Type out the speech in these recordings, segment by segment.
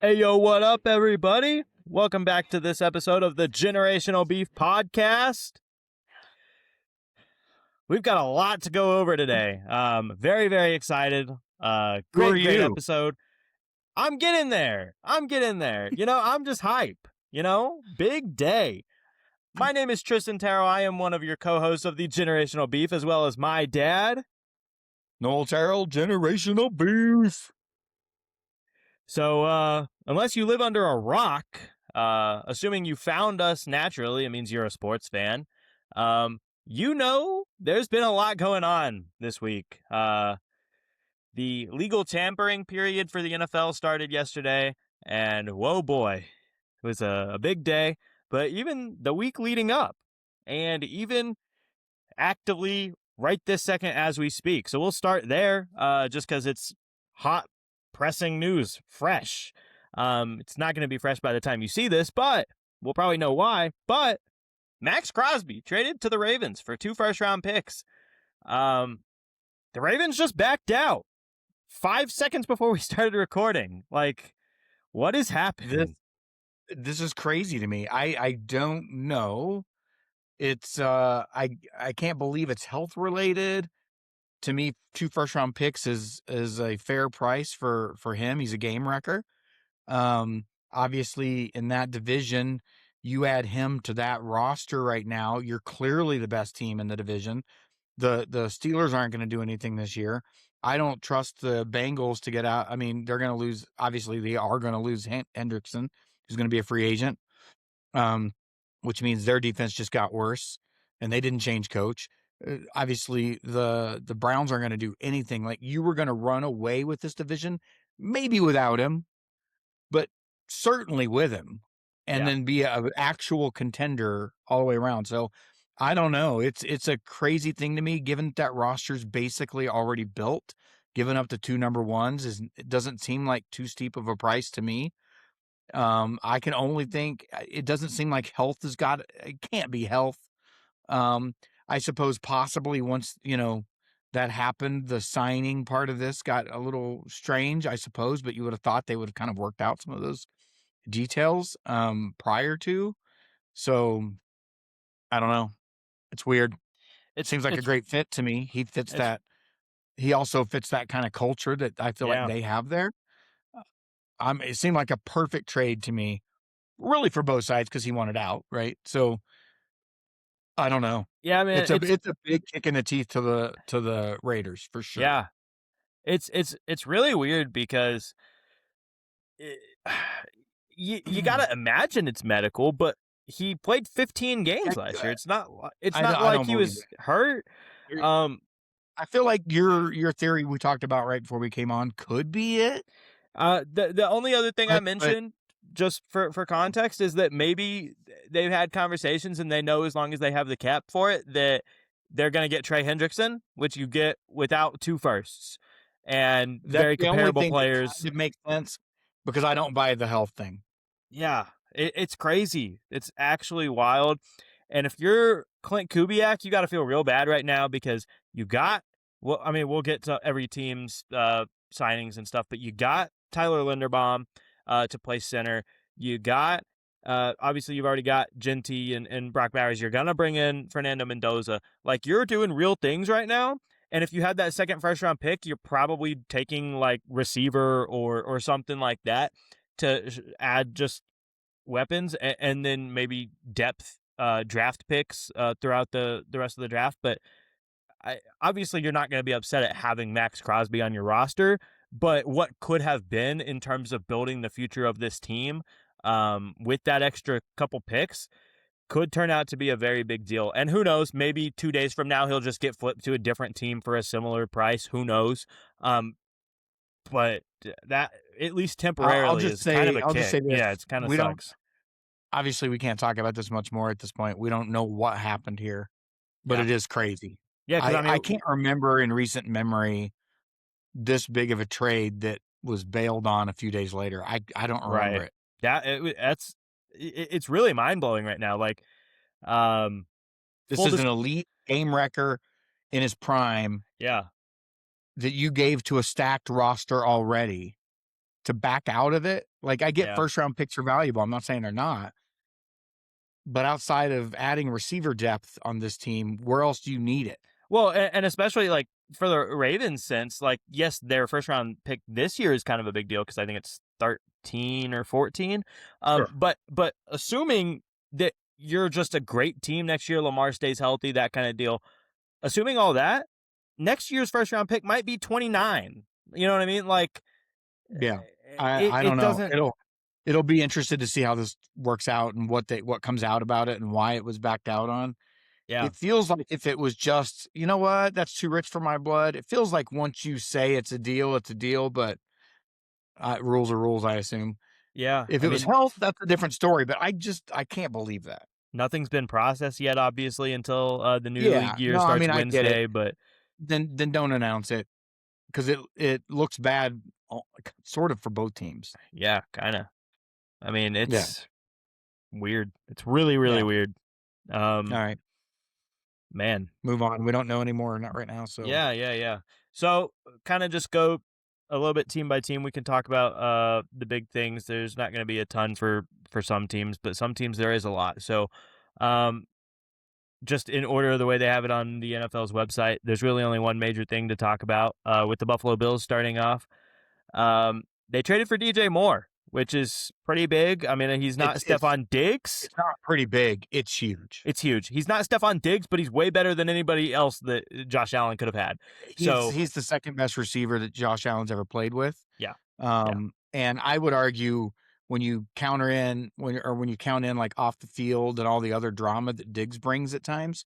Hey, yo, what up, everybody? Welcome back to this episode of the Generational Beef Podcast. We've got a lot to go over today. Very, very excited. Great episode. I'm getting there. I'm just hype. Big day. My name is Tristan Tarot. I am one of your co-hosts of the Generational Beef, as well as my dad, Noel Terrell, Generational Beef. So, unless you live under a rock, assuming you found us naturally, it means you're a sports fan. There's been a lot going on this week. The legal tampering period for the NFL started yesterday, and whoa boy, it was a big day. But even the week leading up, and even actively right this second as we speak. So we'll start there, just because it's hot, pressing news, fresh. It's not going to be fresh by the time you see this, but we'll probably know why. But Max Crosby traded to the Ravens for 2 first-round picks. The Ravens just backed out 5 seconds before we started recording. Like, what is happening? This is crazy to me. I don't know. It's I can't believe it's health related. To me, 2 first-round picks is a fair price for him. He's a game wrecker. Obviously, in that division, you add him to that roster right now, you're clearly the best team in the division. The Steelers aren't going to do anything this year. I don't trust the Bengals to get out. I mean, they're going to lose. Obviously, they are going to lose Hendrickson, who's going to be a free agent, which means their defense just got worse, and they didn't change coach. Obviously, the Browns aren't going to do anything. Like, you were going to run away with this division, maybe without him, but certainly with him, and then be an actual contender all the way around. So I don't know. It's a crazy thing to me, given that roster's basically already built. Giving up the 2 number ones it doesn't seem like too steep of a price to me. I can only think it doesn't seem like health has got. It can't be health. I suppose possibly once that happened, the signing part of this got a little strange, I suppose, but you would have thought they would have kind of worked out some of those details prior to. So I don't know. It's weird. It seems like a great fit to me. He fits that. He also fits that kind of culture that I feel like they have there. It seemed like a perfect trade to me, really, for both sides, because he wanted out, right? So I don't know. Yeah, I mean, it's a big kick in the teeth to the Raiders for sure. Yeah, it's really weird because you got to imagine it's medical, but he played 15 games last year. It's not like he was hurt. I feel like your theory we talked about right before we came on could be it. The only other thing I mentioned, just for context, is that maybe they've had conversations and they know as long as they have the cap for it that they're going to get Trey Hendrickson, which you get without 2 firsts, and very comparable players. It makes sense because I don't buy the health thing. Yeah, it's crazy. It's actually wild. And if you're Clint Kubiak, you got to feel real bad right now because you got, we'll get to every team's signings and stuff, but you got Tyler Linderbaum to play center. You got, obviously, you've already got Genty and Brock Bowers. You're going to bring in Fernando Mendoza. Like, you're doing real things right now. And if you had that second first-round pick, you're probably taking, like, receiver or something like that to add just weapons and then maybe depth draft picks throughout the rest of the draft. But obviously, you're not going to be upset at having Max Crosby on your roster. But what could have been in terms of building the future of this team with that extra couple picks could turn out to be a very big deal. And who knows, maybe 2 days from now, he'll just get flipped to a different team for a similar price. Who knows? But that, at least temporarily, is kind of a kick. Just say this. Yeah, it's kind of sucks. Obviously, we can't talk about this much more at this point. We don't know what happened here, but it is crazy. Yeah, I can't remember in recent memory this big of a trade that was bailed on a few days later. I don't remember it. Yeah, it's really mind-blowing right now. Like, this is an elite game wrecker in his prime. Yeah. That you gave to a stacked roster already. to back out of it. Like, I get Yeah. first round picks are valuable. I'm not saying they're not. But outside of adding receiver depth on this team, where else do you need it? Well, and especially like for the Ravens sense, like yes, their first round pick this year is kind of a big deal because I think it's 13 or 14. Sure. But assuming that you're just a great team next year, Lamar stays healthy, that kind of deal. Assuming all that, next year's first round pick might be 29. You know what I mean? Like Yeah. it I don't it know. doesn't. It'll be interested to see how this works out and what comes out about it and why it was backed out on. Yeah, It feels like if it was just, you know what, that's too rich for my blood. It feels like once you say it's a deal, but rules are rules, I assume. yeah. If I it was mean, health, that's a different story, but I can't believe that. nothing's been processed yet, obviously, until the new Yeah. league year No, I starts mean, I get it. Wednesday. But Then don't announce it because it looks bad sort of for both teams. yeah, kind of. I mean, Yeah. it's weird. It's really, really Yeah. weird. All Um, right. man. Move on. We don't know anymore, not right now, so Yeah, yeah, yeah. So kind of just go a little bit team by team. We can talk about the big things. There's not going to be a ton for some teams, but some teams there is a lot. So um just in order of the way they have it on the NFL's website, there's really only one major thing to talk about with the Buffalo Bills starting off. They traded for DJ Moore, which is pretty big. I mean, he's not it's Stephon Diggs. it's not pretty big. It's huge. It's huge. He's not Stephon Diggs, but he's way better than anybody else that Josh Allen could have had. So, He's the second best receiver that Josh Allen's ever played with. yeah, yeah, And I would argue when you when you count in like off the field and all the other drama that Diggs brings at times,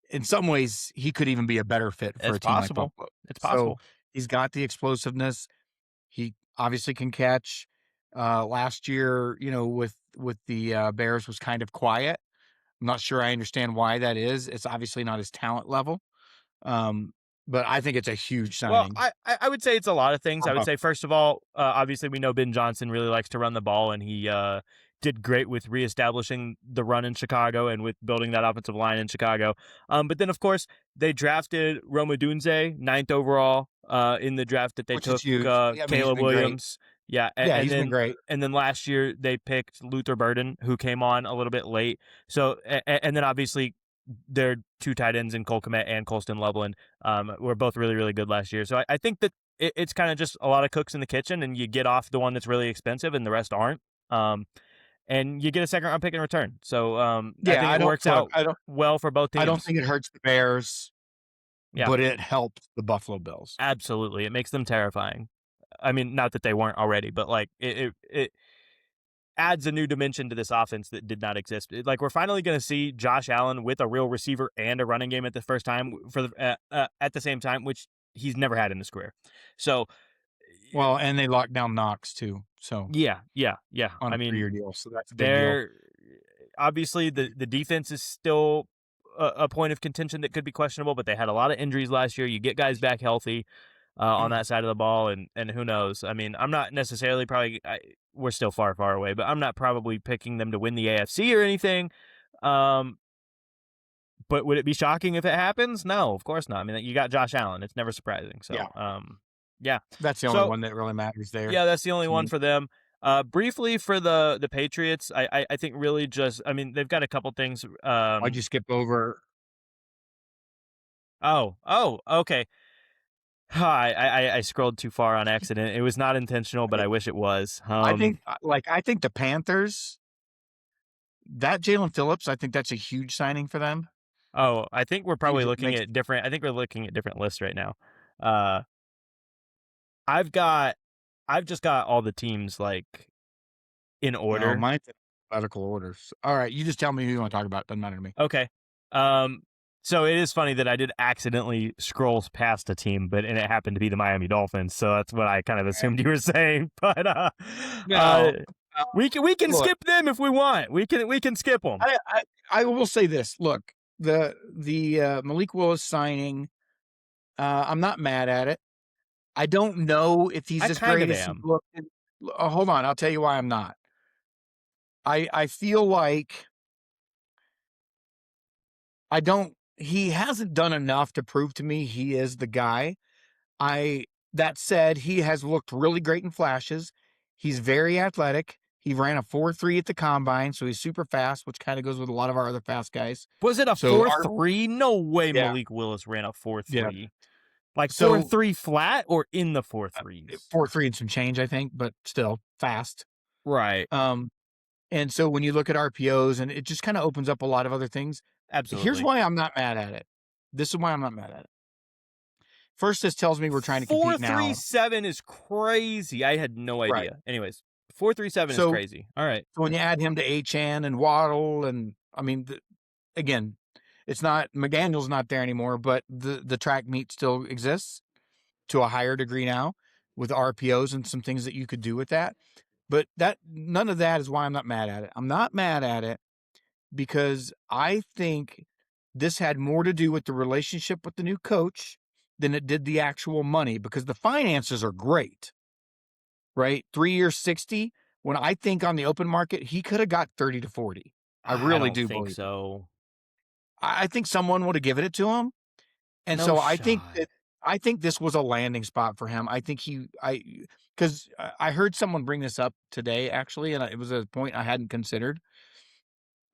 in some ways he could even be a better fit for it's a team like possible. Buffalo. It's So possible. he's got the explosiveness. He obviously can catch. Last year, with the Bears was kind of quiet. I'm not sure I understand why that is. It's obviously not his talent level. Um, but I think it's a huge Well, signing I would say it's a lot of things. for I would say, Buffalo. first of all, obviously, we know Ben Johnson really likes to run the ball, and he did great with reestablishing the run in Chicago and with building that offensive line in Chicago. But then, of course, they drafted Roma Dunze, ninth overall in the draft that they Which is took huge. Yeah, I mean, he's Caleb been great. Williams. Yeah, Yeah, he's been great. and then last year they picked Luther Burden, who came on a little bit late. So and then obviously their two tight ends in Cole Kmet and Colston Loveland were both really, really good last year. So I think that it's kind of just a lot of cooks in the kitchen, and you get off the one that's really expensive, and the rest aren't. And you get a second round pick in return. So I Yeah, think it works out well for both I don't teams. think it hurts the Bears, Yeah, but it helps the Buffalo Bills. absolutely. It makes them terrifying. I mean, not that they weren't already, but like it adds a new dimension to this offense that did not exist. Like we're finally going to see Josh Allen with a real receiver and a running game at the first time at the same time, which he's never had in his career. So Well, and they locked down Knox too, so yeah, yeah, yeah. on I a mean, 3-year deal, so that's a big deal. they're obviously the defense is still a point of contention that could be questionable, but they had a lot of injuries last year. You get guys back healthy on that side of the ball, and who knows? I mean, I'm not necessarily we're still far, far away, but I'm not probably picking them to win the AFC or anything. Um, but would it be shocking if it happens? No, of course not. I mean, you got Josh Allen. It's never surprising. Yeah, So, yeah. that's the only So, one that really matters there yeah, that's the only to one me. for them. Briefly for the Patriots, I think really just I mean they've got a couple things. Why'd you skip over Okay. I scrolled too far on accident. It was not intentional, but I wish it was. I think the Panthers, that Jalen Phillips, I think that's a huge signing for them. Oh, I think we're He probably just looking makes at different. I think we're looking at different lists right now. Uh, I've got, I've just got all the teams like in no, order. mine's in alphabetical orders. All right, you just tell me who you want to talk about. Doesn't matter to me. Okay. Um, so it is funny that I did accidentally scroll past a team, and it happened to be the Miami Dolphins. So that's what I kind of assumed you were saying. But No, we can look, skip them if we want. We can skip them. I will say this. Look, the Malik Willis signing, I'm not mad at it. I don't know if he's I as kind great of as he am. looked. Hold on, I'll tell you why I'm not. I feel like he hasn't done enough to prove to me he is the guy. I That said, he has looked really great in flashes. He's very athletic. He ran a 4.3 at the combine, so he's super fast, which kind of goes with a lot of our other fast guys. Was it a So our 4.3? No way yeah, Malik Willis ran a yeah. 4.3. Like So 4.3 flat or in the 4.3s? 4.3 and some change, I think, but still fast. Right. Um, and so when you look at RPOs, and it just kind of opens up a lot of other things. Here's Absolutely. why I'm not mad at it. This is why I'm not mad at it. First, this tells me we're trying to compete now. 4.37 is crazy. I had no Right. idea. Anyways, 4.37 is So, crazy. All right. so when you add him to Achan and Waddle, and I mean, again, it's not McDaniel's not there anymore, but the track meet still exists to a higher degree now with RPOs and some things that you could do with that. But that none of that is why I'm not mad at it. I'm not mad at it because I think this had more to do with the relationship with the new coach than it did the actual money, because the finances are great, right? 3 years, 60. When I think on the open market, he could have got 30 to 40. I I really don't do think believe it. so. I think someone would have given it to him. And No so shot. I think this was a landing spot for him. I think because I heard someone bring this up today, actually, and it was a point I hadn't considered.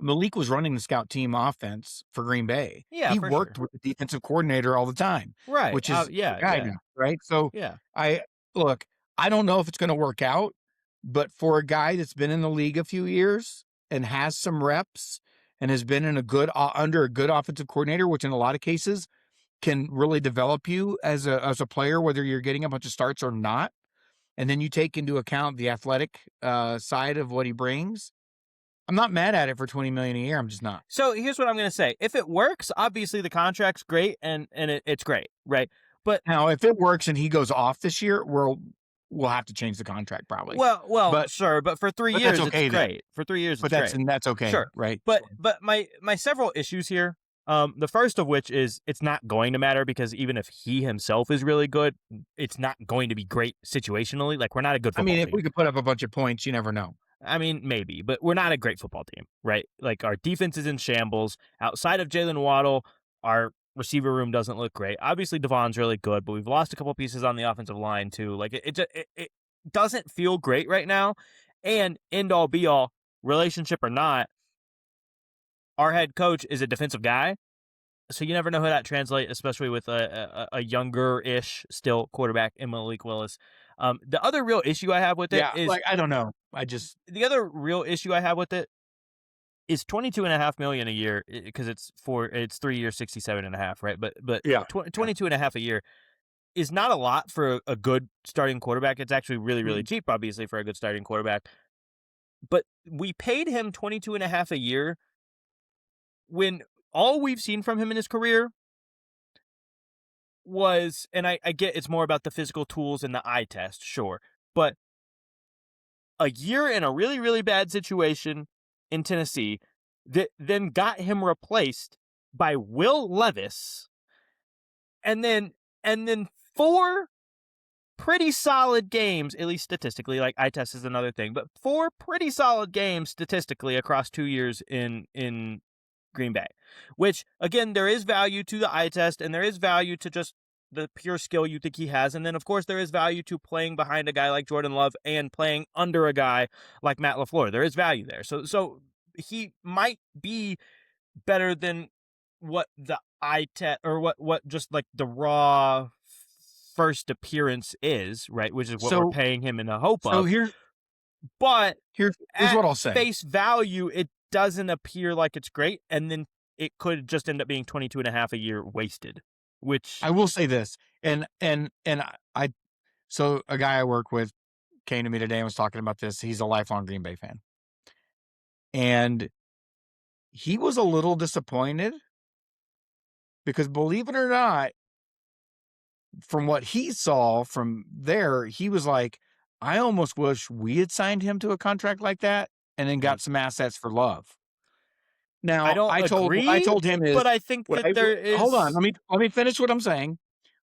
Malik was running the scout team offense for Green Bay. Yeah, He for sure. worked with the defensive coordinator all the time, Right. which is the Yeah, guy yeah, now, right? So yeah. I look, I don't know if it's going to work out, but for a guy that's been in the league a few years and has some reps and has been in a good under a good offensive coordinator, which in a lot of cases can really develop you as a player, whether you're getting a bunch of starts or not. And then you take into account the athletic side of what he brings. I'm not mad at it for 20 million a year. I'm just not. So here's what I'm going to say. If it works, obviously the contract's great and it's great, right? But Now, if it works and he goes off this year, we'll have to change the contract probably. well, But sure, but for 3 but that's years it's okay then. great. For 3 years But it's great. that's okay, Sure. right? But my several issues here, the first of which is it's not going to matter because even if he himself is really good, it's not going to be great situationally. Like we're not a good I mean, football if team. we could put up a bunch of points, you never know. I mean, maybe, but we're not a great football team, right? Like our defense is in shambles. Outside of Jalen Waddle, our receiver room doesn't look great. Obviously, Devon's really good, but we've lost a couple pieces on the offensive line too. Like it doesn't feel great right now. And end all be all, relationship or not, our head coach is a defensive guy, so you never know how that translates, especially with a younger-ish still quarterback in Malik Willis. The other real issue I have with it Yeah, is like I don't know. I just the other real issue I have with it is 22.5 million a year because it's 3 years 67 and a half, right? But yeah. 22 and a half a year is not a lot for a good starting quarterback. It's actually really really Mm. cheap obviously for a good starting quarterback. But we paid him 22 and a half a year when all we've seen from him in his career was, and I get it's more about the physical tools and the eye test, sure, but a year in a really, really bad situation in Tennessee that then got him replaced by Will Levis, and then four pretty solid games, at least statistically. Like eye test is another thing, but four pretty solid games statistically across 2 years in Green Bay. Which again, there is value to the eye test, and there is value to just the pure skill you think he has. And then, of course, there is value to playing behind a guy like Jordan Love and playing under a guy like Matt LaFleur. There is value there. So he might be better than what the eye test or what just like the raw first appearance is, right? Which is what we're So paying him in the hope so of. But here's at what I'll say. face value, it doesn't appear like it's great. And then it could just end up being 22 and a half a year wasted, which I will say this, and I so a guy I work with came to me today and was talking about this. He's a lifelong Green Bay fan. And he was a little disappointed because, believe it or not, from what he saw from there, he was like, I almost wish we had signed him to a contract like that and then got some assets for Love. I Now, don't what I agree, told him is but I think that there hold on, is. let me finish what I'm saying.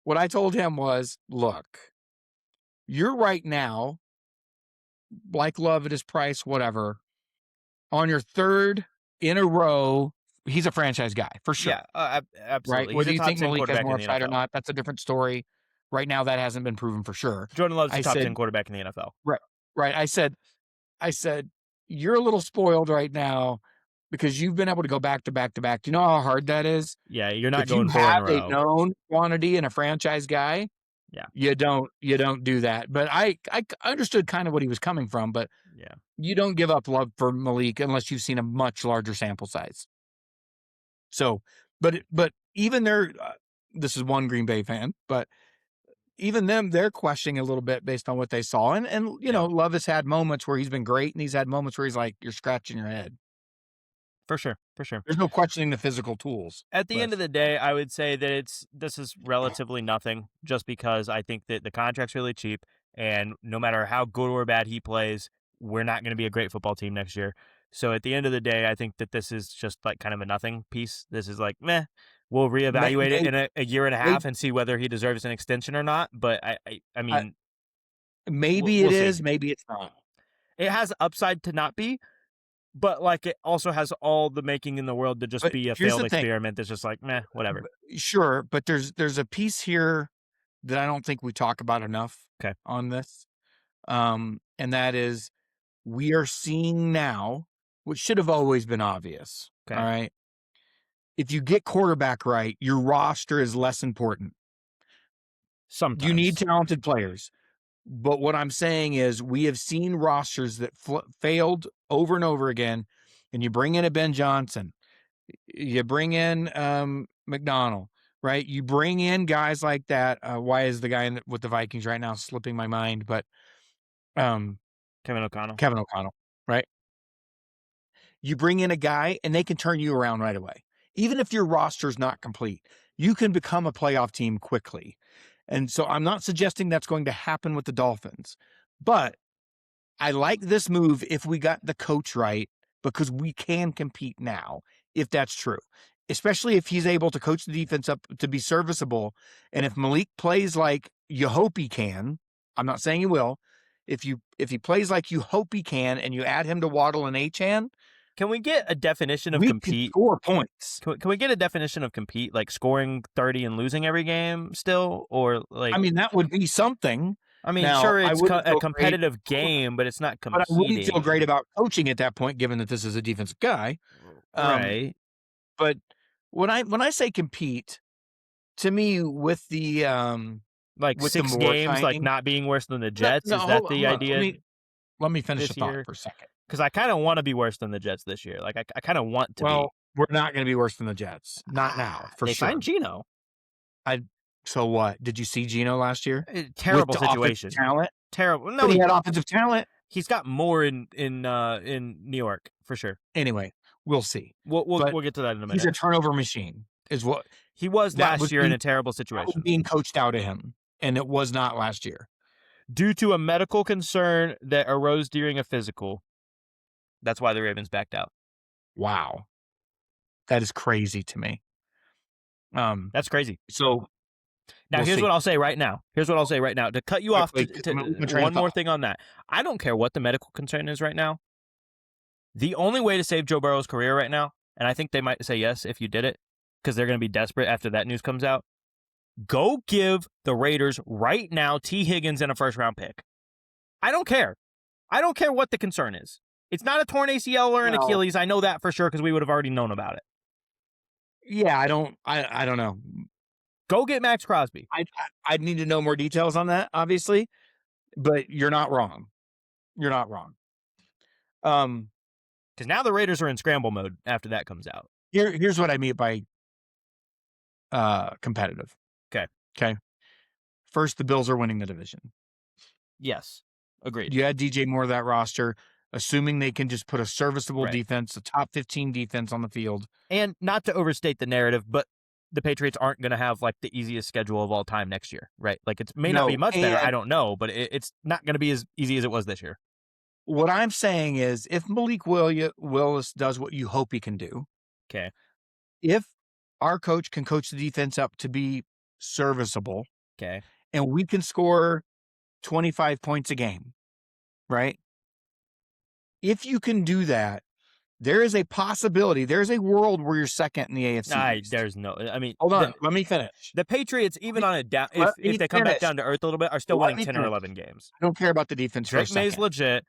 What I told him was, look, you're right now, like Love at his price, whatever, on your third in a row. He's a franchise guy for sure, Yeah, right? absolutely. He's Whether a you top think 10 Malik has quarterback more in the upside or NFL. not, that's a different story, Right now, that hasn't been proven for sure. Jordan Love's the I top 10 said, quarterback in the NFL. right, right. I said, you're a little spoiled right now because you've been able to go back to back to back. Do you know how hard that is? Yeah, you're not If you going 4 in have a a row. known quantity and a franchise guy, Yeah, you don't do that. But I understood kind of what he was coming from, but yeah, you don't give up love for Malik unless you've seen a much larger sample size. So, but even this is one Green Bay fan, but even them, they're questioning a little bit based on what they saw. And yeah, Love has had moments where he's been great, and he's had moments where he's like, you're scratching your head. for sure, for sure. There's no questioning the physical tools At the end of with. the day, I would say that this is relatively nothing, just because I think that the contract's really cheap, and no matter how good or bad he plays, we're not going to be a great football team next year. So at the end of the day, I think that this is just like kind of a nothing piece. This is like meh. We'll May, reevaluate it may, in a year and a may, half and see whether he deserves an extension or not. But I uh, mean, maybe it we'll see. is, maybe it's not. It has upside to not be, but like it also has all the making in the world to just But be a here's failed the thing. experiment. That's just like meh, whatever. Sure, but there's a piece here that I don't think we talk about enough Okay, on this. And that is we are seeing now, which should have always been obvious. All okay. right. If you get quarterback right, your roster is less important. You need Sometimes. talented players. But what I'm saying is we have seen rosters that failed over and over again. And you bring in a Ben Johnson, you bring in McDonald, right? You bring in guys like that. Why is the guy with the Vikings right now slipping my mind? But um, Kevin O'Connell. Kevin O'Connell, right? You bring in a guy and they can turn you around right away. Even if your roster is not complete, you can become a playoff team quickly. And so I'm not suggesting that's going to happen with the Dolphins, but I like this move if we got the coach right because we can compete now, if that's true. Especially if he's able to coach the defense up to be serviceable. And if Malik plays like you hope he can, I'm not saying he will. If he plays like you hope he can and you add him to Waddle and Achane, Can we get a definition of we could compete? score points. Can we get a definition of compete? Like scoring 30 and losing every game still? Or I like, mean, that would be something. I mean, Now, sure, I it's wouldn't a feel great, competitive game, but it's not but I wouldn't feel great competing. about coaching at that point, given that this is a defensive guy. Um, Right. but when I say compete, to me, Like with the 6 Moore games, like signing, not being worse than the no, Jets. no, Is that the hold on. idea Let me finish the this thought year? for a second. Because I kind of want to be worse than the Jets this year. Like, I kind of want to be. Well, we're not going to be worse than the Jets. Not now, for They sure. signed Geno. I So what? Did you see Geno last year with Terrible the offensive situation. talent? Terrible. No, But he had offensive talent. he's got more in New York for sure. Anyway, we'll see. But We'll get to that in a he's minute. a turnover machine. Is what He was that was last year in being a terrible that was situation being coached out of him, and it was not last year. due to a medical concern that arose during a physical. That's why the Ravens backed out. Wow, that is crazy to me. That's crazy. So Now, we'll here's see. what I'll say right now. Here's what I'll say right now. To cut you off, Quickly, 'cause I'm gonna lose my train of one more thought. thing on that. I don't care what the medical concern is right now. The only way to save Joe Burrow's career right now, and I think they might say yes if you did it, because they're going to be desperate after that news comes out. Go give the Raiders right now T. Higgins and a first-round pick. I don't care. I don't care what the concern is. It's not a torn ACL or an Well, Achilles. I know that for sure because we would have already known about it. yeah, I don't know. Go get Max Crosby. I'd need to know more details on that, obviously, but you're not wrong. You're not wrong. Because now the Raiders are in scramble mode after that comes out. Here's what I mean by competitive. Okay. First, the Bills are winning the division. Yes. Agreed. You add DJ Moore to that roster, assuming they can just put a serviceable Right. defense, a top 15 defense on the field. And not to overstate the narrative, but the Patriots aren't going to have like the easiest schedule of all time next year, right? Like it may not be much better. I don't know, but it's not going to be as easy as it was this year. What I'm saying is if Malik Willis does what you hope he can do, Okay. if our coach can coach the defense up to be serviceable, Okay. and we can score 25 points a game, right? If you can do that, There is a possibility. There's a world where you're second in the AFC East. There's no. I mean, Hold on. Let me finish. the Patriots, even on a down, Let if me they come back finish. down to earth a little bit, are still Let winning me 10 or finish. 11 games. I don't care about the defense for a Drake May's second. legit,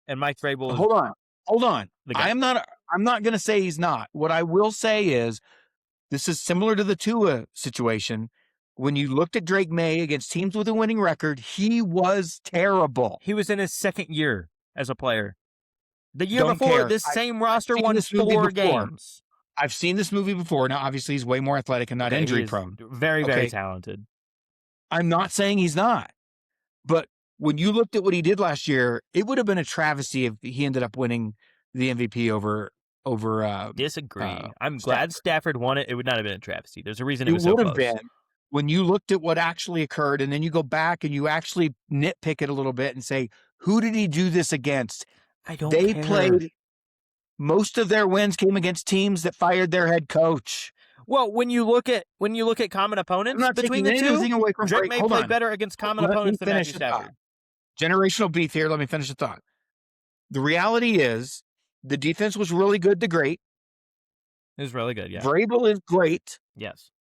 and Mike Vrabel is Hold on. Hold on. the guy. I'm not going to say he's not. What I will say is this is similar to the Tua situation. When you looked at Drake May against teams with a winning record, he was terrible. He was in his second year as a player. The year Don't before, care. this same roster seen won this movie 4 before. games. I've seen this movie before. Now, obviously, he's way more athletic and not Okay, he injury is prone. very, very Okay. talented. I'm not saying he's not. But when you looked at what he did last year, it would have been a travesty if he ended up winning the MVP over Disagree. I'm glad Stafford won it. It would not have been a travesty. There's a reason it It was so would have close. been when you looked at what actually occurred, and then you go back and you actually nitpick it a little bit and say, who did he do this against? I don't They care. played. Most of their wins came against teams that fired their head coach. Well, when you look at common opponents between the two, away from Drake May Hold played on. better against common Let me opponents than finish Matthew the thought. Stafford. Generational beef here. Let me finish the thought. The reality is the defense was really good to great. It was really good, yeah. Vrabel is great. Yes.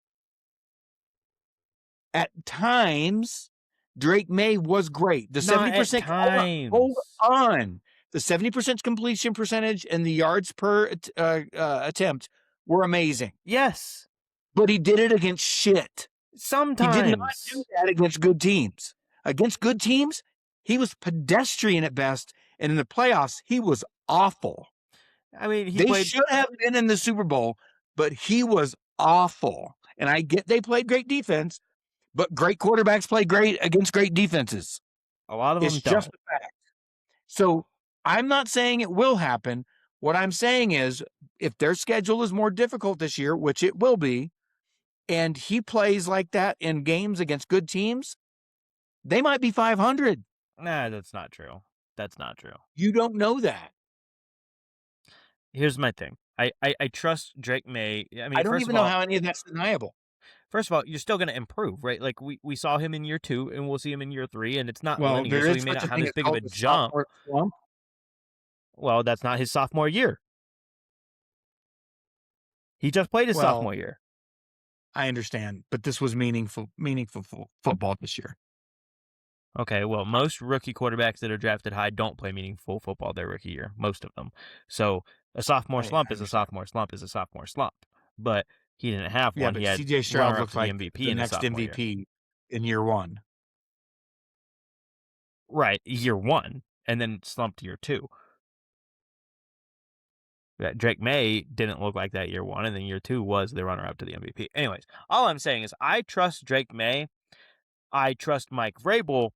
At times, Drake May was great. The Not 70%. at times. Hold on. The 70% completion percentage and the yards per attempt were amazing. Yes. But he did it against shit. Sometimes. He did not do that against good teams. Against good teams, he was pedestrian at best. And in the playoffs, he was awful. I mean, they should have been in the Super Bowl, but he was awful. And I get they played great defense, but great quarterbacks play great against great defenses. A lot of them It's don't. just a fact. So I'm not saying it will happen. What I'm saying is if their schedule is more difficult this year, which it will be, and he plays like that in games against good teams, they might be 500. Nah, that's not true. That's not true. You don't know that. Here's my thing. I trust Drake May. I mean, I don't first even of know all, how any of that's deniable. First of all, you're still going to improve, right? Like we saw him in year 2, and we'll see him in year 3, and it's not linear, there so is he may such not a have thing as as big of a called the jump. sophomore slump. Well, that's not his sophomore year. He just played his sophomore year. I understand, but this was meaningful football this year. Okay, well, most rookie quarterbacks that are drafted high don't play meaningful football their rookie year, most of them. So a sophomore slump is a sophomore slump is a sophomore slump. But he didn't have one. But He had CJ Stroud runner-up looks to the like MVP the in his next sophomore MVP year. in year one. Right, year 1, and then slumped year 2. Drake May didn't look like that year 1, and then year 2 was the runner-up to the MVP. Anyways, all I'm saying is I trust Drake May. I trust Mike Vrabel.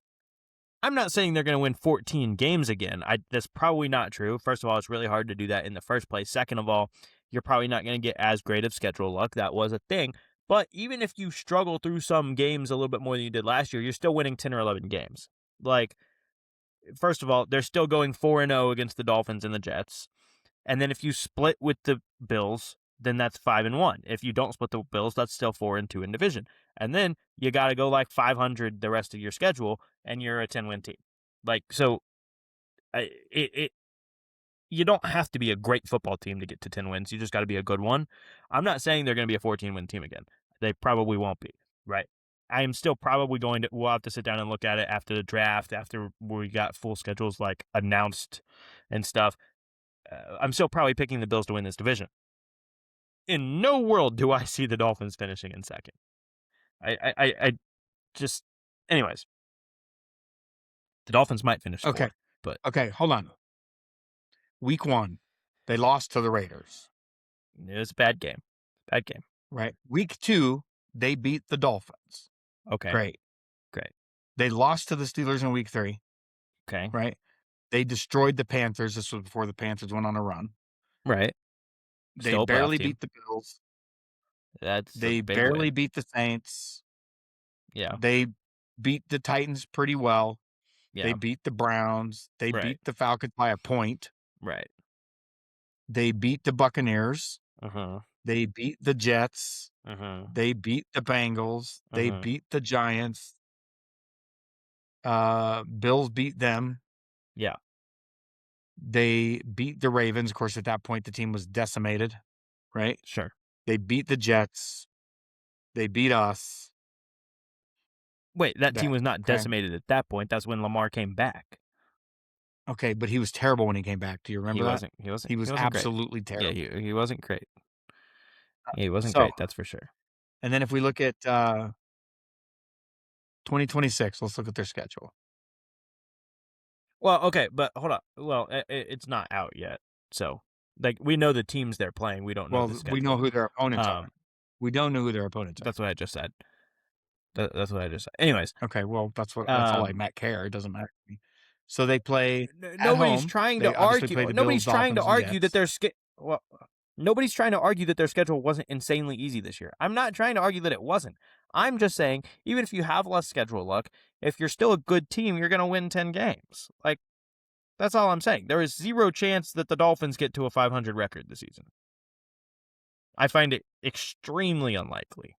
I'm not saying they're going to win 14 games again. That's probably not true. First of all, it's really hard to do that in the first place. Second of all, you're probably not going to get as great of schedule luck. That was a thing. But even if you struggle through some games a little bit more than you did last year, you're still winning 10 or 11 games. Like, first of all, they're still going 4-0 against the Dolphins and the Jets. And then if you split with the Bills, then that's 5-1. If you don't split the Bills, that's still 4-2 in division. And then you got to go like 500 the rest of your schedule, and you're a 10-win team. Like, so you don't have to be a great football team to get to 10 wins. You just got to be a good one. I'm not saying they're going to be a 14-win team again. They probably won't be, right? I am still probably we'll have to sit down and look at it after the draft, after we got full schedules like announced and stuff. I'm still probably picking the Bills to win this division. In no world do I see the Dolphins finishing in second. I just, anyways, the Dolphins might finish fourth, but okay, hold on. Week 1, they lost to the Raiders. It was a bad game. Right. Week 2, they beat the Dolphins. Okay, Great. They lost to the Steelers in week 3. Okay, right. They destroyed the Panthers. This was before the Panthers went on a run. Right. They Still a barely playoff team. beat the Bills. That's a They big barely win. beat the Saints. Yeah. They beat the Titans pretty well. Yeah. They beat the Browns. They Right. beat the Falcons by a point. Right. They beat the Buccaneers. Uh-huh. They beat the Jets. Uh-huh. They beat the Bengals. They Uh-huh. beat the Giants. Bills beat them. Yeah. They beat the Ravens. Of course, at that point, the team was decimated, right? Sure. They beat the Jets. They beat us. Wait, that team That was not okay? decimated at that point. That's when Lamar came back. Okay, but he was terrible when he came back. Do you He remember that? wasn't. He wasn't. He He was wasn't great. absolutely Yeah, terrible. he wasn't great. Yeah, he wasn't So, great. That's for sure. and then if we look at 2026, let's look at their schedule. Well, okay, but hold on. Well, it's not out yet, so like we know the teams they're playing. We don't know the Well, we know schedule. who their opponents are. Um, We don't know who their opponents are. that's what I just said. That's what I just said. Anyways, Okay, well, that's all I um, might care. It doesn't matter to me. So they play at nobody's home. trying to They obviously argue. play the Bills, Nobody's trying to Dolphins, and argue that Jets. their well, nobody's trying to argue that their schedule wasn't insanely easy this year. I'm not trying to argue that it wasn't. I'm just saying, even if you have less schedule luck, if you're still a good team, you're going to win 10 games. Like, that's all I'm saying. There is zero chance that the Dolphins get to a 500 record this season. I find it extremely unlikely.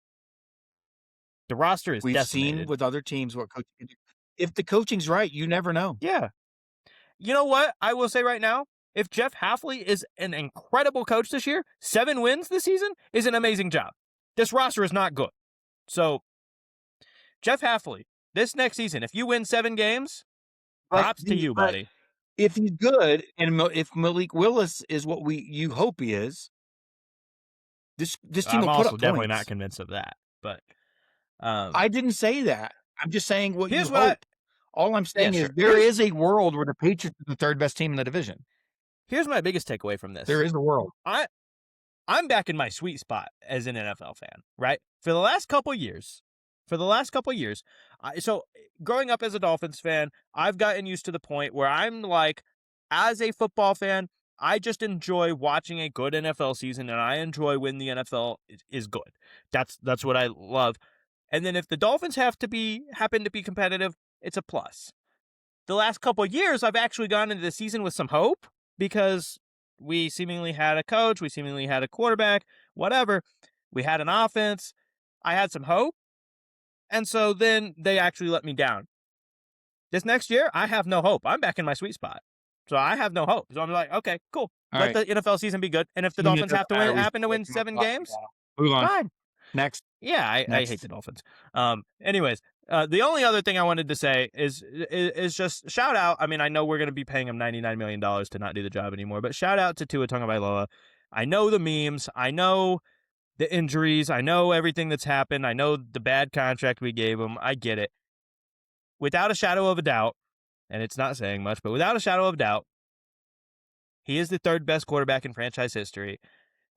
The roster is We've seen decimated. with other teams what coaching can do. If the coaching's right, you never know. Yeah. You know what? I will say right now, if Jeff Hafley is an incredible coach this year, 7 wins this season is an amazing job. This roster is not good. So, Jeff Hafley, this next season, if you win 7 games, props to you, But buddy. if he's good, and if Malik Willis is what you hope he is, this team I'm will put also up definitely not points. convinced of that. But I didn't say that. I'm just saying what you here's what I hope. All I'm yeah, saying is sure. there is a world where the Patriots are the third best team in the division. Here's my biggest takeaway from There this. is a world. I'm back in my sweet spot as an NFL fan, right? For the last couple years, so growing up as a Dolphins fan, I've gotten used to the point where I'm like, as a football fan, I just enjoy watching a good NFL season, and I enjoy when the NFL is good. That's what I love. And then if the Dolphins happen to be competitive, it's a plus. The last couple of years, I've actually gone into the season with some hope because we seemingly had a coach, we seemingly had a quarterback, whatever. We had an offense. I had some hope. And so then they actually let me down. This next year, I have no hope. I'm back in my sweet spot. So I have no hope. So I'm like, okay, cool. All Let right. the NFL season be good. And if the Team, it Dolphins doesn't matter. happen to win We've 7 games, Move on. fine. Next. Yeah, I hate Next. the Dolphins. Anyways, the only other thing I wanted to say is just shout out. I mean, I know we're going to be paying him $99 million to not do the job anymore, but shout out to Tua Tagovailoa. I know the memes. I know the injuries. I know everything that's happened. I know the bad contract we gave him. I get it. Without a shadow of a doubt, and it's not saying much, but without a shadow of a doubt, he is the third best quarterback in franchise history,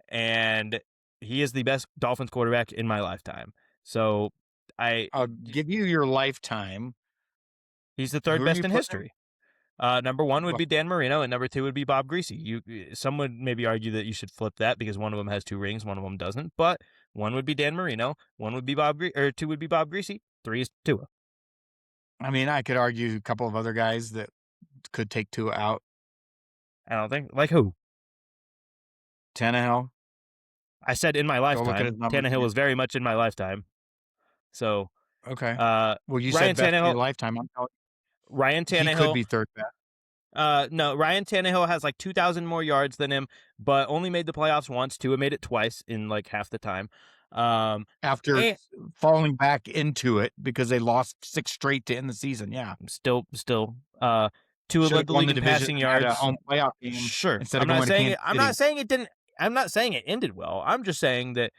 and he is the best Dolphins quarterback in my lifetime. So I'll give you your lifetime. he's the third Who are best you in putting him? history. Number 1 would Well, be Dan Marino, and number 2 would be Bob Greasy. Some would maybe argue that you should flip that because one of them has 2 rings, one of them doesn't. But 1 would be Dan Marino, 1 would be or 2 would be Bob Greasy, 3 is Tua. I mean, I could argue a couple of other guys that could take Tua out. I don't think like who. Tannehill. I said in my Go look at lifetime. his numbers Tannehill again. was very much in my lifetime. So, Okay. uh, Well, you Ryan said best of your Tannehill. lifetime. I'm telling Ryan you, he could Tannehill. be third best. No, Ryan Tannehill has like 2,000 more yards than him, but only made the playoffs once. Tua made it twice in like half the time. After And falling back into it because they lost 6 straight to end the season. Yeah. still, Tua Should led have the won league the in division passing and had a yards. home playoff game Sure, instead I'm of not going to saying Kansas it. I'm City. not saying it didn't. I'm not saying it ended well. I'm just saying that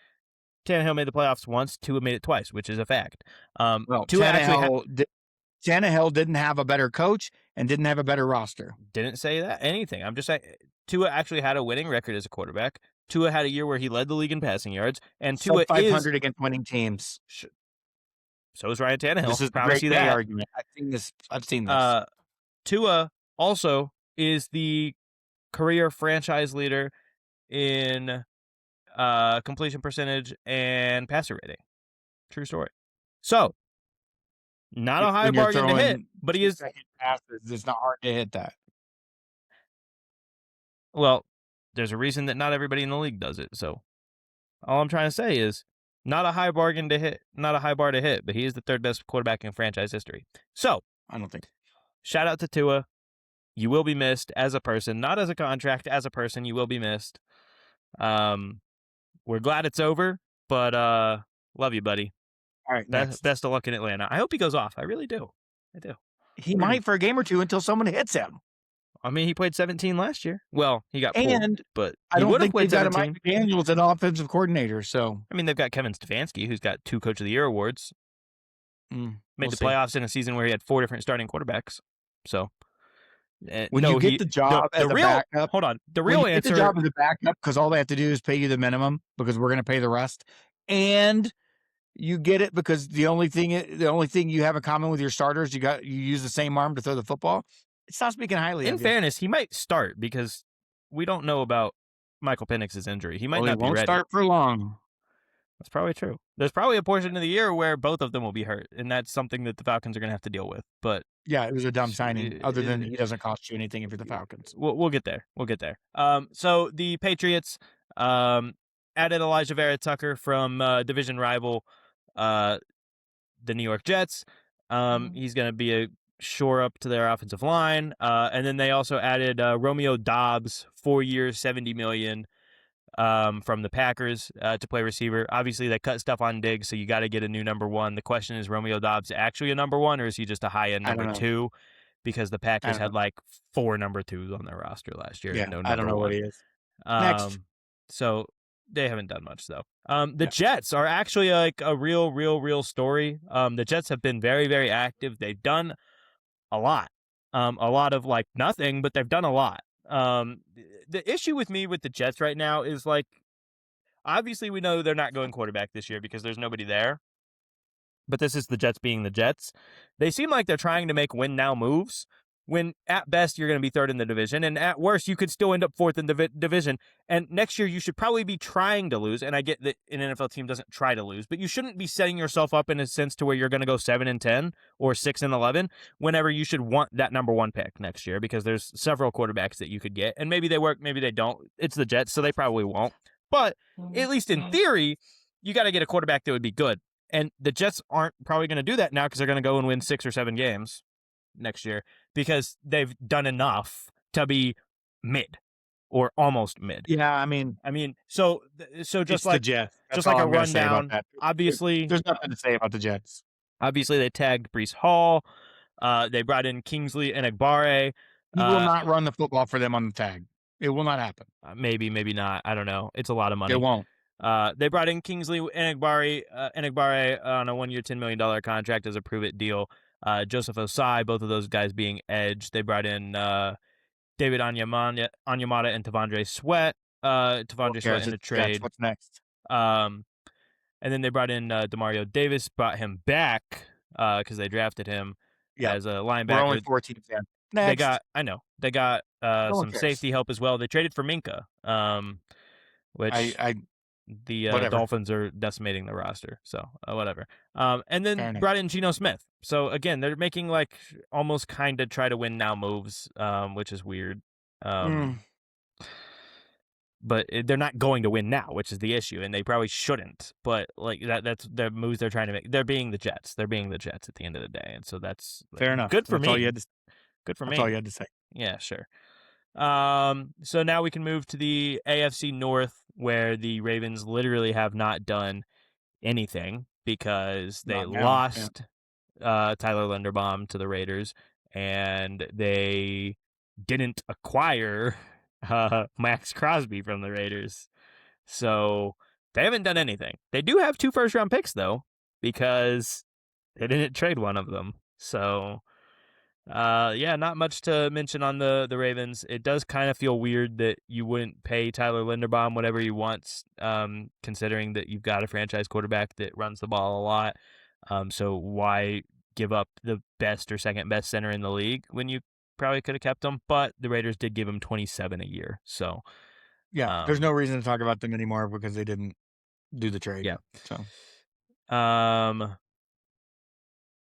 Tannehill made the playoffs once. Tua made it twice, which is a fact. Well, Tua actually Tannehill didn't have a better coach and didn't have a better roster. didn't say that anything. I'm just saying Tua actually had a winning record as a quarterback. Tua had a year where he led the league in passing yards, and Tua Sub is 500 against winning teams. so is Ryan Tannehill. This is the Promise great you day that. argument. I've seen this. Tua also is the career franchise leader in completion percentage and passer rating. True story. So, not a high When you're bargain to hit, throwing but he is. 2-second passes, it's not hard to hit that. Well, there's a reason that not everybody in the league does it. So, all I'm trying to say is not a high bargain to hit, not a high bar to hit, but he is the third best quarterback in franchise history. So, I don't think. shout out to Tua. You will be missed as a person, not as a contract, as a person. You will be missed. We're glad it's over, but love you, buddy. All right, next. Best of luck in Atlanta. I hope he goes off. I really do. I do. He We're gonna. might for a game or two until someone hits him. I mean, he played 17 last year. Well, he got pulled, And but I he don't would have think played they've got a 17. Mike McDaniels an offensive coordinator, so I mean, they've got Kevin Stefanski, who's got 2 Coach of the Year awards. Made we'll the see. playoffs in a season where he had 4 different starting quarterbacks. So, When no, you get the job as a real backup, hold on. The when real you get the answer job as a backup, because all they have to do is pay you the minimum because we're going to pay the rest, and you get it because the only thing you have in common with your starters, you use the same arm to throw the football. It's not speaking highly in of you. fairness, he might start because we don't know about Michael Penix's injury. He might Well, he not be won't ready. start for long. That's probably true. There's probably a portion of the year where both of them will be hurt, and that's something that the Falcons are going to have to deal with. But Yeah, it was a dumb signing. Other than he doesn't cost you anything if you're the Falcons. we'll get there. We'll get there. So the Patriots added Elijah Vera Tucker from division rival, the New York Jets. He's going to be a shore up to their offensive line, and then they also added Romeo Dobbs, 4 years, $70 million. From the Packers to play receiver. Obviously, they cut stuff on Diggs, so you got to get a new number 1. The question is, Romeo Dobbs actually a number 1, or is he just a high-end number 2? Because the Packers had like 4 number 2s on their roster last year. Yeah, No I don't know 1. what he is. Next. So they haven't done much, though. The Jets are actually like a real story. The Jets have been very, very active. They've done a lot. A lot of like nothing, but they've done a lot. The issue with me with the Jets right now is like, obviously we know they're not going quarterback this year because there's nobody there. But this is the Jets being the Jets. They seem like they're trying to make win now moves when at best you're going to be 3rd in the division, and at worst you could still end up 4th in the division. And next year you should probably be trying to lose. And I get that an NFL team doesn't try to lose, but you shouldn't be setting yourself up in a sense to where you're going to go 7-10 or 6-11 whenever you should want that number 1 pick next year, because there's several quarterbacks that you could get, and maybe they work, maybe they don't. It's the Jets, so they probably won't. But at least in theory, you got to get a quarterback that would be good. And the Jets aren't probably going to do that now because they're going to go and win 6 or 7 games next year because they've done enough to be mid or almost mid. Yeah, I mean, so just like the Jets. Just like a rundown. Obviously, there's nothing to say about the Jets. Obviously, they tagged Breece Hall. They brought in Kingsley and Egbare. He will not run the football for them on the tag. It will not happen. Maybe not. I don't know. It's a lot of money. It won't. They brought in Kingsley and Egbare on a 1-year, $10 million contract as a prove-it deal. Joseph Osai, both of those guys being edge. They brought in David Onyemata and Tavondre Sweat. Tavondre Sweat in a trade. What's next? And then they brought in Demario Davis, brought him back because they drafted him as a linebacker. We're only 4 teams in. Next. They got some safety help as well. They traded for Minka, which the Dolphins are decimating the roster. So whatever. And then brought in Geno Smith. So again, they're making like almost kind of try to win now moves, which is weird. But they're not going to win now, which is the issue, and they probably shouldn't. But like that's the moves they're trying to make. They're being the Jets. They're being the Jets at the end of the day, and so that's fair enough. Good for me. Good for me. That's all you had to say. Yeah, sure. So now we can move to the AFC North, where the Ravens literally have not done anything because they lost Tyler Linderbaum to the Raiders, and they didn't acquire Max Crosby from the Raiders. So they haven't done anything. They do have 2 first-round picks, though, because they didn't trade one of them. So not much to mention on the Ravens. It does kind of feel weird that you wouldn't pay Tyler Linderbaum whatever he wants, considering that you've got a franchise quarterback that runs the ball a lot. So why give up the best or second best center in the league when you probably could have kept him? But the Raiders did give him $27 a year. So there's no reason to talk about them anymore because they didn't do the trade. Yeah. So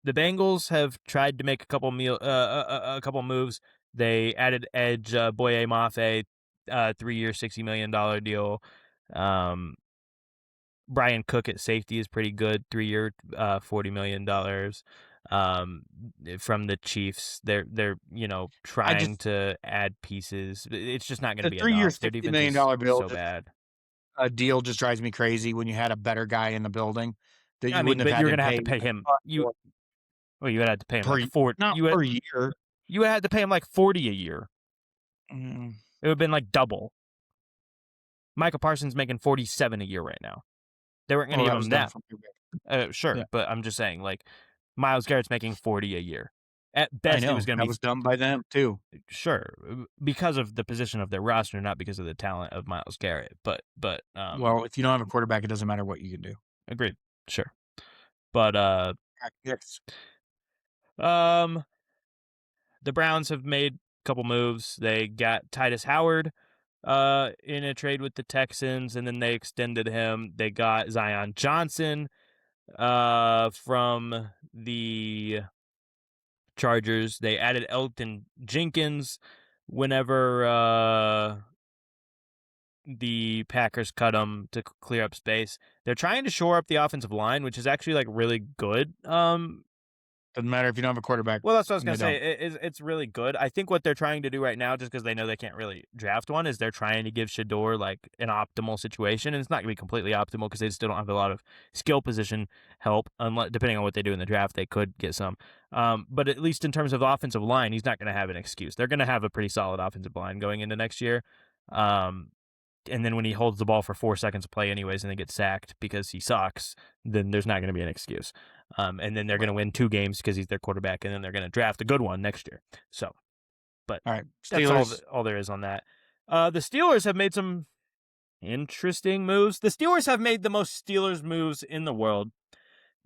the Bengals have tried to make a couple moves. They added edge Boye Mafe, 3-year, $60 million deal. Brian Cook at safety is pretty good, 3-year, $40 million. um, from the Chiefs. They're I trying just to add pieces. It's just not going to the be 3 year, enough. Their $60 defense million is dollar bill so just bad. a deal just drives me crazy when you had a better guy in the building that I you mean, wouldn't have but had you're to going to have pay to pay a him. ton more You would have to pay him per like 40. not per year. You would have to pay him like 40 a year. Mm, It would have been like double. Micah Parsons making 47 a year right now. They weren't going to well, give that him was done that. from your Sure, yeah, but I'm just saying, like, Myles Garrett's making 40 a year. At I best, it was know. going to That be was done by them too. sure because of the position of their roster, not because of the talent of Myles Garrett. But Well, if you don't have a quarterback, it doesn't matter what you can do. agreed, sure. But Yes. um, the Browns have made a couple moves. They got Titus Howard in a trade with the Texans, and then they extended him. They got Zion Johnson from the Chargers. They added Elton Jenkins whenever the Packers cut him to clear up space. They're trying to shore up the offensive line, which is actually like really good. Doesn't matter if you don't have a quarterback, Well, that's what I was and they gonna say. don't. It's really good. I think what they're trying to do right now, just because they know they can't really draft one, is they're trying to give Shador like an optimal situation, and it's not gonna be completely optimal because they still don't have a lot of skill position help. Unless depending on what they do in the draft, they could get some. But at least in terms of offensive line, he's not gonna have an excuse. They're gonna have a pretty solid offensive line going into next year. Um, and then when he holds the ball for 4 seconds of play anyways and they get sacked because he sucks, then there's not going to be an excuse. And then they're going Right. to win 2 games because he's their quarterback, and then they're going to draft a good one next year. So, but All right. that's Steelers. all there is on that. The Steelers have made some interesting moves. The Steelers have made the most Steelers moves in the world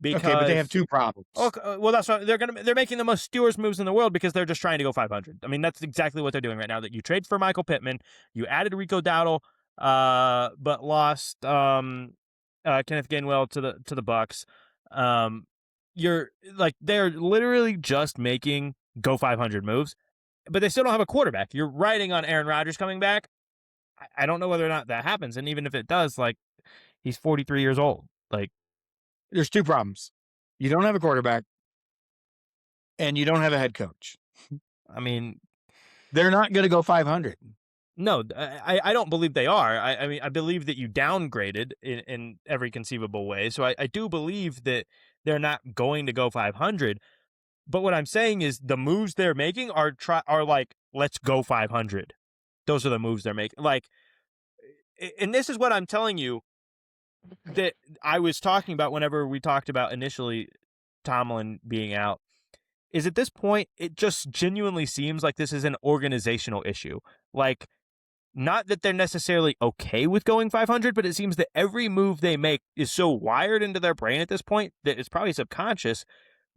Okay, but they have because 2 problems. well, that's what they're making the most Steelers moves in the world because they're just trying to go 500. I mean, that's exactly what they're doing right now. That you trade for Michael Pittman, you added Rico Dowdle, but lost Kenneth Gainwell to the Bucks. You're like they're literally just making go 500 moves, but they still don't have a quarterback. You're riding on Aaron Rodgers coming back. I don't know whether or not that happens, and even if it does, like he's 43 years old. Like, There's 2 problems. You don't have a quarterback, and you don't have a head coach. I mean, They're not gonna go 500. no, I don't believe they are. I mean, I believe that you downgraded in every conceivable way. So I do believe that they're not going to go 500. But what I'm saying is the moves they're making are like, let's go 500. Those are the moves they're making. Like, and this is what I'm telling you that I was talking about whenever we talked about initially Tomlin being out. Is at this point, it just genuinely seems like this is an organizational issue. Like, not that they're necessarily okay with going 500, but it seems that every move they make is so wired into their brain at this point that it's probably subconscious,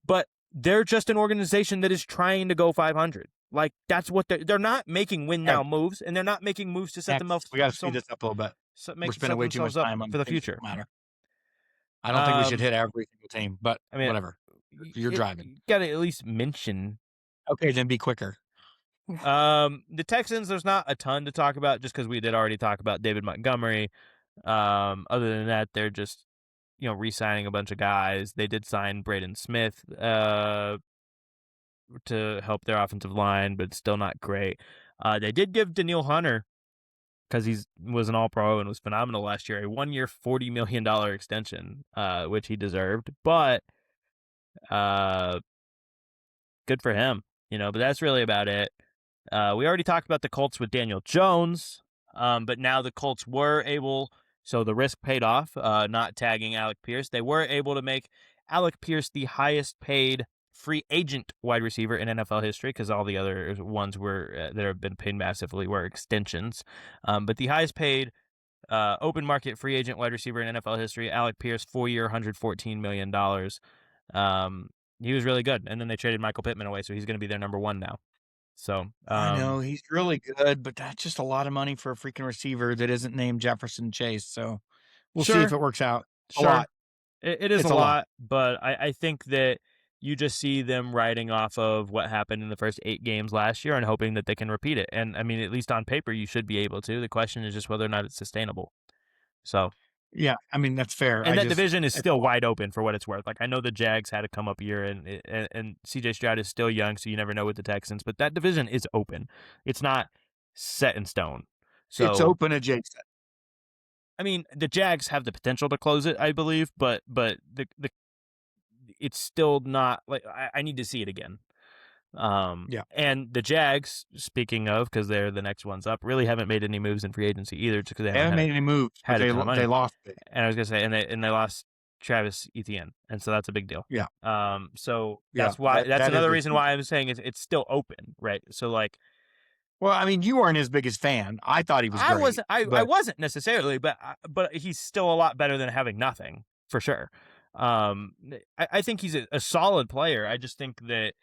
but they're just an organization that is trying to go 500. Like, that's what they're not making win Okay, now moves, and they're not making moves to set them up next, we gotta speed this up a little bit. We're spending set way too themselves much up time on for the things that future. don't matter. I don't think we should Um, hit every single team, but I mean, whatever. You're driving. you got to at least mention. Okay, then be quicker. The Texans, there's not a ton to talk about just because we did already talk about David Montgomery. Other than that, they're just re-signing a bunch of guys. They did sign Braden Smith to help their offensive line, but still not great. They did give Daniil Hunter, because he was an All-Pro and was phenomenal last year, a 1-year, $40 million extension, which he deserved. But good for him, but that's really about it. We already talked about the Colts with Daniel Jones, but now the Colts were able, so the risk paid off, not tagging Alec Pierce. They were able to make Alec Pierce the highest paid free agent wide receiver in NFL history, because all the other ones were that have been paid massively were extensions. But the highest paid open market free agent wide receiver in NFL history, Alec Pierce, 4-year, $114 million. He was really good. And then they traded Michael Pittman away, so he's going to be their number one now. So, I know he's really good, but that's just a lot of money for a freaking receiver that isn't named Jefferson Chase. So we'll see if it works out. A sure. lot. It is It's a a lot. lot, but I think that you just see them riding off of what happened in the first 8 games last year and hoping that they can repeat it. And I mean, at least on paper, you should be able to. The question is just whether or not it's sustainable. So, Yeah, I mean, that's fair. And that division is It's a still lot. wide open for what it's worth. Like I know the Jags had a come up year, and CJ Stroud is still young, so you never know with the Texans. But that division is open. It's not set in stone. It's So open adjacent. I mean, the Jags have the potential to close it, I believe, but the it's still not like I need to see it again. Yeah. And the Jags, speaking of, because they're the next ones up, really haven't made any moves in free agency either, just because they They haven't haven't made any moves, but had a ton of they money. lost big. And I was gonna say, and they lost Travis Etienne, and so that's a big deal. Yeah. So Yeah. that's That is another a reason huge. why I'm saying it's still open, right? So like Well, I mean, you weren't his biggest fan. I thought he was great, I but wasn't necessarily, but he's still a lot better than having nothing for sure. Um, I think he's a solid player. I just think that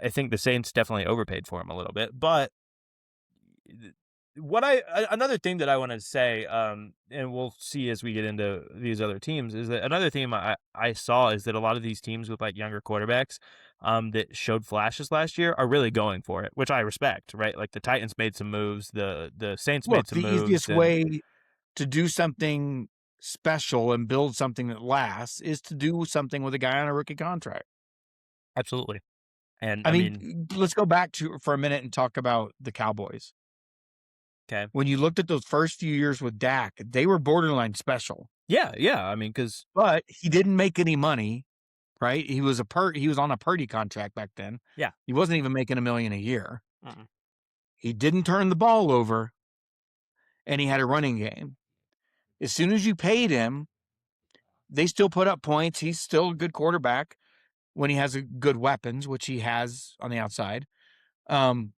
I think the Saints definitely overpaid for him a little bit, but another thing that I want to say, and we'll see as we get into these other teams, is that another theme I saw is that a lot of these teams with like younger quarterbacks, that showed flashes last year are really going for it, which I respect, right? Like the Titans made some moves, the Saints made look, some the moves, easiest and way to do something special and build something that lasts is to do something with a guy on a rookie contract. absolutely, and I I mean, mean, let's go back to for a minute and talk about the Cowboys. okay, When you looked at those first few years with Dak, they were borderline special, yeah, I mean, because but he didn't make any money, right? He was on a Purdy contract back then. yeah, He wasn't even making $1 million a year. mm-mm. He didn't turn the ball over, and he had a running game. As soon as you paid him, they still put up points. He's still a good quarterback when he has a good weapons, which he has on the outside. Um,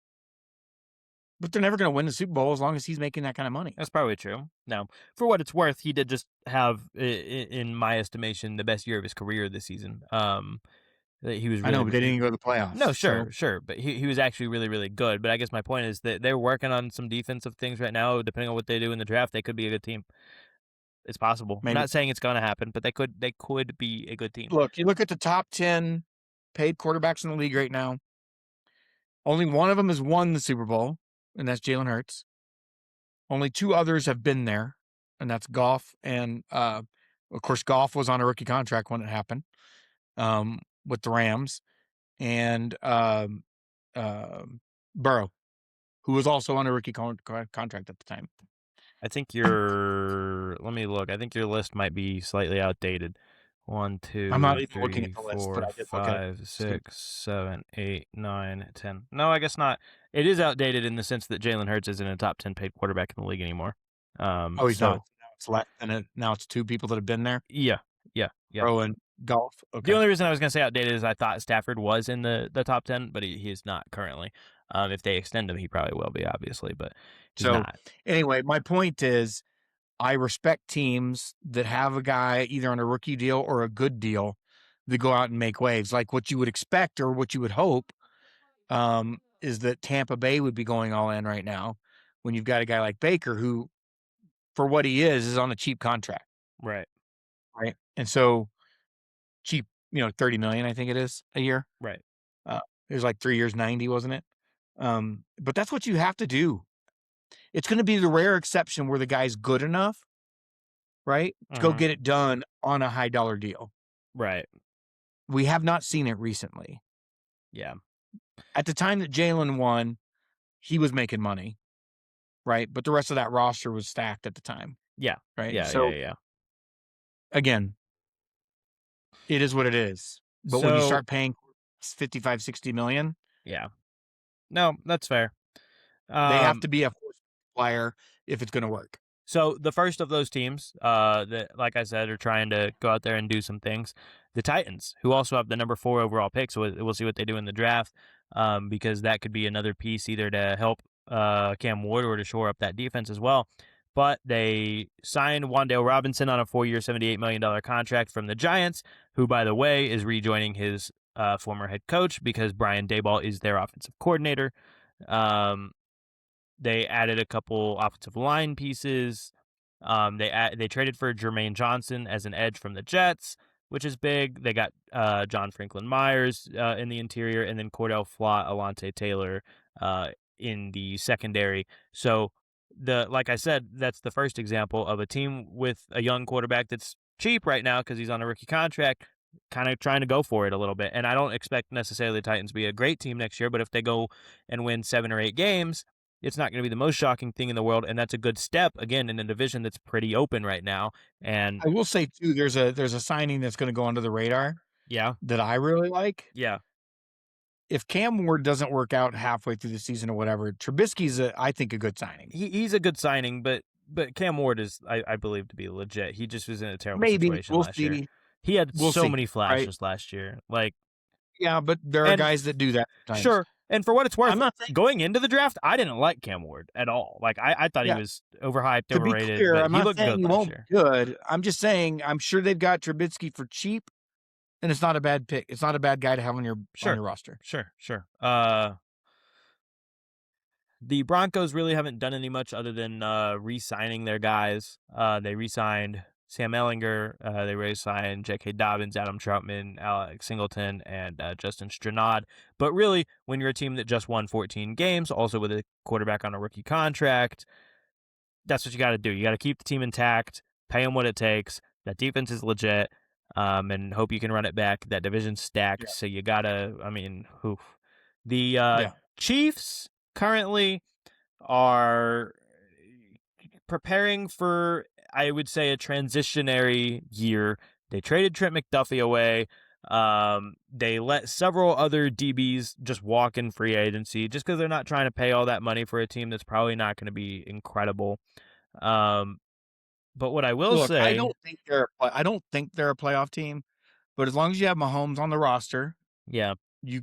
but they're never going to win the Super Bowl as long as he's making that kind of money. That's probably true. Now, for what it's worth, he did just have, in my estimation, the best year of his career this season. That he was I know, really but they didn't go to the playoffs. no, So sure, but he was actually really, really good. But I guess my point is that they're working on some defensive things right now. Depending on what they do in the draft, they could be a good team. It's possible. I'm maybe not saying it's going to happen, but they could be a good team. look, you look at the top 10 paid quarterbacks in the league right now. Only one of them has won the Super Bowl, and that's Jalen Hurts. Only two others have been there, and that's Goff and of course Goff was on a rookie contract when it happened with the Rams and Burrow, who was also on a rookie contract at the time. I think your let me look. I think your list might be slightly outdated. One, I'm not two, even looking at three, the list, but four, I did look at it. five, Stupid. 6, 7, 8, 9, 10. No, I guess not. It is outdated in the sense that Jalen Hurts isn't a top 10 paid quarterback in the league anymore. Oh, he's not. So Now it's less than it. Now it's two people that have been there. yeah, yeah. Burrow and Golf. The Okay. only reason I was going to say outdated is I thought Stafford was in the top 10, but he is not currently. If they extend him, he probably will be, obviously, but he's So not. anyway, my point is I respect teams that have a guy either on a rookie deal or a good deal that go out and make waves. Like what you would expect or what you would hope is that Tampa Bay would be going all in right now when you've got a guy like Baker who, for what he is on a cheap contract, Right, right? And so cheap, 30 million, I think it is a year. right. Uh, it was like 3 years, 90, wasn't it? But that's what you have to do. It's going to be the rare exception where the guy's good enough, right, to go Hmm. get it done on a high dollar deal. Right, We have not seen it recently. yeah. At the time that Jalen won, he was making money, right? But the rest of that roster was stacked at the time, Yeah, right? yeah, So yeah. again, it is what it is. But when you So start paying 55, 60 million, yeah. No, that's fair. they have Um, to be a force multiplier if it's going to work. so the first of those teams, that, like I said, are trying to go out there and do some things, the Titans, who also have the number 4 overall pick. So we'll see what they do in the draft, because that could be another piece either to help Cam Ward or to shore up that defense as well. But they signed Wan'Dale Robinson on a 4-year, $78 million contract from the Giants, who, by the way, is rejoining his former head coach because Brian Daboll is their offensive coordinator. Um, they added a couple offensive line pieces. They traded for Jermaine Johnson as an edge from the Jets, which is big. They got John Franklin Myers in the interior, and then Cordell Flott, Alante Taylor in the secondary. So like I said, that's the first example of a team with a young quarterback that's cheap right now because he's on a rookie contract, kind of trying to go for it a little bit. And I don't expect necessarily the Titans to be a great team next year, but if they go and win 7 or 8 games, it's not going to be the most shocking thing in the world. And that's a good step, again, in a division that's pretty open right now. And I will say too, there's a signing that's going to go under the radar yeah, that I really like. yeah, If Cam Ward doesn't work out halfway through the season or whatever, Trubisky's I think a good signing. he's a good signing, but Cam Ward is, I believe, to be legit. He just was in a terrible Maybe situation we'll last year. see. He had We'll so see. many Right? flashes last year. Like, Yeah, but there are and guys that do that sometimes. sure. And for what it's I'm worth, not saying. going into the draft, I didn't like Cam Ward at all. Like, I thought he Yeah. was overhyped, To be overrated, clear, but I'm he not looked saying good he last won't year. be good. I'm just saying I'm sure they've got Trubisky for cheap, and it's not a bad pick. It's not a bad guy to have on your Sure, roster. sure. The Broncos really haven't done any much other than re-signing their guys. They re-signed Sam Ellinger. They re-signed J.K. Dobbins, Adam Troutman, Alex Singleton, and Justin Stranad. But really, when you're a team that just won 14 games, also with a quarterback on a rookie contract, that's what you got to do. You got to keep the team intact, pay them what it takes. That defense is legit, and hope you can run it back. That division's stacked, Yeah. so you gotta. I mean, oof. The Yeah. Chiefs currently are preparing for, I would say, a transitionary year. They traded Trent McDuffie away. They let several other DBs just walk in free agency just because they're not trying to pay all that money for a team that's probably not going to be incredible. Um, but what I will Look, say, I don't think they're a playoff team, but as long as you have Mahomes on the roster, yeah, you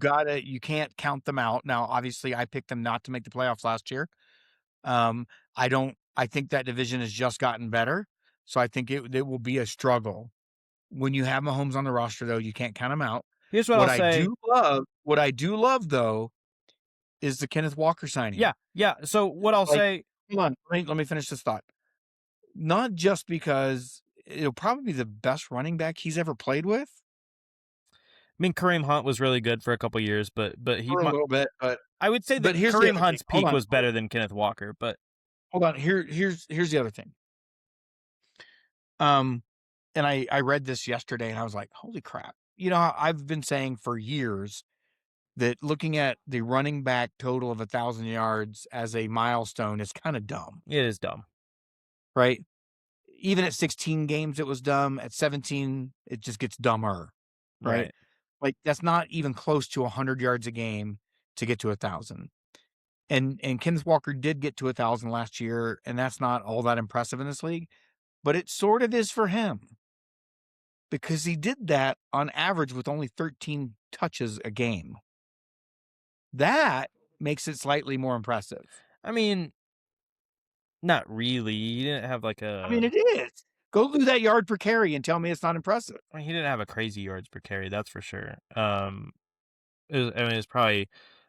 can't count them out. Now, obviously, I picked them not to make the playoffs last year. I think that division has just gotten better, so I think it will be a struggle. When you have Mahomes on the roster, though, you can't count them out. here's what I'll say. What I do love though, is the Kenneth Walker signing. Yeah, yeah. So what I'll Like, say, hold on, let me finish this thought. Not just because it'll probably be the best running back he's ever played with I mean, Kareem Hunt was really good for a couple years, but for a little bit, I would say but that here's the Kareem other thing. Hunt's peak was better than Kenneth Walker, but Hold on. Here's the other thing. Um, and I read this yesterday and I was like, holy crap. You know, I've been saying for years that looking at the running back total of 1,000 yards as a milestone is kind of dumb, it is dumb. right? Even at 16 games, it was dumb. At 17, it just gets dumber, right? Right. Like that's not even close to 100 yards a game to get to 1,000. And Kenneth Walker did get to 1,000 last year, and that's not all that impressive in this league, but it sort of is for him because he did that on average with only 13 touches a game. That makes it slightly more impressive. I mean, not really. He didn't have like I mean, a. it is. Go do that yard per carry and tell me it's not impressive. I mean, he didn't have a crazy yards per carry. That's for sure. I mean, it's probably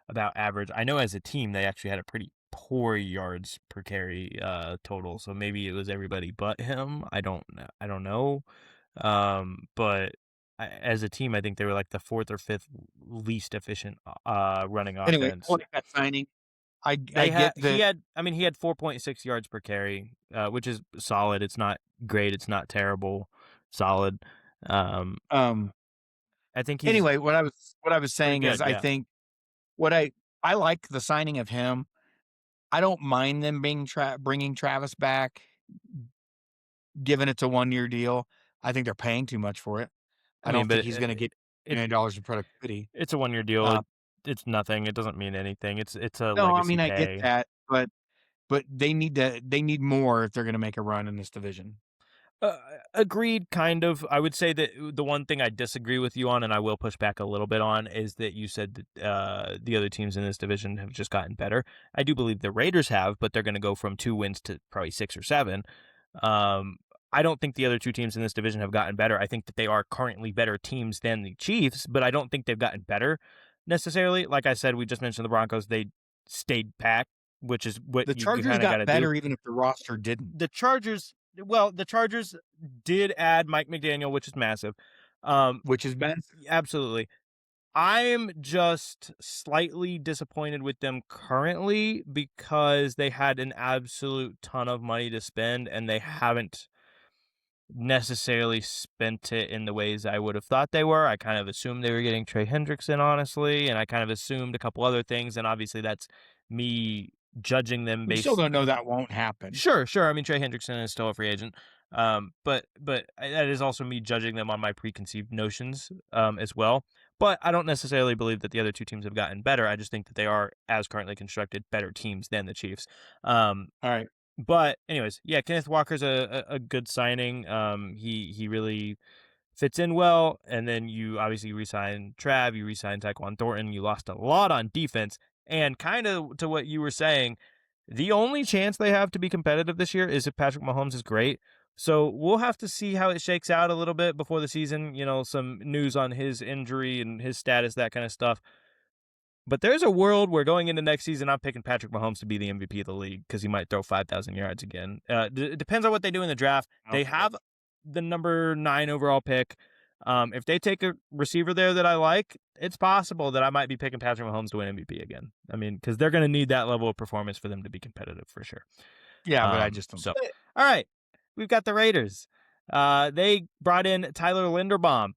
about average. I know as a team they actually had a pretty poor yards per carry total. So maybe it was everybody but him. I don't know. I don't know. But as a team, I think they were like the fourth or fifth least efficient running Anyway, I offense. like that signing. I They get had that. he had 4.6 yards per carry, which is solid. It's not great. It's not terrible. Solid. Um, Um. I think he's Anyway, what I was pretty saying is, good. I Yeah. think what I like the signing of him. I don't mind them bringing Travis back, given it's a 1-year deal. I think they're paying too much for it. I I mean, don't think but he's going to get it $1 million in productivity. it's a 1 year deal. Uh, It's nothing. It doesn't mean anything. It's a no, I legacy mean I get pay. that, but they need more if they're going to make a run in this division. Agreed, kind of. I would say that the one thing I disagree with you on, and I will push back a little bit on, is that you said that the other teams in this division have just gotten better. I do believe the Raiders have, but they're going to go from 2 wins to probably 6 or 7. I don't think the other two teams in this division have gotten better. I think that they are currently better teams than the Chiefs, but I don't think they've gotten better necessarily. Like I said, we just mentioned the Broncos. They stayed packed, which is what The you Chargers kind of got got to do. better even if the roster didn't, The Chargers did add Mike McDaniel, which is massive. Um, which is bad. absolutely. I'm just slightly disappointed with them currently because they had an absolute ton of money to spend and they haven't necessarily spent it in the ways I would have thought they were. I kind of assumed they were getting Trey Hendrickson, honestly, and I kind of assumed a couple other things, and obviously that's me judging them We still based. don't know that won't happen. Sure, sure. I mean, Trey Hendrickson is still a free agent, but that is also me judging them on my preconceived notions as well. But I don't necessarily believe that the other two teams have gotten better. I just think that they are, as currently constructed, better teams than the Chiefs. Um, All right. but anyways, yeah, Kenneth Walker's a good signing. He really fits in well, and then you obviously re-sign Trav, you re-sign Tyquan Thornton. You lost a lot on defense, and kind of to what you were saying, the only chance they have to be competitive this year is if Patrick Mahomes is great. So we'll have to see how it shakes out a little bit before the season. You know, some news on his injury and his status, that kind of stuff. But there's a world where going into next season, I'm picking Patrick Mahomes to be the MVP of the league because he might throw 5,000 yards again. It depends on what they do in the draft. They have the number 9 overall pick. If they take a receiver there that I like, it's possible that I might be picking Patrick Mahomes to win MVP again. I mean, because they're going to need that level of performance for them to be competitive for sure. Yeah, but I just don't. So, all right, we've got the Raiders. They brought in Tyler Linderbaum,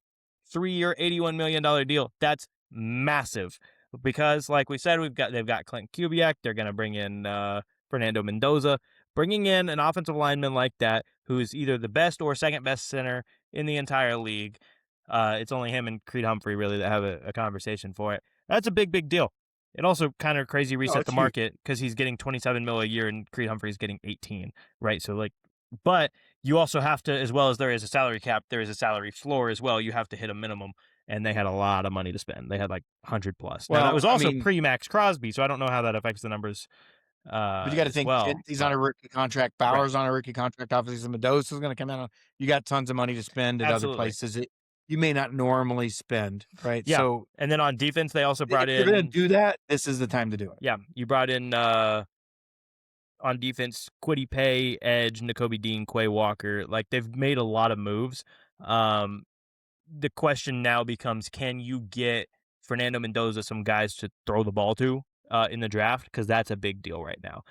3-year, $81 million deal. That's massive because, like we said, they've got Clint Kubiak. They're going to bring in Fernando Mendoza. Bringing in an offensive lineman like that, who is either the best or second best center in the entire league. It's only him and Creed Humphrey really that have a conversation for it. That's a big deal. It also kind of crazy reset the market because he's getting 27 mil a year and Creed Humphrey's getting 18, right? So like, but you also have to, as well as there is a salary cap, there is a salary floor as well. You have to hit a minimum, and they had a lot of money to spend. They had like 100 plus. Now that was also pre-Max Crosby, so I don't know how that affects the numbers. But you got to think, well, he's on a rookie contract. Bauer's on a rookie contract. Obviously, Mendoza is going to come out. You got tons of money to spend at other places. You may not normally spend, right? Yeah. So, and then on defense, they also brought in. If you're going to do that, this is the time to do it. Yeah, you brought in on defense, Kwity Paye, Edge, Nakobe Dean, Quay Walker. Like they've made a lot of moves. The question now becomes, can you get Fernando Mendoza some guys to throw the ball to in the draft? Because that's a big deal right now.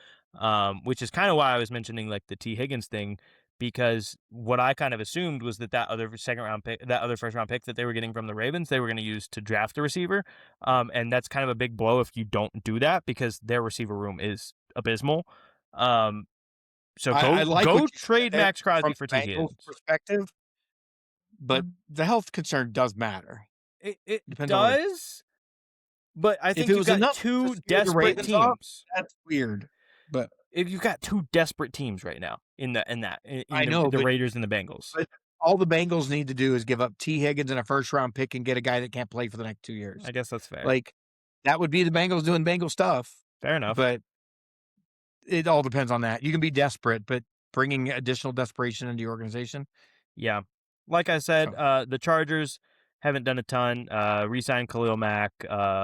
Which is kind of why I was mentioning like the T. Higgins thing, because what I kind of assumed was that other first round pick that they were getting from the Ravens, they were going to use to draft a receiver. And that's kind of a big blow if you don't do that because their receiver room is abysmal. So go trade Max Crosby for T. Higgins. Perspective, but the health concern does matter. It does, but I think you've got two desperate teams. That's weird, but if you've got two desperate teams right now the Raiders and the Bengals. But all the Bengals need to do is give up T. Higgins and a first-round pick and get a guy that can't play for the next 2 years. I guess that's fair. Like, that would be the Bengals doing Bengal stuff. Fair enough. But it all depends on that. You can be desperate, but bringing additional desperation into your organization. Yeah. Like I said, the Chargers haven't done a ton. Re-signed Khalil Mack,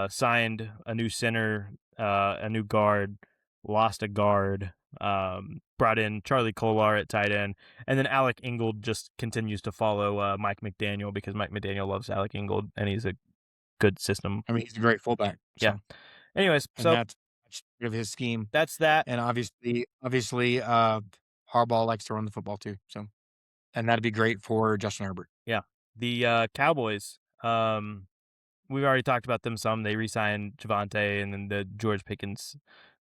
signed a new center, a new guard, lost a guard, brought in Charlie Kolar at tight end, and then Alec Ingold just continues to follow Mike McDaniel because Mike McDaniel loves Alec Ingold, and he's a good system. I mean, he's a great fullback. So. Yeah. Anyways, so that's of his scheme. That's that. And obviously, Harbaugh likes to run the football too. So, and that'd be great for Justin Herbert. Yeah. The Cowboys, we've already talked about them some. They re-signed Javonte and then the George Pickens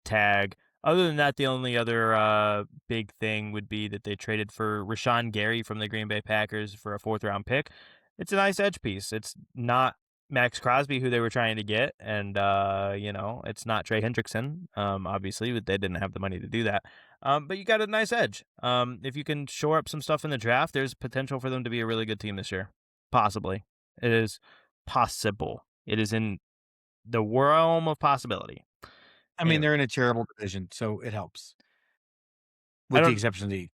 tag. Other than that, the only other big thing would be that they traded for Rashawn Gary from the Green Bay Packers for a 4th-round pick. It's a nice edge piece. It's not Max Crosby, who they were trying to get, and it's not Trey Hendrickson, obviously, but they didn't have the money to do that. But you got a nice edge. If you can shore up some stuff in the draft, there's potential for them to be a really good team this year. Possibly. It is possible. It is in the realm of possibility. I mean, they're in a terrible division, so it helps. With the exception of the.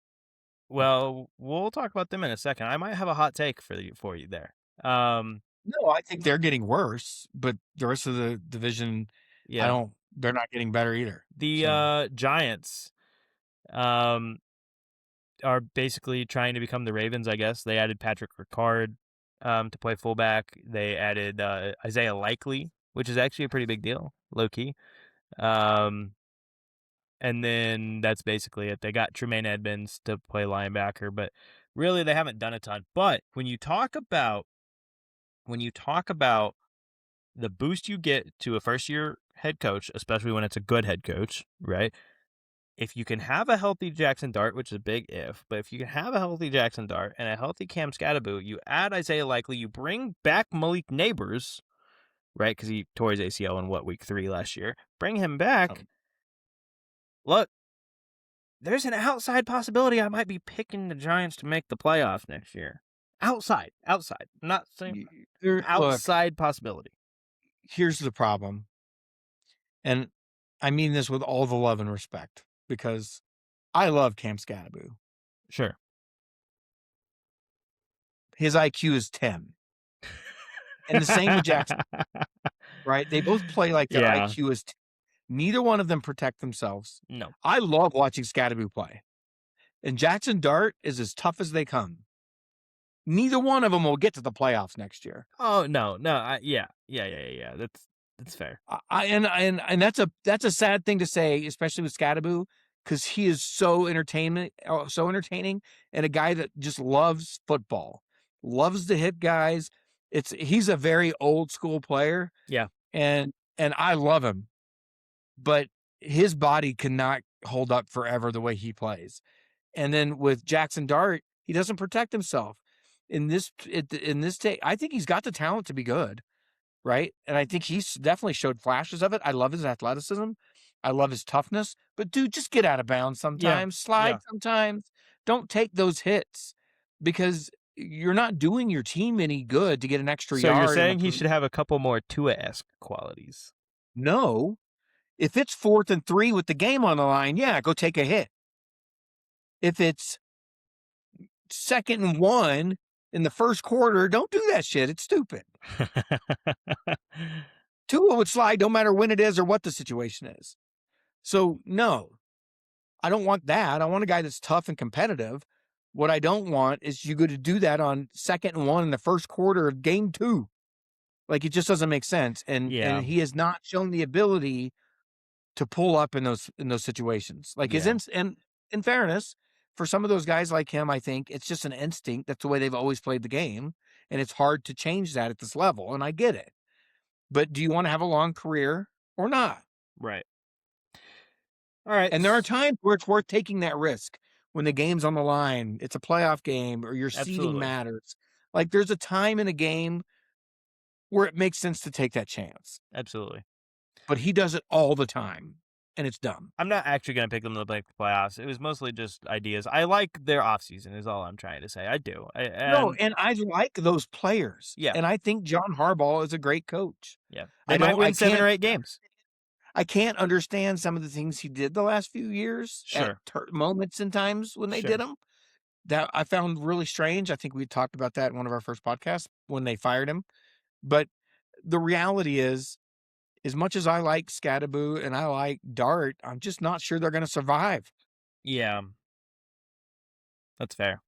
Well, we'll talk about them in a second. I might have a hot take for you there. No, I think they're getting worse, but the rest of the division, they're not getting better either. The Giants are basically trying to become the Ravens, I guess. They added Patrick Ricard. to play fullback. They added Isaiah Likely, which is actually a pretty big deal, low key. Um, and then that's basically it. They got Tremaine Edmonds to play linebacker, but really they haven't done a ton. But when you talk about the boost you get to a first year head coach, especially when it's a good head coach, right? If you can have a healthy Jackson Dart, which is a big if, but if you can have a healthy Jackson Dart and a healthy Cam Scatterboot, you add Isaiah Likely, you bring back Malik Neighbors, right? Because he tore his ACL in week 3 last year. Bring him back. Look, there's an outside possibility I might be picking the Giants to make the playoffs next year. Outside. I'm not saying Look, outside possibility. here's the problem. And I mean this with all the love and respect because I love Cam Scatterboot. Sure. His IQ is 10. And the same with Jackson, right? They both play like their Yeah. IQ is 10. Neither one of them protect themselves. No. I love watching Scatterboot play. And Jackson Dart is as tough as they come. Neither one of them will get to the playoffs next year. Oh, no. Yeah. That's fair. And that's a sad thing to say, especially with Scatterboot, because he is so entertaining, and a guy that just loves football, loves to hit guys. He's a very old school player. Yeah. And I love him, but his body cannot hold up forever the way he plays. And then with Jackson Dart, he doesn't protect himself. In this take, I think he's got the talent to be good, right? And I think he's definitely showed flashes of it. I love his athleticism. I love his toughness. But dude, just get out of bounds sometimes. Slide sometimes. Don't take those hits because you're not doing your team any good to get an extra yard. So you're saying he should have a couple more Tua-esque qualities? No. If it's 4th and 3 with the game on the line, yeah, go take a hit. If it's 2nd and 1 in the first quarter, don't do that shit. It's stupid. Tua would slide no matter when it is or what the situation is. So, no, I don't want that. I want a guy that's tough and competitive. What I don't want is you go to do that on 2nd and 1 in the first quarter of game 2. Like, it just doesn't make sense. And he has not shown the ability to pull up in those situations. Like, and in fairness, for some of those guys like him, I think it's just an instinct. That's the way they've always played the game. And it's hard to change that at this level. And I get it. But do you want to have a long career or not? Right. All right. And there are times where it's worth taking that risk when the game's on the line. It's a playoff game or your seeding matters. Like there's a time in a game where it makes sense to take that chance. Absolutely. But he does it all the time. And it's dumb. I'm not actually going to pick them to make the playoffs. It was mostly just ideas. I like their offseason is all I'm trying to say. I do. And I like those players. Yeah. And I think John Harbaugh is a great coach. Yeah. They might win 7 or 8 games. I can't understand some of the things he did the last few years. Sure. At moments and times when they did them. That I found really strange. I think we talked about that in one of our first podcasts when they fired him. But the reality is, as much as I like Scatterboot and I like Dart, I'm just not sure they're going to survive. Yeah. That's fair.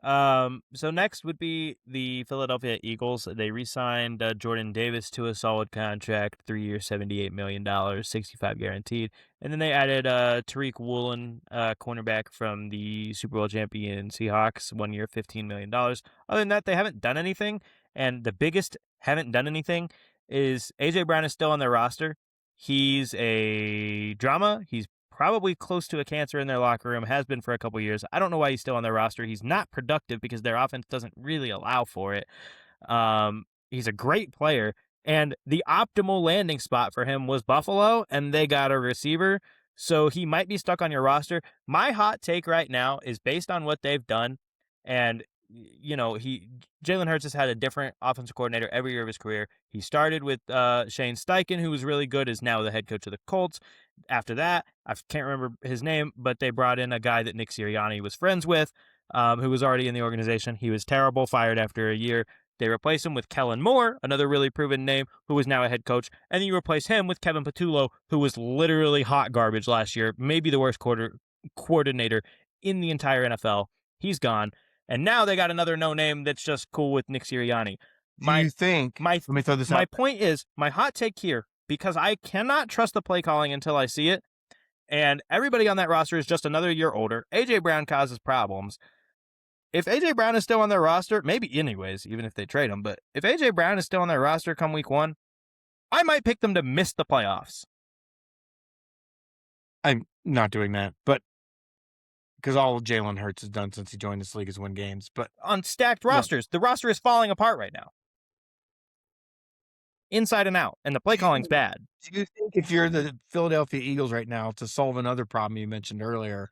So next would be the Philadelphia Eagles. They re-signed Jordan Davis to a solid contract, 3 years, $78 million, 65 guaranteed. And then they added Tariq Woolen, cornerback from the Super Bowl champion Seahawks, 1 year, $15 million. Other than that, they haven't done anything. And the biggest haven't done anything is A.J. Brown is still on their roster. He's a drama. He's probably close to a cancer in their locker room, has been for a couple years. I don't know why he's still on their roster. He's not productive because their offense doesn't really allow for it. He's a great player, and the optimal landing spot for him was Buffalo, and they got a receiver, so he might be stuck on your roster. My hot take right now is based on what they've done, and Jalen Hurts has had a different offensive coordinator every year of his career. He started with Shane Steichen, who was really good, is now the head coach of the Colts. After that, I can't remember his name, but they brought in a guy that Nick Sirianni was friends with, who was already in the organization. He was terrible, fired after a year. They replaced him with Kellen Moore, another really proven name, who is now a head coach. And then you replace him with Kevin Patullo, who was literally hot garbage last year, maybe the worst coordinator in the entire NFL. He's gone. And now they got another no name that's just cool with Nick Sirianni. Do My you think? my Let me throw this my out. point is, my hot take here, because I cannot trust the play calling until I see it, and everybody on that roster is just another year older. AJ Brown causes problems. If AJ Brown is still on their roster, maybe anyways, even if they trade him, but if AJ Brown is still on their roster come week 1, I might pick them to miss the playoffs. I'm not doing that, but because all Jalen Hurts has done since he joined this league is win games. But On stacked look, rosters, the roster is falling apart right now, inside and out, and the play do calling's you, bad. do you think if you're the Philadelphia Eagles right now, to solve another problem you mentioned earlier,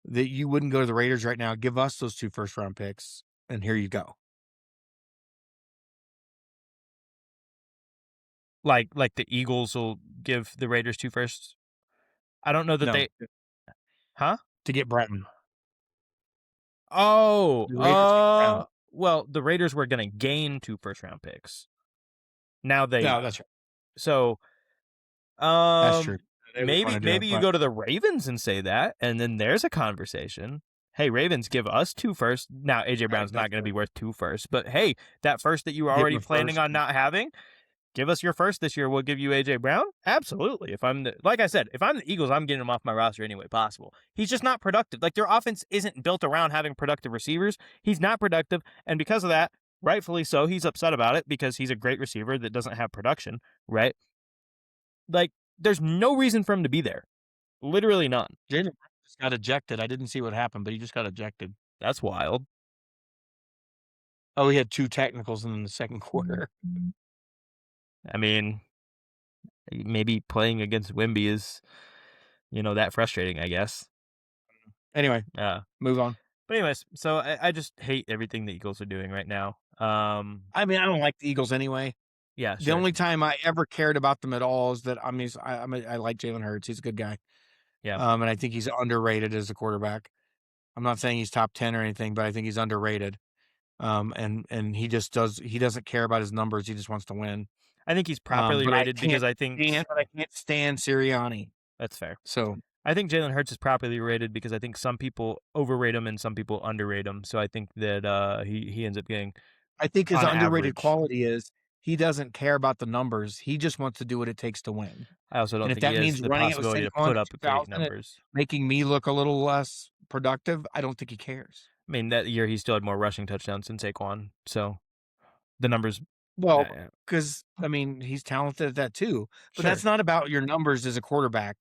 that you wouldn't go to the Raiders right now? Give us those 2 first-round picks, and here you go. Like the Eagles will give the Raiders 2 firsts. I don't know that No, they, huh? to get Brenton. Oh, The Raiders get Brown. well, the Raiders were going to gain 2 first-round picks. Now they, No, that's right. so, That's true. They would want maybe to do it, you but go to the Ravens and say that, and then there's a conversation. Hey, Ravens, give us 2 firsts. Now, AJ Brown's not that's going to be true. worth 2 firsts, but hey, that first that you were Give already him a planning first. on not having, give us your first this year. We'll give you AJ Brown. Absolutely. If I'm like I said, if I'm the Eagles, I'm getting him off my roster any way possible. He's just not productive. Like, their offense isn't built around having productive receivers. He's not productive, and because of that, rightfully so, he's upset about it because he's a great receiver that doesn't have production, right? Like, there's no reason for him to be there. Literally none. Jalen just got ejected. I didn't see what happened, but he just got ejected. That's wild. Oh, he had 2 technicals in the second quarter. I mean, maybe playing against Wimby is, that frustrating, I guess. Anyway, Uh, move on. but anyways, so I just hate everything the Eagles are doing right now. I mean, I don't like the Eagles anyway. Yeah, The sure. only time I ever cared about them at all is that I like Jalen Hurts. He's a good guy. Yeah. And I think he's underrated as a quarterback. I'm not saying he's top 10 or anything, but I think he's underrated. And he doesn't care about his numbers. He just wants to win. I think he's properly rated because I think I can't stand Sirianni. that's fair. So I think Jalen Hurts is properly rated because I think some people overrate him and some people underrate him. So I think that he ends up getting, I think his on underrated average. quality is he doesn't care about the numbers. He just wants to do what it takes to win. I also don't And if think he that has means the running it with possibility to Saquon put at up great 2,000 and numbers. making me look a little less productive, I don't think he cares. I mean, that year he still had more rushing touchdowns than Saquon. So the numbers, Well, uh, because I mean, he's talented at that too. But sure. that's not about your numbers as a quarterback.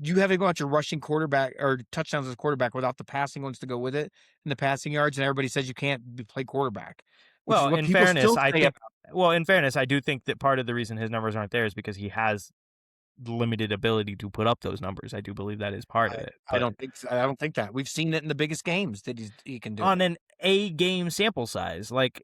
You haven't got your rushing quarterback or touchdowns as a quarterback without the passing ones to go with it and the passing yards, and everybody says you can't play quarterback, which is Well, what in people fairness, still say about. I do think that part of the reason his numbers aren't there is because he has limited ability to put up those numbers. I do believe that is part of it. I But don't think so. I don't think that. We've seen it in the biggest games that he can do on it. an A game sample size, like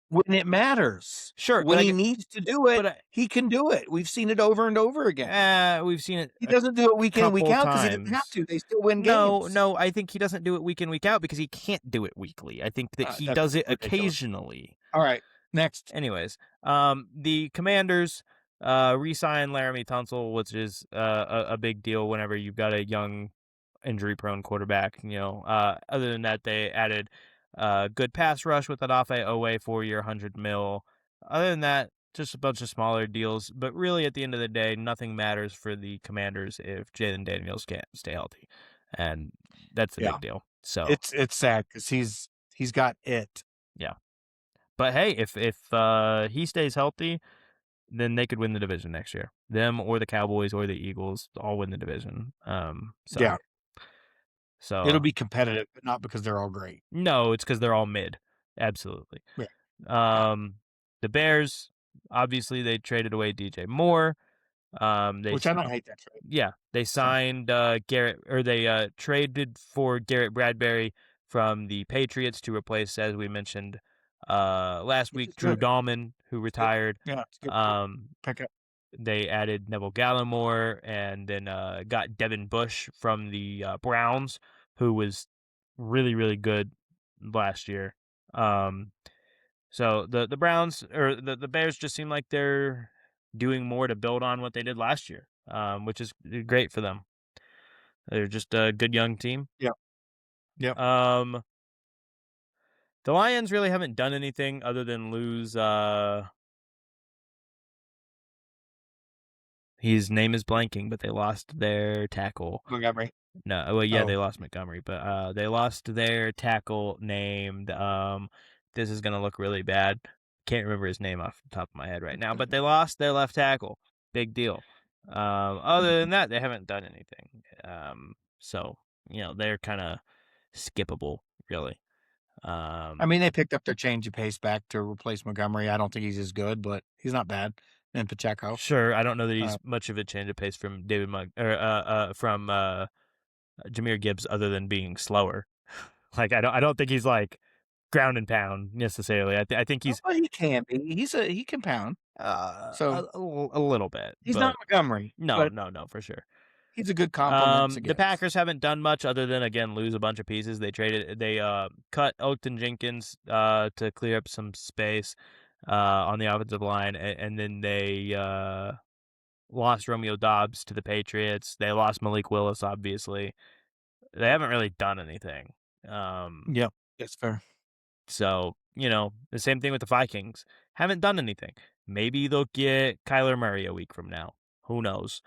When it matters. sure, When he needs to do it, but he can do it. We've seen it over and over again. we've seen it He a doesn't do it week in and week couple out because he doesn't have times. to. They still win No, games. no, I think he doesn't do it week in, week out because he can't do it weekly. I think that he That's does it ridiculous. occasionally. All right, next. Anyways, the Commanders re-signed Laramie Tunsil, which is a big deal whenever you've got a young, injury-prone quarterback. Other than that, they added good pass rush with Adafe Owe, 4-year, $100 million. Other than that, just a bunch of smaller deals. But really, at the end of the day, nothing matters for the Commanders if Jalen Daniels can't stay healthy, and that's the big deal. So It's sad because he's got it. yeah. But hey, if he stays healthy, then they could win the division next year. Them or the Cowboys or the Eagles all win the division. Yeah, it'll So be competitive, but not because they're all great. no, it's because they're all mid. Absolutely. Yeah. The Bears, obviously, they traded away DJ Moore. Which I don't hate that trade. Yeah, they signed Garrett, or they traded for Garrett Bradbury from the Patriots to replace, as we mentioned last Which week, is Drew good. Dahlman, who retired. Yeah, it's good pick up. They added Neville Gallimore and then got Devin Bush from the Browns, who was really, really good last year. So the Browns or the Bears just seem like they're doing more to build on what they did last year, which is great for them. They're just a good young team. Yeah. Yep. Um, The Lions really haven't done anything other than lose. His name is blanking, but they lost their tackle. Montgomery. No, well, yeah, Oh, they lost Montgomery, but they lost their tackle named. This is gonna look really bad. Can't remember his name off the top of my head right now, but they lost their left tackle. Big deal. Other than that, they haven't done anything. So they're kind of skippable, really. I mean, they picked up their change of pace back to replace Montgomery. I don't think he's as good, but he's not bad. And Pacheco. Sure, I don't know that Uh, he's much of a change of pace from David Mug or from Jahmyr Gibbs, other than being slower. Like I don't think he's like ground and pound necessarily. I think he's well, he can be. He can pound. So a little bit, he's not but Montgomery, no, but no, no, for sure. he's a good compliment to The give. Packers haven't done much other than again lose a bunch of pieces. They cut Elgton Jenkins to clear up some space on the offensive line, and then they lost Romeo Dobbs to the Patriots. They lost Malik Willis, obviously. They haven't really done anything. Yep, that's fair. So, the same thing with the Vikings. Haven't done anything. Maybe they'll get Kyler Murray a week from now. Who knows?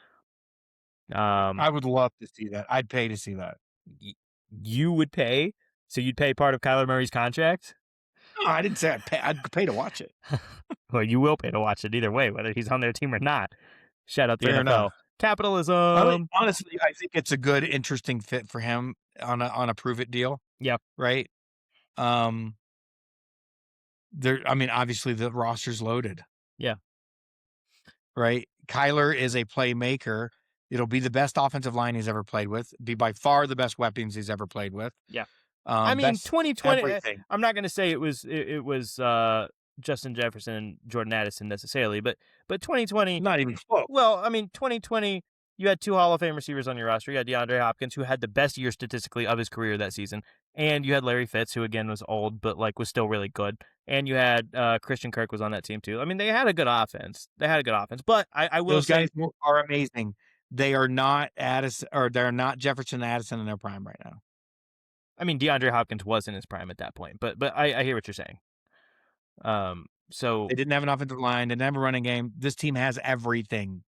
Um, I would love to see that. I'd pay to see that. you would pay? So you'd pay part of Kyler Murray's contract? No, I didn't say I'd pay. I'd pay to watch it. Well, you will pay to watch it either way, whether he's on their team or not. Shout out the Fair NFL. enough. Capitalism. Honestly, I think it's a good, interesting fit for him on a prove it deal. Yeah. Right. I mean, obviously the roster's loaded. Yeah. Right. Kyler is a playmaker. It'll be the best offensive line he's ever played with. Be by far the best weapons he's ever played with. Yeah. I mean, Best 2020. everything. I'm not going to say it was Justin Jefferson and Jordan Addison necessarily, but 2020. Not even close. Well, I mean, 2020. You had two Hall of Fame receivers on your roster. You had DeAndre Hopkins, who had the best year statistically of his career that season, and you had Larry Fitz, who again was old but was still really good. And you had Christian Kirk was on that team too. I mean, they had a good offense. But I will Those say guys are amazing. They are not Addison, or they're not Jefferson Addison in their prime right now. I mean, DeAndre Hopkins was in his prime at that point, but I hear what you're saying. So They didn't have an offensive line. They didn't have a running game. This team has everything.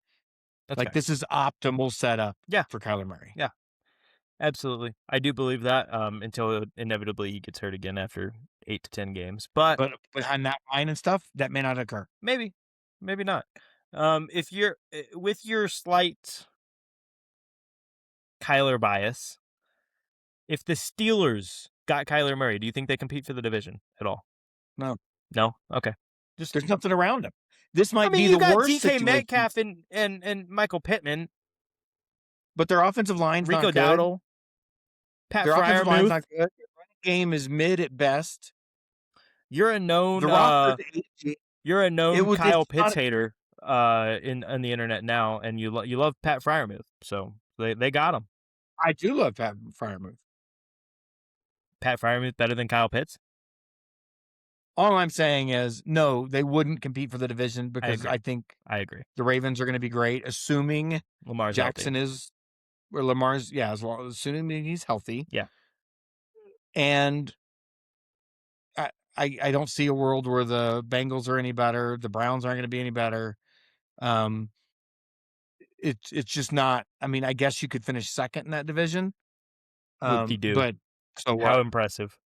that's Like fair. this is optimal setup. Yeah. For Kyler Murray. Yeah. Absolutely, I do believe that. Until inevitably he gets hurt again after 8 to 10 games, but behind that line and stuff, that may not occur. maybe not. If you're with your slight Kyler bias, if the Steelers got Kyler Murray, do you think they compete for the division at all? No. No? Okay. There's nothing around him. This might be you the got worst DK situation. Metcalf and Michael Pittman, But their offensive line's Rico not good. Dowdle, Pat Their offensive line's Freiermuth. not good. Their running game is mid at best. You're a known The roster's aging. Kyle it's not Pitts hater in on the internet now, and you love Pat Freiermuth, so they got him. I do love Pat Freiermuth. Pat Freiermuth better than Kyle Pitts? All I'm saying is, no, they wouldn't compete for the division because I think I agree. the Ravens are going to be great, assuming Lamar's Jackson healthy. is, or Lamar's, assuming he's healthy. Yeah. And I don't see a world where the Bengals are any better. The Browns aren't going to be any better. It's just not. I mean, I guess you could finish second in that division. Whoop-de-doo. But so How what? impressive.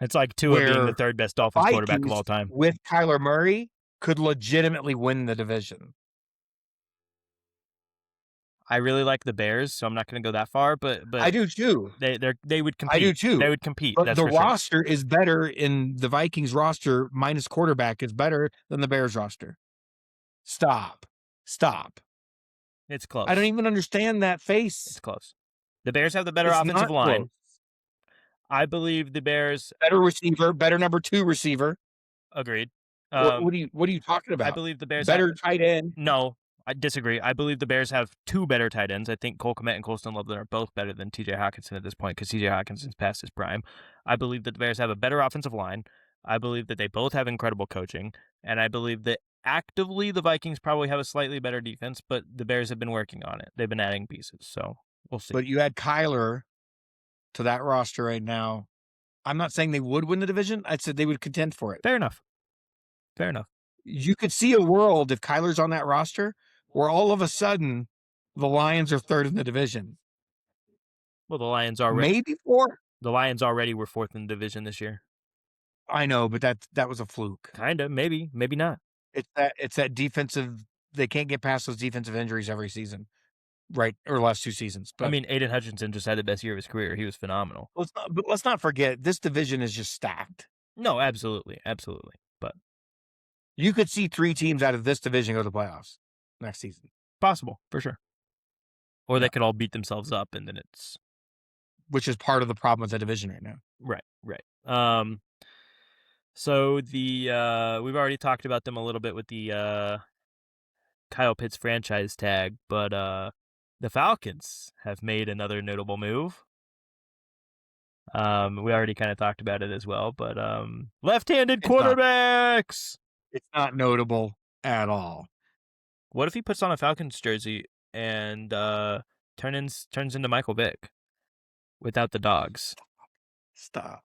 It's like Tua being the third best Dolphins quarterback of all time. With Kyler Murray could legitimately win the division. I really like the Bears, so I'm not going to go that far, but I do too. They would compete. I do too. They would compete. But that's the for sure. roster is better in the Vikings roster minus quarterback is better than the Bears roster. Stop. It's close. I don't even understand that face. It's close. The Bears have the better It's offensive not line. close. I believe the Bears Better receiver, better number 2 receiver. agreed. What are you talking about? I believe the Bears better tight end. No, I disagree. I believe the Bears have two better tight ends. I think Cole Kmet and Colston Loveland are both better than TJ Hawkinson at this point because TJ Hawkinson's past his prime. I believe that the Bears have a better offensive line. I believe that they both have incredible coaching. And I believe that actively the Vikings probably have a slightly better defense, but the Bears have been working on it. They've been adding pieces. So we'll see. But you add Kyler to that roster right now. I'm not saying they would win the division. I said they would contend for it. Fair enough. Fair enough. You could see a world if Kyler's on that roster where all of a sudden the Lions are third in the division. Well, the Lions already Maybe four. the Lions already were fourth in the division this year. I know, but that was a fluke. Kinda, maybe not. It's that defensive. They can't get past those defensive injuries every season, right? Or last 2 seasons. But I mean, Aiden Hutchinson just had the best year of his career. He was phenomenal. let's not forget this division is just stacked. No, absolutely. But You could see 3 teams out of this division go to the playoffs next season. possible, for sure. Or they could all beat themselves up, and then it's which is part of the problem with the division right now. right. So we've already talked about them a little bit with the Kyle Pitts franchise tag, but the Falcons have made another notable move. We already kind of talked about it as well, but left-handed quarterbacks. It's not notable at all. What if he puts on a Falcons jersey and turns into Michael Vick without the dogs? Stop.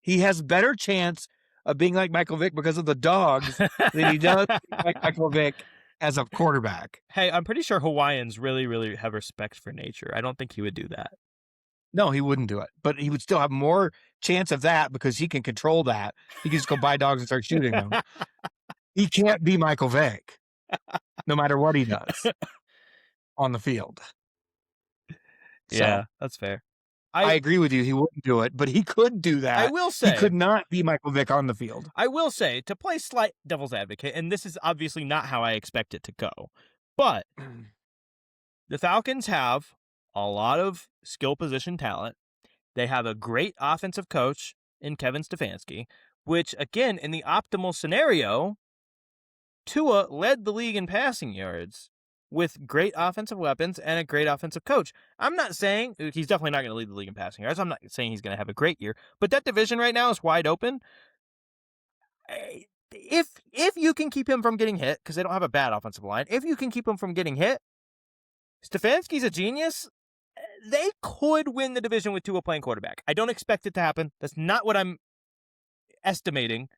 He has better chance of being like Michael Vick because of the dogs than he does like Michael Vick as a quarterback. Hey, I'm pretty sure Hawaiians really, really have respect for nature. I don't think he would do that. No, he wouldn't do it. But he would still have more chance of that because he can control that. He can just go buy dogs and start shooting them. He can't be Michael Vick, no matter what he does on the field. Yeah, that's fair. I agree with you. He wouldn't do it, but he could do that. I will say he could not be Michael Vick on the field. I will say, to play slight devil's advocate, and this is obviously not how I expect it to go, but the Falcons have a lot of skill position talent. They have a great offensive coach in Kevin Stefanski, which, again, in the optimal scenario, Tua led the league in passing yards with great offensive weapons and a great offensive coach. I'm not saying he's definitely not going to lead the league in passing yards. I'm not saying he's going to have a great year, but that division right now is wide open. If you can keep him from getting hit, because they don't have a bad offensive line, if you can keep him from getting hit, Stefanski's a genius. They could win the division with Tua playing quarterback. I don't expect it to happen. That's not what I'm estimating.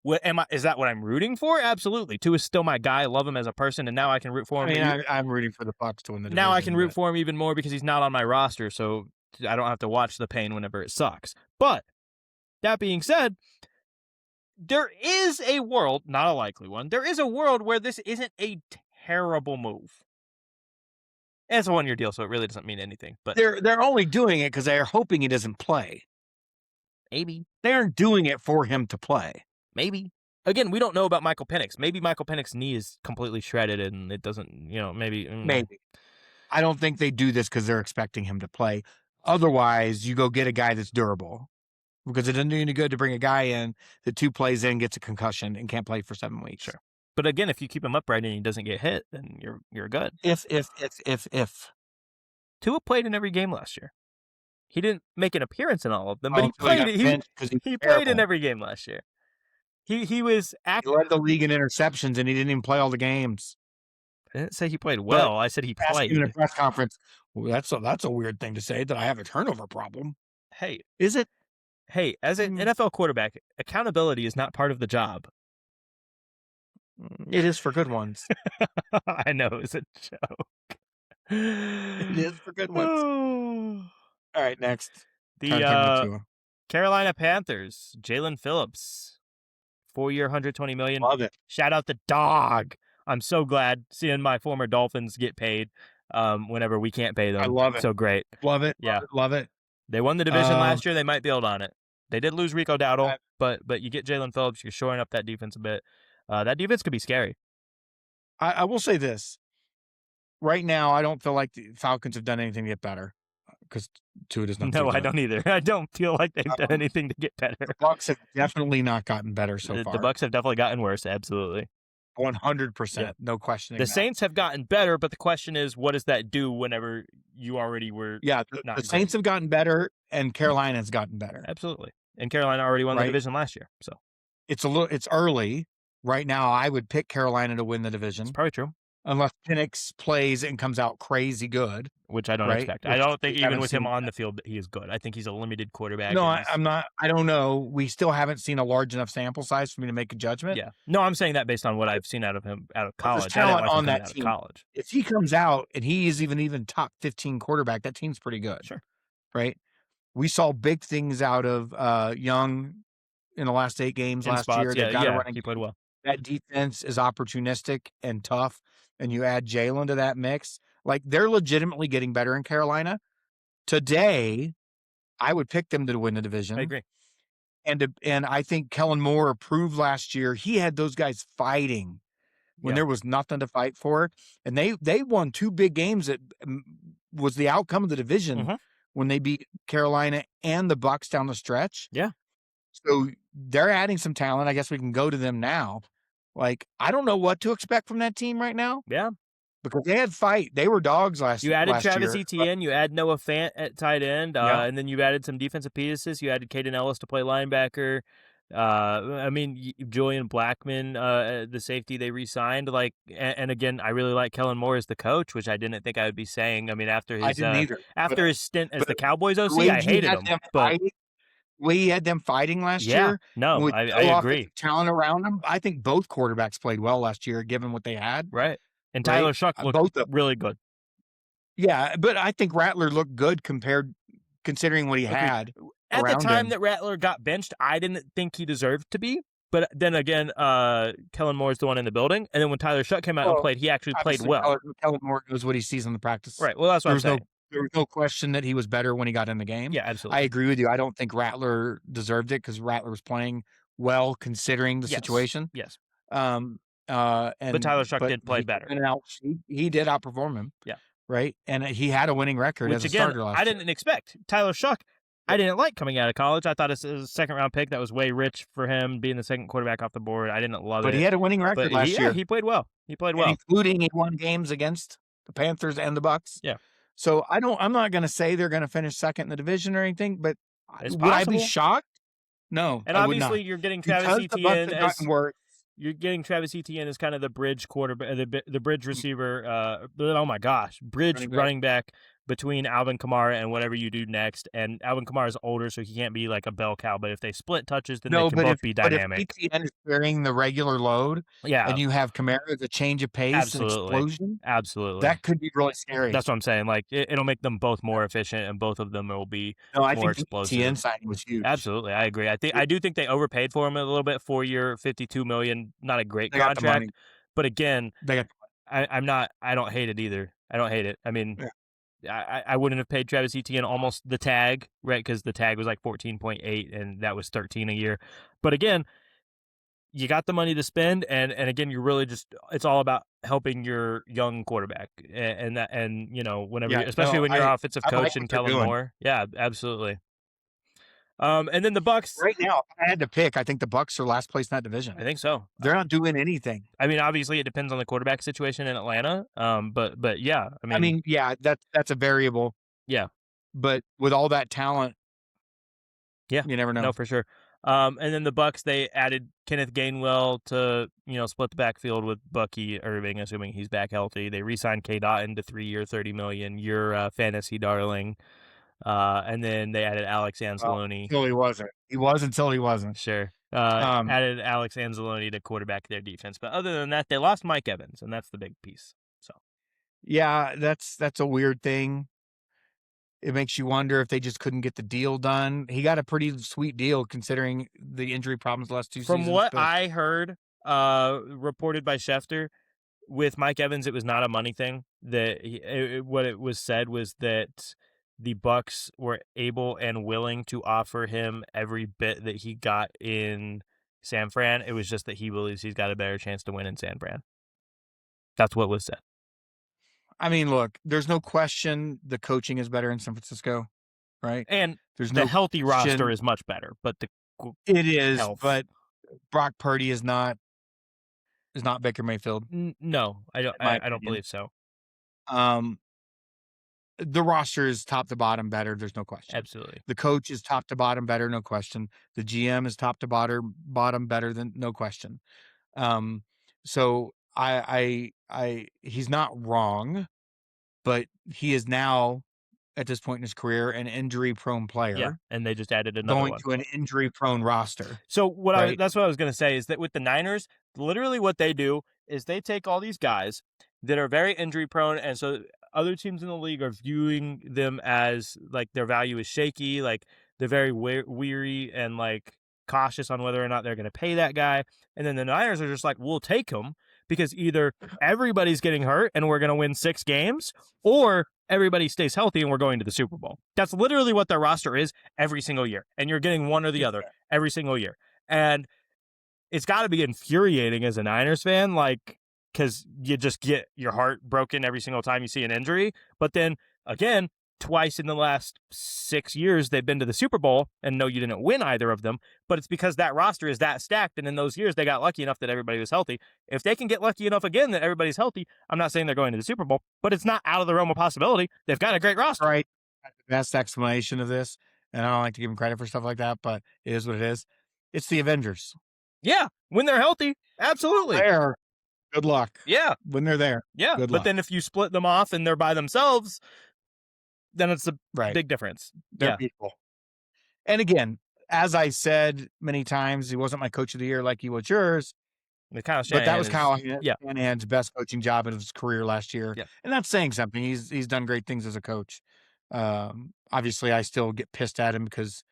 Is that what I'm rooting for? Absolutely. Tua is still my guy. I love him as a person, and now I can root for him. I mean, I'm rooting for the Bucs to win the division. Now I can root for him even more because he's not on my roster, so I don't have to watch the pain whenever it sucks. But that being said, there is a world, not a likely one, there is a world where this isn't a terrible move. And it's a one-year deal, so it really doesn't mean anything. But they're only doing it because they're hoping he doesn't play. Maybe. They aren't doing it for him to play. Maybe. Again, we don't know about Michael Penix. Maybe Michael Penix's knee is completely shredded and it doesn't, maybe. Maybe. I don't think they do this because they're expecting him to play. Otherwise, you go get a guy that's durable. Because it doesn't do any good to bring a guy in that 2 plays in, gets a concussion, and can't play for 7 weeks. Sure. But again, if you keep him upright and he doesn't get hit, then you're good. If. Tua played in every game last year. He didn't make an appearance in all of them, but he played. He played in every game last year. He was active. He led the league in interceptions, and he didn't even play all the games. I didn't say he played well. I said he played. In a press conference, well, that's a weird thing to say, that I have a turnover problem. Hey. Is it? Hey, as an NFL quarterback, accountability is not part of the job. It is for good ones. I know, it's a joke. It is for good ones. All right, next. The Carolina Panthers, Jalen Phillips, 4-year, $120 million. Love it. Shout out the dog. I'm so glad seeing my former Dolphins get paid whenever we can't pay them. I love it. So great. Love it. Yeah. Love it. They won the division last year. They might build on it. They did lose Rico Dowdle, but you get Jalen Phillips. You're shoring up that defense a bit. That defense could be scary. I will say this. Right now, I don't feel like the Falcons have done anything to get better. Because Tua does not. No, I don't either. I don't feel like they've done anything to get better. The Bucs have definitely not gotten better so far. The Bucs have definitely gotten worse. Absolutely. 100%. Yeah. No question. The Saints have gotten better, but the question is, what does that do whenever you already were? Yeah, the Saints have gotten better, and Carolina has gotten better. Absolutely. And Carolina already won the division last year. So it's early. Right now, I would pick Carolina to win the division. It's probably true. unless Penix plays and comes out crazy good, which I don't right? expect. I Which don't we think even haven't with him seen on yet. the field that he is good. I think he's a limited quarterback, No, and he's I'm not. I don't know. We still haven't seen a large enough sample size for me to make a judgment. yeah. No, I'm saying that based on what But, I've seen out of him out of but there's college. I didn't talent like him on coming that out of team. college. If he comes out and he is even top 15 quarterback, that team's pretty good, Sure. right? We saw big things out of Young in the last 8 games In last year. spots, They've yeah, got a yeah, running he played game. well. That defense is opportunistic and tough, and you add Jalen to that mix. Like, they're legitimately getting better in Carolina. Today, I would pick them to win the I division. agree. And I think Kellen Moore proved last year he had those guys fighting when Yeah. there was nothing to fight for, and they won 2 big games that was the outcome of the division Mhm. when they beat Carolina and the Bucks down the stretch. Yeah. So they're adding some talent. I guess we can go to them now. Like, I don't know what to expect from that team right now Yeah. because they had fight. They were dogs You added last Travis year. But Etienne, you add Noah Fant at tight end, yeah, and then you added some defensive pieces. You added Caden Ellis to play linebacker. I mean, Julian Blackman, the safety they re-signed. Like, and again, I really like Kellen Moore as the coach, which I didn't think I would be saying. I mean, I didn't either. after his stint as But the Cowboys the OC, way I he hated had him. them But fighting, the way he had them fighting last yeah, year no, with I no agree. offensive talent around them, I think both quarterbacks played well last year, given what they had. Right. And Right, Tyler Shuck looked both of them. really good. Yeah, but I think Rattler looked good considering what he Agreed. had At the around time him. that Rattler got benched, I didn't think he deserved to be. But then again, Kellen Moore's the one in the building. And then when Tyler Shuck came out and Well, played, he actually played obviously, well. Kellen Moore knows what he sees on the practice. Right. Well, that's what I'm saying. There was no question that he was better when he got in the game. Yeah, I absolutely. agree with you. I don't think Rattler deserved it because Rattler was playing well considering the Yes. situation. Yes. Um, But Tyler Shuck but did play he better. went out. He did outperform him, Yeah. right? And he had a winning record Which as a again, starter I last year. didn't expect. Tyler Shuck, I didn't like coming out of college. I thought it was a second round pick that was way rich for him being the second quarterback off the board. I didn't love But he it. had a winning record But last year, he played well. He played and well. including he won games against the Panthers and the Bucks. Yeah. So I'm not going to say they're going to finish second in the division or anything, but It's would I be possible. shocked? No, And I would not. obviously you're getting Travis Because the Bucks Etienne have as gotten worse. You're getting Travis Etienne as kind of the bridge quarterback, the bridge receiver. Oh my gosh, bridge running back between Alvin Kamara and whatever you do next. And Alvin Kamara is older, so he can't be like a bell cow. But if they split touches, then they No, can both be but if dynamic. ETN is carrying the regular load Yeah, and you have Kamara as a change of pace and absolutely, explosion, absolutely. that could be really scary. That's what I'm saying. Like it'll make them both more efficient, and both of them will be No, I more think the ETN explosive. signing was huge. Absolutely, I agree. I do think they overpaid for him a little bit. 4 year, $52 million, not a great They got the money. contract. But again, They got I'm not. I don't hate it either. I don't hate it. I mean, yeah. I wouldn't have paid Travis Etienne almost the tag, right? Because the tag was like 14.8, and that was 13 a year. But again, you got the money to spend, and again, you're really just. It's all about helping your young quarterback, and you know whenever, Yeah, especially no, when you're offensive I coach like and what they're Kellen doing. Moore. Yeah, absolutely. And then the Bucks. Right now, if I had to pick, I think the Bucks are last place in that division. I think so. They're not doing anything. I mean, obviously, it depends on the quarterback situation in Atlanta. But yeah, I mean, yeah, that's a variable, yeah. but with all that talent, Yeah, you never know. no, for sure. And then the Bucks, they added Kenneth Gainwell to split the backfield with Bucky Irving, assuming he's back healthy. They re-signed K. Dot to 3 year, $30 million. Your fantasy darling. And then they added Alex Well, Anzalone. until he wasn't. He was until he wasn't. Sure. Um, Added Alex Anzalone to quarterback their defense. But other than that, they lost Mike Evans, and that's the big piece. So yeah, that's a weird thing. It makes you wonder if they just couldn't get the deal done. He got a pretty sweet deal considering the injury problems the last 2 from seasons. what I heard, reported by Schefter, with Mike Evans, it was not a money thing. What it was said was that the Bucks were able and willing to offer him every bit that he got in San Fran. It was just that he believes he's got a better chance to win in San Fran. That's what was said. I mean, look, there's no question the coaching is better in San Francisco, right? And There's the no healthy roster question. is much better, but It is, health. but Brock Purdy is not Baker Mayfield. No, I don't. In my I don't opinion. believe so. The roster is top to bottom better. There's no question. Absolutely. The coach is top to bottom better. No question. The GM is top to bottom better than no question. So I he's not wrong, but he is now at this point in his career an injury-prone Yeah, player and they just added another going one. to an injury-prone roster, So right? that's what I was going to say is that with the Niners, literally what they do is they take all these guys that are very injury prone, and so other teams in the league are viewing them as like their value is shaky, like they're very weary and like cautious on whether or not they're going to pay that guy. And then the Niners are just like, we'll take him because either everybody's getting hurt and we're going to win 6 games, or everybody stays healthy and we're going to the Super Bowl. That's literally what their roster is every single year, and you're getting one or the other every single year. And it's got to be infuriating as a Niners fan, like, because you just get your heart broken every single time you see an injury. But then again, twice in the last 6 years, they've been to the Super Bowl, and no, you didn't win either of them. But it's because that roster is that stacked. And in those years, they got lucky enough that everybody was healthy. If they can get lucky enough again that everybody's healthy, I'm not saying they're going to the Super Bowl, but it's not out of the realm of possibility. They've got a great roster. Right. The best explanation of this, and I don't like to give him credit for stuff like that, but it is what it is. It's the Avengers. Yeah, when they're healthy, absolutely. There, good luck. Yeah. When they're there, yeah. good But luck. then if you split them off and they're by themselves, then it's a Right. big difference. They're Yeah. people. And again, as I said many times, he wasn't my coach of the year like he was yours, Kyle but that Shanahan was is- Kyle yeah. Shanahan's best coaching job of his career last year. Yeah. And that's saying something. He's done great things as a coach. Obviously, I still get pissed at him because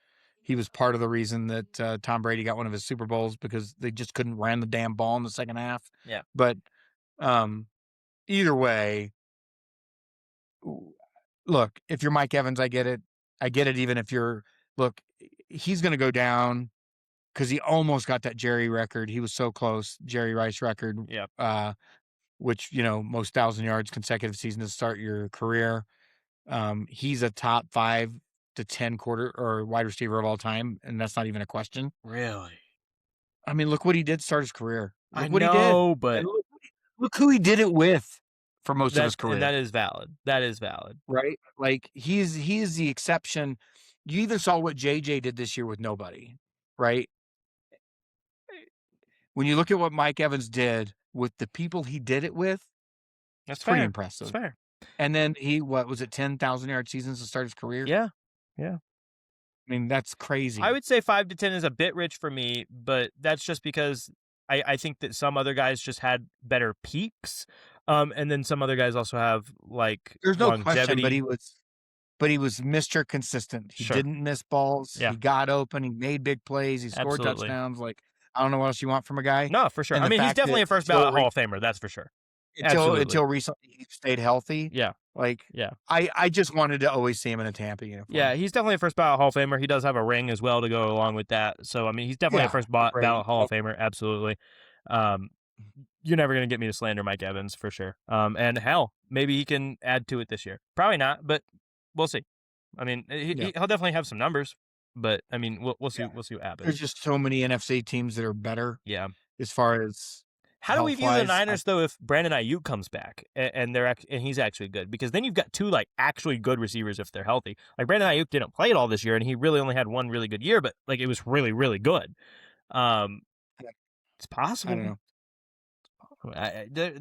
he was part of the reason that Tom Brady got one of his Super Bowls because they just couldn't run the damn ball in the second half. Yeah. But either way, look, if you're Mike Evans, I get it. I get it even if you're – look, he's going to go down because he almost got that Jerry record. He was so close, Jerry Rice record, Yeah. which, most 1,000 yards consecutive season to start your career. He's a top 5 to 10 quarter or wide receiver of all time, and that's not even a question. Really? I mean, look what he did to start his career. I Look what he know, did. but And look who he did it with for most of his career. and that is valid. That is valid. Right? Like he is the exception. You even saw what JJ did this year with nobody, right? When you look at what Mike Evans did with the people he did it with, That's pretty fair. impressive. That's fair. And then he, what was it, 10,000 yard seasons to start his career? Yeah. Yeah. I mean, that's crazy. I would say 5 to 10 is a bit rich for me, but that's just because I think that some other guys just had better peaks. And then some other guys also have like There's no longevity. question, but he was Mr. Consistent. He Sure. didn't miss balls. Yeah. He got open. He made big plays. He scored Absolutely. touchdowns. Like, I don't know what else you want from a guy. No, for sure. And I the mean, he's fact definitely that a first until ballot Hall of Famer. That's for sure. Until recently he stayed healthy. Yeah. Like, Yeah. I just wanted to always see him in a Tampa uniform. Yeah, he's definitely a first ballot Hall of Famer. He does have a ring as well to go along with that. So, I mean, he's definitely a first ballot Hall of Famer. Absolutely. You're never going to get me to slander Mike Evans for sure. And hell, maybe he can add to it this year. Probably not, but we'll see. I mean, he'll definitely have some numbers, but I mean, we'll see. We'll see what happens. There's just so many NFC teams that are better. Yeah. As far as how do we view the Niners though if Brandon Ayuk comes back and he's actually good? Because then you've got 2 like actually good receivers if they're healthy. Like Brandon Ayuk didn't play it all this year, and he really only had one really good year, but like it was really really good. It's possible. I don't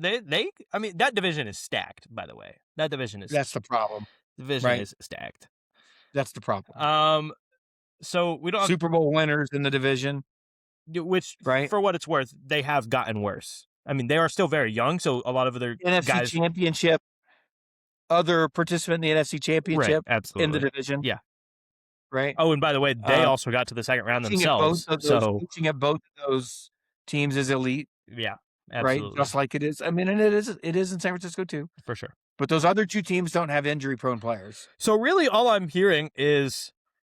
know. I mean, that division is stacked. By the way, that division is. That's the problem. Division is stacked. That's the problem. So we don't Super Bowl winners in the division, which for what it's worth, they have gotten worse. I mean, they are still very young, so a lot of other NFC guys. Championship, other participant in the NFC Championship, absolutely. in the division, right. Oh, and by the way, they also got to the second round themselves. Pitching at both of those teams is elite. Yeah, absolutely. Right, just like it is. I mean, and it is in San Francisco too, for sure. But those other 2 teams don't have injury-prone players. So really, all I'm hearing is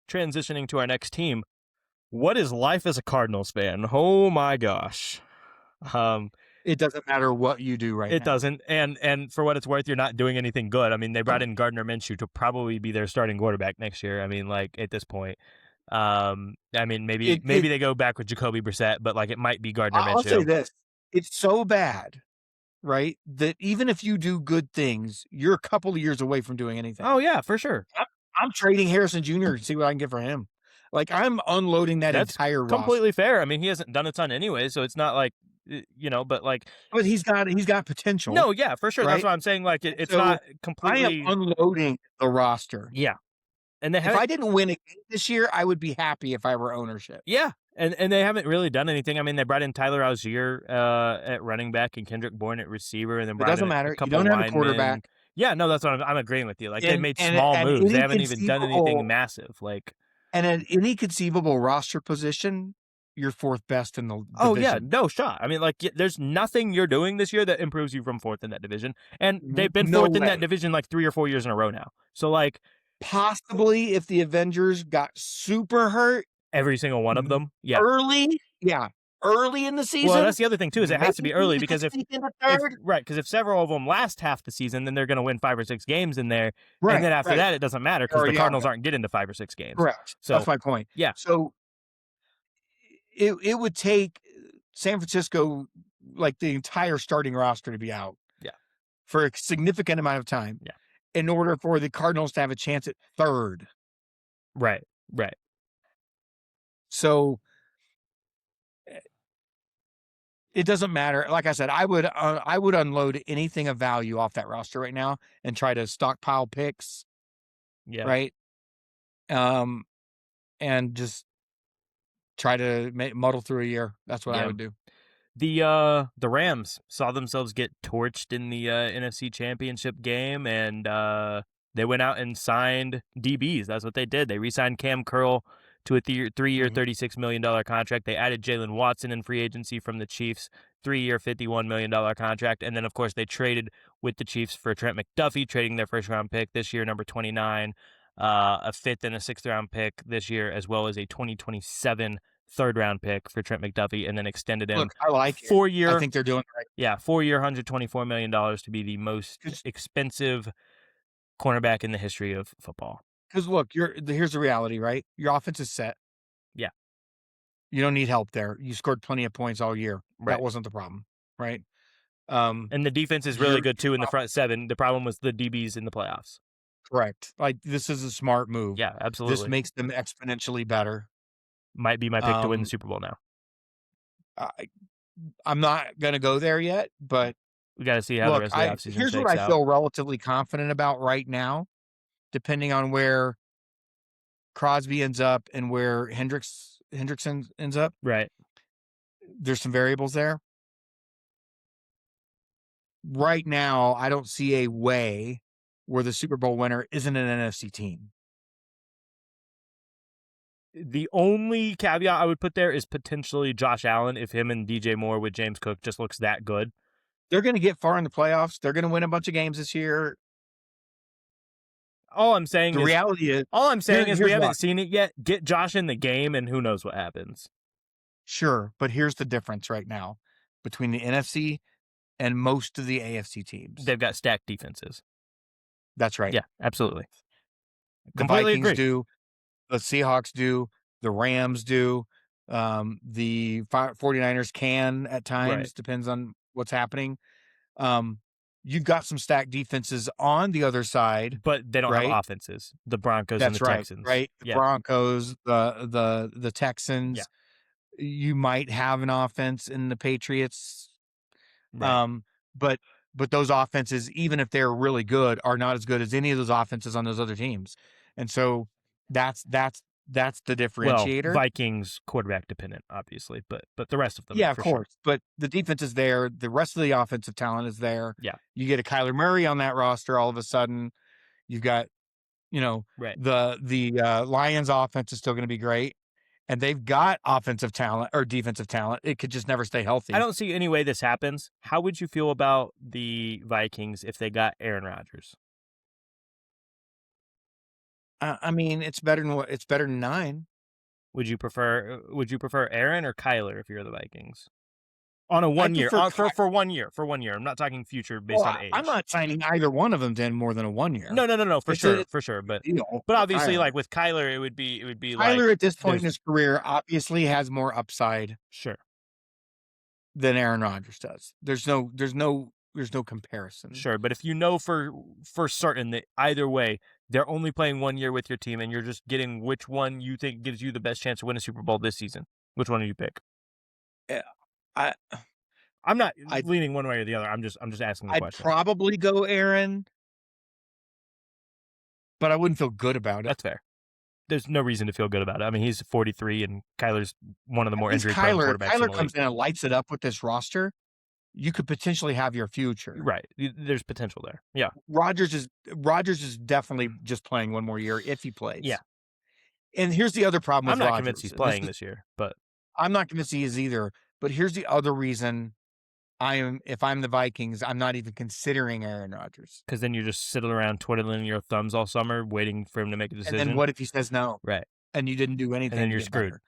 transitioning to our next team. What is life as a Cardinals fan? Oh my gosh. It doesn't matter what you do right now. It doesn't. And for what it's worth, you're not doing anything good. I mean, they brought in Gardner Minshew to probably be their starting quarterback next year. I mean, like at this point. I mean, maybe they go back with Jacoby Brissett, but like it might be Gardner Minshew. I'll say this. It's so bad, right, that even if you do good things, you're a couple of years away from doing anything. Oh, yeah, for sure. I'm trading Harrison Jr. and see what I can get for him. Like, I'm unloading that entire roster. Completely fair. I mean, he hasn't done a ton anyway, so it's not like but like, But he's got potential, no, yeah, for sure. That's right? what I'm saying. Like, And it's so not I am completely, unloading the roster. yeah. And they If haven't, I didn't win a game this year, I would be happy if I were ownership. yeah, and they haven't really done anything. I mean, they brought in Tyler Algier at running back and Kendrick Bourne at receiver, and then It brought in doesn't a matter. You couple don't have a linemen. quarterback, Yeah, no, that's what I'm agreeing with you. Like, they've and made and small at moves. They any haven't even done anything conceivable massive. Like, roster position, you're 4th best in the oh yeah, division. no shot. I mean, like, there's nothing you're doing this year that improves you from fourth in that division, and they've been No fourth in that way. division like 3 or 4 years in a row now. So like, Possibly if the Avengers got super hurt every single one of them, yeah. early, yeah, early in the Well, season, that's the other thing too, is it has to maybe be early, they could because sneak into if third. right, because if several of them last half the season, then they're going to win 5 or 6 games in there, and Right, then after right. that, it doesn't matter They're because the already out of Cardinals it. aren't getting to 5 or 6 games. Correct. That's So my point. yeah, So it would take San Francisco, like the entire starting roster, to be out yeah, for a significant amount of time yeah, in order for the Cardinals to have a chance at third. right, right, So it doesn't matter. Like I said, I would unload anything of value off that roster right now and try to stockpile picks, yeah. right? Um, and just try to muddle through a year. That's what I Yeah. would do. The Rams saw themselves get torched in the NFC Championship game, and they went out and signed DBs. That's what they did. They re-signed Cam Curl to a 3-year, Mhm. $36 million contract. They added Jalen Watson in free agency from the Chiefs, 3-year, $51 million contract, and then of course they traded with the Chiefs for Trent McDuffie, trading their first-round pick this year, number 29, a fifth and a sixth-round pick this year, as well as a 2027 third-round pick for Trent McDuffie, and then extended him Look, I like it. I 4-year, think they're doing it right. yeah, 4-year, $124 million to be the most 'Cause expensive cornerback in the history of football. look, here's the reality, right? Your offense is set. Yeah, You don't need help there. You scored plenty of points all year. That right. wasn't the problem, right? Um, And the defense is really you're good too in the front seven. The problem was the DBs in the playoffs. correct. Like, this is a smart move. Yeah, This absolutely. makes them exponentially better. Might be my pick to win the Um, Super Bowl now. I I'm not gonna go there yet, but We got to see how the look, rest of the offseason here's what shakes I out. feel relatively confident about right now, depending on where Crosby ends up and where Hendrickson ends up. Right. There's some variables there. Right now, I don't see a way where the Super Bowl winner isn't an NFC team. The only caveat I would put there is potentially Josh Allen if him and DJ Moore with James Cook just looks that good. They're gonna get far in the playoffs. They're gonna win a bunch of games this year. All I'm saying The is reality is all I'm saying is we here's why. haven't seen it yet. Get Josh in the game and who knows what happens. Sure, but here's the difference right now between the NFC and most of the AFC teams. They've got stacked defenses. That's right. Yeah, absolutely. The Completely Vikings agree. do, the Seahawks do, the Rams do, the 49ers can at times, Right. depends on what's happening. You've got some stacked defenses on the other side, But they don't have right? offenses. The Broncos and the That's right, Texans. right? The Yeah. Broncos, the Yeah. Texans. You might have an offense in the Patriots. Right. Um, but those offenses, even if they're really good, are not as good as any of those offenses on those other teams. And so that's the Well, differentiator. Vikings quarterback dependent, obviously, but the rest of them, Yeah, of for sure. course. But the defense is there. The rest of the offensive talent is there. Yeah. You get a Kyler Murray on that roster, all of a sudden, you've got, Right. the Lions offense is still going to be great. And they've got offensive talent or defensive talent. It could just never stay healthy. I don't see any way this happens. How would you feel about the Vikings if they got Aaron Rodgers? I mean, it's better than 9. Would you prefer Aaron or Kyler if you're the Vikings? On a I 1 year, prefer for 1 year, for 1 year. I'm not talking future based Well, on age. I'm not signing either one of them to more than a 1 year. No, for It's sure, a for sure. But deal for obviously, Kyler. like with Kyler, it would be like Kyler at this point in there's his career obviously has more upside sure, than Aaron Rodgers does. There's no comparison. sure. But if you know for certain that either way they're only playing 1 year with your team, and you're just getting which one you think gives you the best chance to win a Super Bowl this season, which one do you pick? Yeah, I I'm not I'd leaning one way or the other. I'm just asking the I'd question. probably go Aaron, but I wouldn't feel good about it. That's fair. There's no reason to feel good about it. I mean, he's 43 and Kyler's one of the At more least injury-prone Kyler if quarterbacks in Kyler the comes league. in and lights it up with this roster, you could potentially have your future. Right. There's potential there. Yeah. Rodgers is definitely just playing one more year if he Yeah. plays. And here's the other problem I'm with not convinced Rodgers, he's and this playing is this year, but I'm not convinced he is either, but here's the other reason if I'm the Vikings, I'm not even considering Aaron Rodgers. because then you're just sitting around twiddling your thumbs all summer waiting for him to make a And then decision. what if he says no Right. and you didn't do And then anything to you're get screwed. better?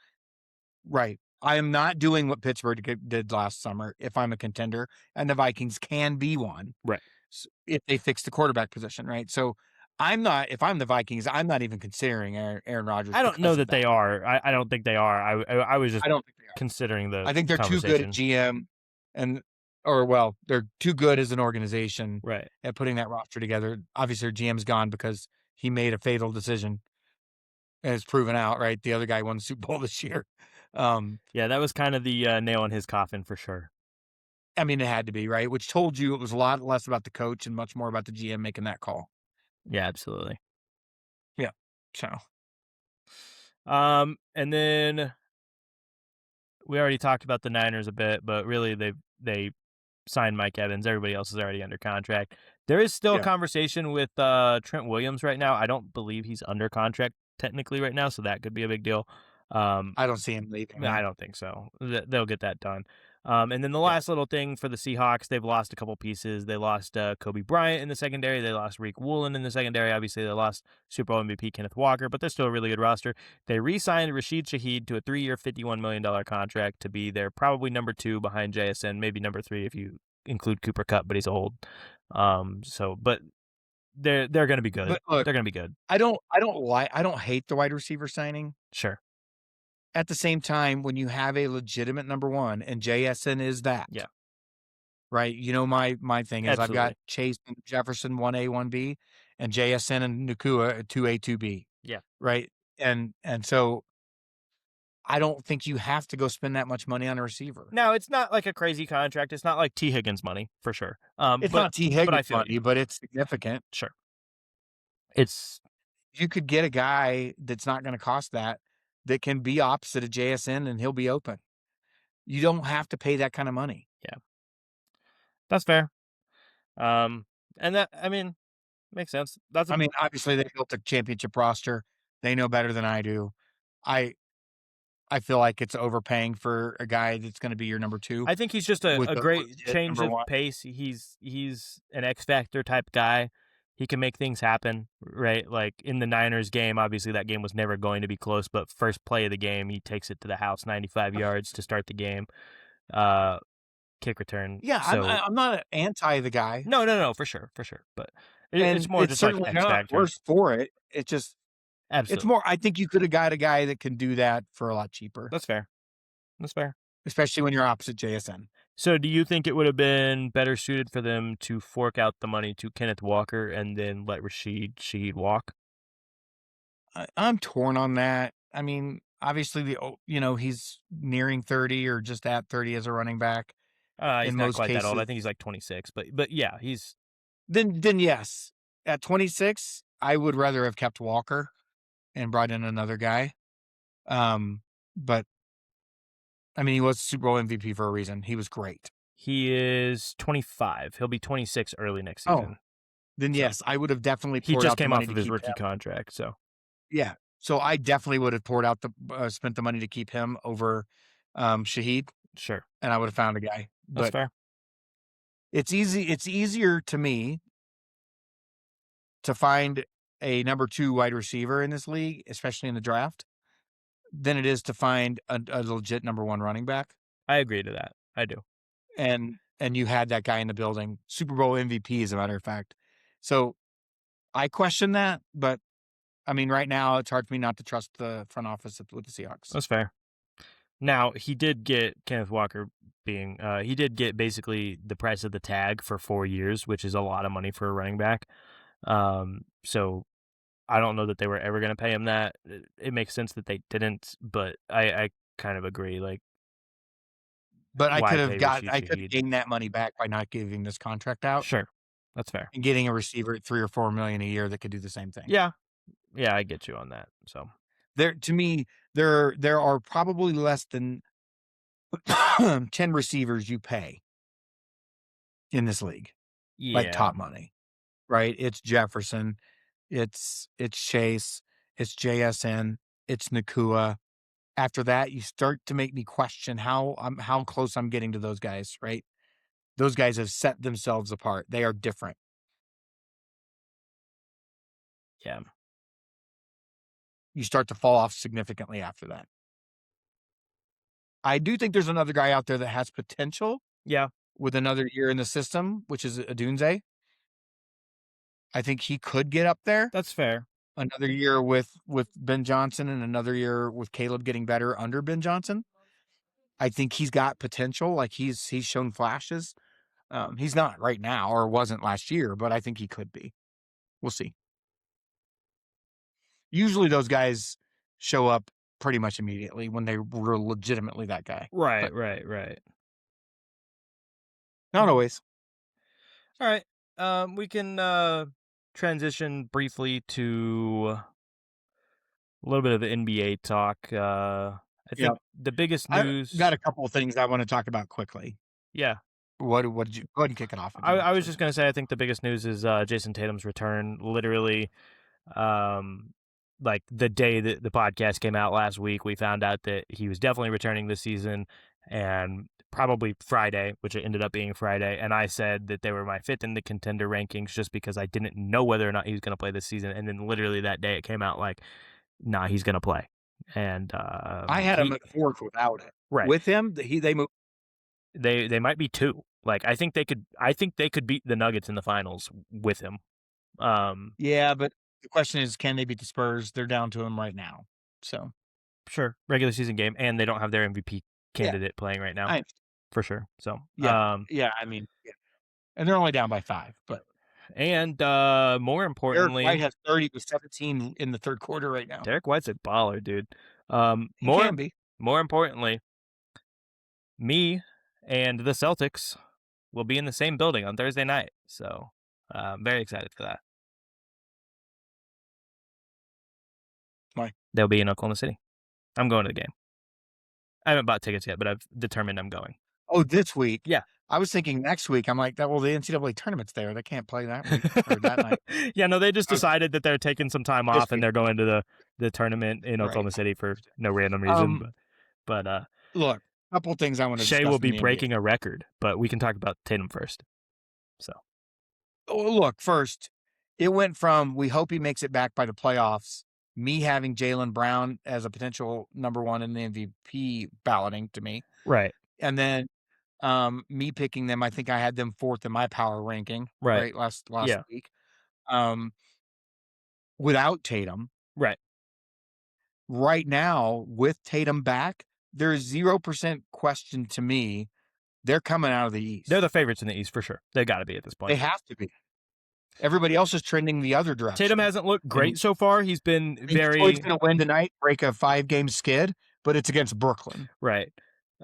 Right. I am not doing what Pittsburgh did last summer if I'm a contender, and the Vikings can be one Right. if they fix the quarterback position, right? So if I'm the Vikings, I'm not even considering Aaron Rodgers I don't know because of that they that. are. I don't think they are. I was just I don't think they are. considering the I think they're too good at conversation. GM and or well, they're too good as an organization Right. at putting that roster together. Obviously, their GM's gone because he made a fatal decision, and it's proven out. Right, the other guy won the Super Bowl this year. Yeah, that was kind of the nail in his coffin for sure. I mean, it had to be right, which told you it was a lot less about the coach and much more about the GM making that call. Yeah, absolutely. Yeah. So And then we already talked about the Niners a bit, but really they signed Mike Evans. Everybody else is already under contract. There is still a yeah, conversation with Trent Williams right now. I don't believe he's under contract technically right now, so that could be a big deal. I don't see him leaving. I No. don't think so. They'll get that done. And then the Yeah. last little thing for the Seahawks, they've lost a couple pieces. They lost Kobe Bryant in the secondary. They lost Reek Woolen in the secondary. Obviously, they lost Super Bowl MVP Kenneth Walker, but they're still a really good roster. They re-signed Rashid Shaheed to a 3-year, $51 million contract to be their probably number 2 behind JSN, maybe number 3 if you include Cooper Kupp, but he's old. But they're going to be good. But look, They're going to be good. I don't hate the wide receiver signing. Sure. At the same time, when you have a legitimate number one, and JSN is that, Yeah. right? You know, my thing is I've got Absolutely. Chase and Jefferson 1A, 1B, and JSN and Nakua 2A, 2B, Yeah. right? And so I don't think you have to go spend that much money on a receiver. Now, it's not like a crazy contract. It's not like T. Higgins money, for sure. It's But not T. but I Higgins feel money, you. but it's significant. Sure. It's You could get a guy that's not going to cost that can be opposite of JSN and he'll be open. You don't have to pay that kind of money. yeah. That's fair. And that I mean, makes sense. I mean, obviously they built a championship roster. They know better than I do. I feel like it's overpaying for a guy that's going to be your number 2 I think he's just a with a great legit change number of 1. pace. He's an X factor type guy. He can make things happen, right? Like in the Niners game, obviously that game was never going to be close, but first play of the game, he takes it to the house 95 yards to start the game. Kick return. Yeah, So I'm not anti the guy, no, for sure. But it's and more it's just like certainly X not factor. worse for it. It's Absolutely. more. I think you could have got a guy that can do that for a lot cheaper, That's fair. That's fair. especially when you're opposite JSN. So do you think it would have been better suited for them to fork out the money to Kenneth Walker and then let Rashid Shaheed walk? I'm torn on that. I mean, obviously he's nearing 30 or just at 30 as a running back He's in not most quite that old. cases. I think he's like 26, but yeah, he's Then yes, at 26, I would rather have kept Walker and brought in another guy. But I mean, he was Super Bowl MVP for a reason. He was great. he is 25. He'll be 26 early next Oh, season. then So yes, I would have definitely he poured just out the came money off to of his keep rookie him. contract, so Yeah, so I definitely would have spent the money to keep him over Shaheed, sure. and I would have found a guy. That's But fair. it's easy. It's easier to me to find a number 2 wide receiver in this league, especially in the draft, than it is to find a legit number 1 running back. I agree to that. I do. And you had that guy in the building, Super Bowl MVP, as a matter of fact. So I question that, but I mean, right now it's hard for me not to trust the front office with the Seahawks. That's fair. Now, he did get Kenneth Walker he did get basically the price of the tag for 4 years, which is a lot of money for a running back. So I don't know that they were ever going to pay him that. It makes sense that they didn't, but I kind of agree. Like But why pay I Rashid could have Shaheed? gained that money back by not giving this contract out Sure, that's fair. and getting a receiver at 3 or 4 million a year that could do the same thing. Yeah, yeah, I get you on that. So There to me, there are probably less than 10 receivers you pay in this league, like yeah, top money, right? It's Jefferson, it's Chase, it's JSN, it's Nakua. After that, you start to make me question how close I'm getting to those guys, right? Those guys have set themselves apart. They are different. yeah, You start to fall off significantly after that. I do think there's another guy out there that has potential yeah. with another year in the system, which is Adunze. I think he could get up there. That's fair. Another year with Ben Johnson and another year with Caleb getting better under Ben Johnson. I think he's got potential. Like he's shown flashes. He's not right now or wasn't last year, but I think he could be. We'll see. Usually those guys show up pretty much immediately when they were legitimately that guy, Right, but right, right. not always. All right. We can transition briefly to a little bit of the NBA talk. I Yeah. think the biggest I got news. a couple of things I want to talk about quickly. Yeah, What did you go ahead and kick it off if you'd I like was to? just gonna say I think the biggest news is Jason Tatum's return. Literally, um, like the day that the podcast came out last week, we found out that he was definitely returning this season, and probably Friday, which it ended up being Friday. And I said that they were my fifth in the contender rankings just because I didn't know whether or not he was going to play this season. And then literally that day, it came out like, nah, he's going to play. And I had him he at fourth without it. right, With him, they moved. they might be two. Like I think they could beat the Nuggets in the finals with him. Um, Yeah, but the question is, can they beat the Spurs? They're down to him right now. So sure, regular season game, and they don't have their MVP yeah, candidate playing right now I for sure. So, yeah, yeah. I mean, yeah. And they're only down by 5, but and more Derek White importantly, has 30 to 17 in the third quarter right now. Derek White's a baller, dude. He can be. More importantly, me and the Celtics will be in the same building on Thursday night. So, I'm very excited for that. Why? They'll be in Oklahoma City. I'm going to the game. I haven't bought tickets yet, but I've determined I'm going. Oh, this week. Yeah. I was thinking next week. I'm like, that. Well, the NCAA tournament's there. They can't play that week or that night. Yeah, no, they just Okay, decided that they're taking some time this off and week. they're going to the tournament in Right. Oklahoma City for no random reason. Um. But Look, a couple of things I want to Shea discuss will in be the NBA. breaking a record, but we can talk about Tatum first. So Oh, look, first, it went from we hope he makes it back by the playoffs, me having Jaylen Brown as a potential number 1 in the MVP balloting to me, right, and then me picking them. I think I had them 4th in my power ranking, right, right, last yeah, week. Um, without Tatum. right. Right now, with Tatum back, there's 0% question to me they're coming out of the East. They're the favorites in the East for sure. They got to be at this They point. have to be. Everybody else is trending the other direction. Tatum hasn't looked great so far. He's been very. Detroit's going to win tonight, break a 5-game skid, but it's against Brooklyn, right.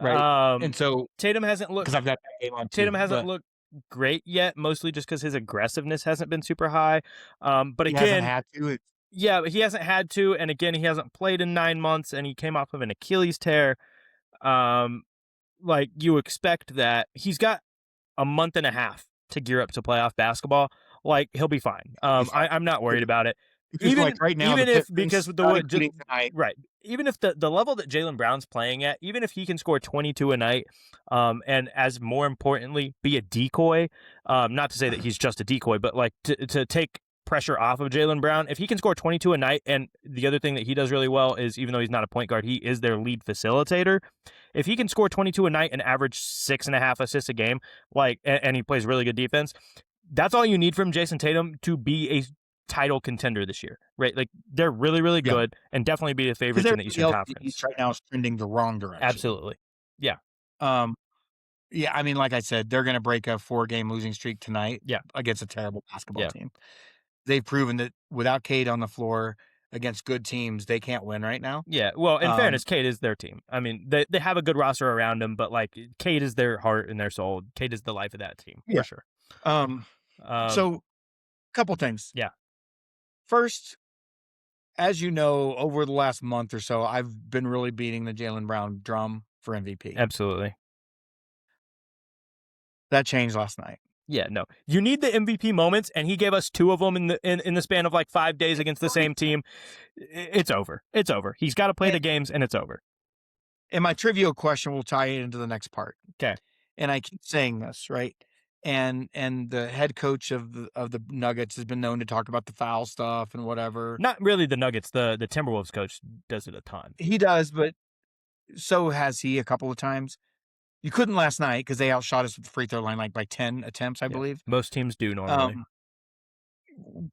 right? And so Tatum hasn't looked. because I've got that game on too. Tatum hasn't looked great yet, mostly just because his aggressiveness hasn't been super high. But he hasn't again, had to. yeah, he hasn't had to, and again, he hasn't played in 9 months, and he came off of an Achilles tear. Like you expect that he's got a month and a half to gear up to playoff basketball. Like he'll be fine. I'm not worried about it. Because Even like right now, even the if Pistons, because with not the including tonight, right, even if the level that Jaylen Brown's playing at, even if he can score 22 a night, and as more importantly be a decoy, not to say that he's just a decoy, but like to take pressure off of Jaylen Brown. If he can score 22 a night, and the other thing that he does really well is even though he's not a point guard, he is their lead facilitator. If he can score 22 a night and average 6.5 assists a game, like, and he plays really good defense, that's all you need from Jayson Tatum to be a title contender this year, right? Like they're really, really good and definitely be the favorites in the Eastern Conference. East right now is trending the wrong direction. Absolutely. Yeah. Yeah, I mean, like I said, they're going to break a 4-game losing streak tonight Yeah. against a terrible basketball team. They've proven that without Cade on the floor against good teams, they can't win right now. Yeah, well, in fairness, Cade is their team. I mean, they have a good roster around him, but like Cade is their heart and their soul. Cade is the life of that team for sure. So, couple things. Yeah. First, as you know, over the last month or so, I've been really beating the Jaylen Brown drum for MVP. Absolutely. That changed last night. Yeah, no. You need the MVP moments, and he gave us 2 of them in the span of like 5 days against the same team. It's over. It's over. He's got to play the games, and it's over. And my trivial question will tie it into the next part. Okay. And I keep saying this, right? And the head coach of the Nuggets has been known to talk about the foul stuff and whatever. Not really the Nuggets. The Timberwolves coach does it a ton. He does, but so has he a couple of times. You couldn't last night because they outshot us with the free throw line like by 10 attempts, I believe. Most teams do normally.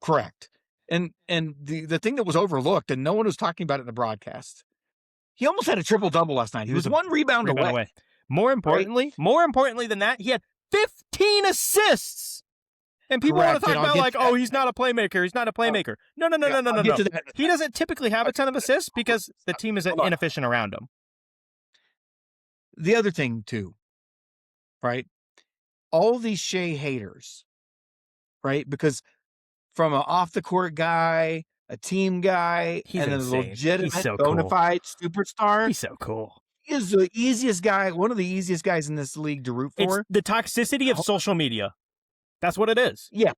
Correct. And the thing that was overlooked, and no one was talking about it in the broadcast, he almost had a triple-double last night. He was 1 rebound away. More importantly than that, he had 15 assists. And people want to talk about like, oh, he's not a playmaker. He's not a playmaker. No. He doesn't typically have a ton of assists because the team is inefficient around him. The other thing, too, right? All these Shai haters, right? Because from an off-the-court guy, a team guy, and a legitimate bona fide superstar. He's so cool. He is the easiest guy, one of the easiest guys in this league to root for. It's the toxicity of social media. That's what it is. Yeah.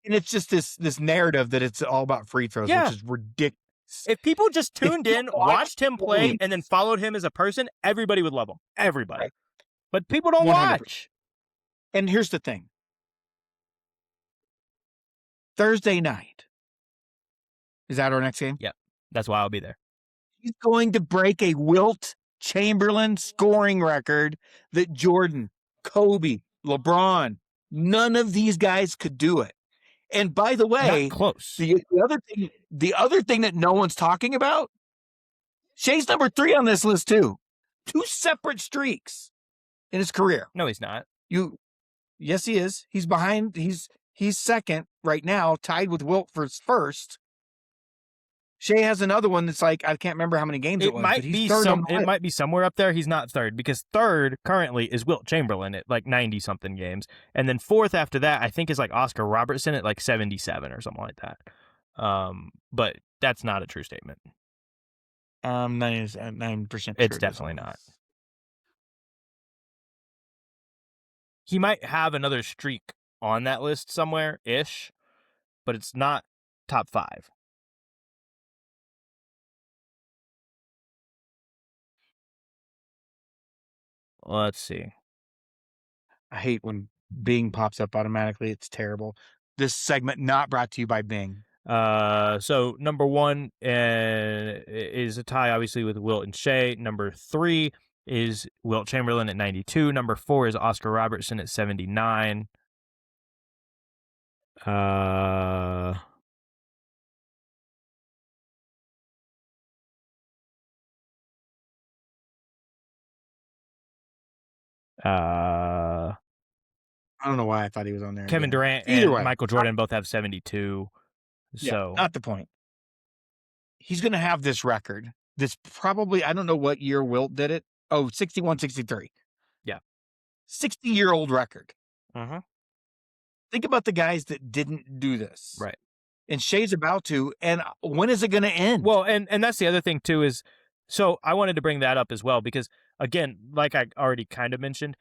And it's just this narrative that it's all about free throws, which is ridiculous. If people just tuned in, watched him play, and then followed him as a person, everybody would love him. Everybody. Right. But people don't 100%. Watch. And here's the thing. Thursday night. Is that our next game? Yep. That's why I'll be there. He's going to break a Wilt Chamberlain scoring record that Jordan, Kobe, LeBron, none of these guys could do it. And by the way, not close. The other thing that no one's talking about, Shai's number 3 on this list too. 2 separate streaks in his career. No, he's not. Yes, he is. He's behind. He's second right now, tied with Wilt for first. Shai has another one that's like, I can't remember how many games it was. It might be somewhere up there. He's not third because third currently is Wilt Chamberlain at like 90-something games. And then fourth after that, I think is like Oscar Robertson at like 77 or something like that. But that's not a true statement. 9%. It's definitely not. He might have another streak on that list somewhere-ish, but it's not top 5. Let's see. I hate when Bing pops up automatically. It's terrible. This segment not brought to you by Bing. So number 1 is a tie, obviously, with Wilt and Shai. Number 3 is Wilt Chamberlain at 92. Number 4 is Oscar Robertson at 79. I don't know why I thought he was on there. Kevin Durant and Michael Jordan both have 72. So not the point. He's going to have this record. This probably, I don't know what year Wilt did it. Oh, 61, 63. Yeah. 60-year-old record. Uh-huh. Think about the guys that didn't do this. Right. And Shai's about to. And when is it going to end? Well, and that's the other thing, too, is so I wanted to bring that up as well because, again, like I already kind of mentioned,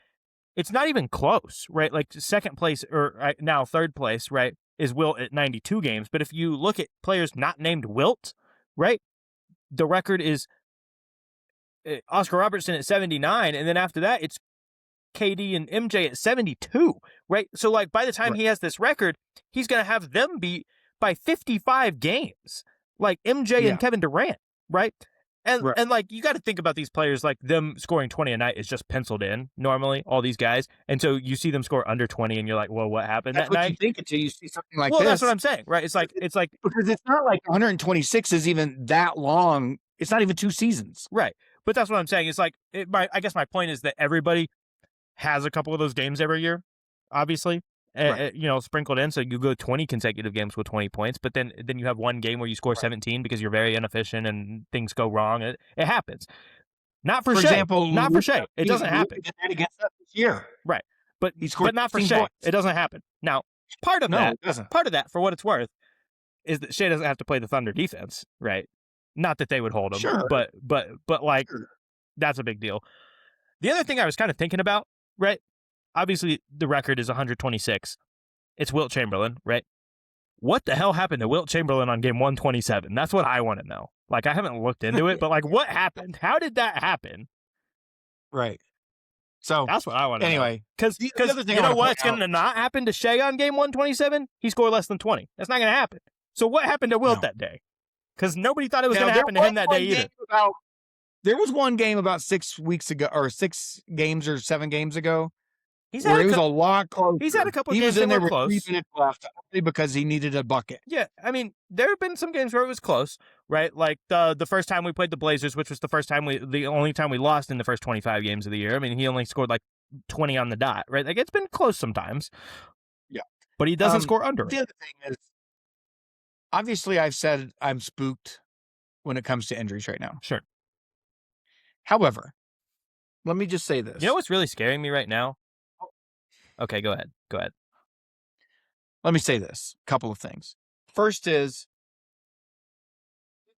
it's not even close, right? Like second place or now third place, right, is Wilt at 92 games. But if you look at players not named Wilt, right, the record is Oscar Robertson at 79. And then after that, it's KD and MJ at 72, right? So like by the time he has this record, he's going to have them beat by 55 games, like MJ and Kevin Durant, right? And like you got to think about these players like them scoring 20 a night is just penciled in normally, all these guys. And so you see them score under 20 and you're like, well, what happened that night? You think until you see something like this. Well, that's what I'm saying, right? It's like because it's not like 126 is even that long. It's not even 2 seasons. Right. But that's what I'm saying. It's like I guess my point is that everybody has a couple of those games every year, obviously. Right. sprinkled in. So you go 20 consecutive games with 20 points, but then you have one game where you score Right. 17 because you're very inefficient and things go wrong. It happens. Not for For Shai. example, Not for Luka, Shai. It doesn't happen. Luka did that against us this year. Right. He scored But not for 16 Shai. points. It doesn't happen. Now, part of No, that, it doesn't. for what it's worth, is that Shai doesn't have to play the Thunder defense, right? Not that they would hold him, Sure. but like Sure. that's a big deal. The other thing I was kind of thinking about, right? Obviously, the record is 126. It's Wilt Chamberlain, right? What the hell happened to Wilt Chamberlain on game 127? That's what I want to know. Like, I haven't looked into it, but like, what happened? How did that happen? Right. So That's what I want to know. anyway, Because the other thing you I know wanna what's point going to not happen to Shai on game 127? He scored less than 20. That's not going to happen. So what happened to Wilt No. that day? Because nobody thought it was Now, going to there happen to was him that one day either. game there was one game about 6 weeks ago, or 6 games or 7 games ago, He's where had it was a lot closer. he's had a couple He games was in that there were with 3 close. minutes left only because he needed a bucket. Yeah, I mean, there have been some games where it was close, right? Like the first time we played the Blazers, which was the only time we lost in the first 25 games of the year. I mean, he only scored like 20 on the dot, right? Like, it's been close sometimes. Yeah. But he doesn't score under The it. other thing is, obviously, I've said I'm spooked when it comes to injuries right now. Sure. However, let me just say this. You know what's really scaring me right now? Okay, go ahead. Let me say this. Couple of things. First is,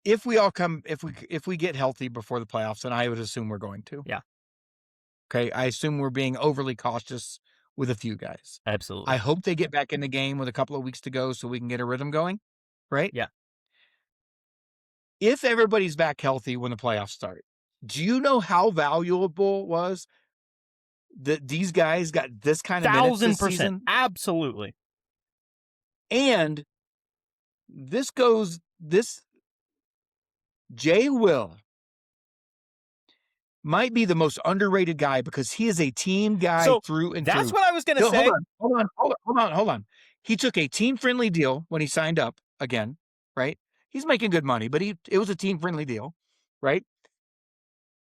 if we get healthy before the playoffs, and I would assume we're going to. Yeah. Okay. I assume we're being overly cautious with a few guys. Absolutely. I hope they get back in the game with a couple of weeks to go so we can get a rhythm going. Right? Yeah. If everybody's back healthy when the playoffs start, do you know how valuable it was that these guys got this kind of minutes this 1,000%. season? Absolutely. And Jay Will might be the most underrated guy because he is a team guy through and through. That's what I was going to say. Hold on. He took a team-friendly deal when he signed up again, right? He's making good money, but it was a team-friendly deal, right?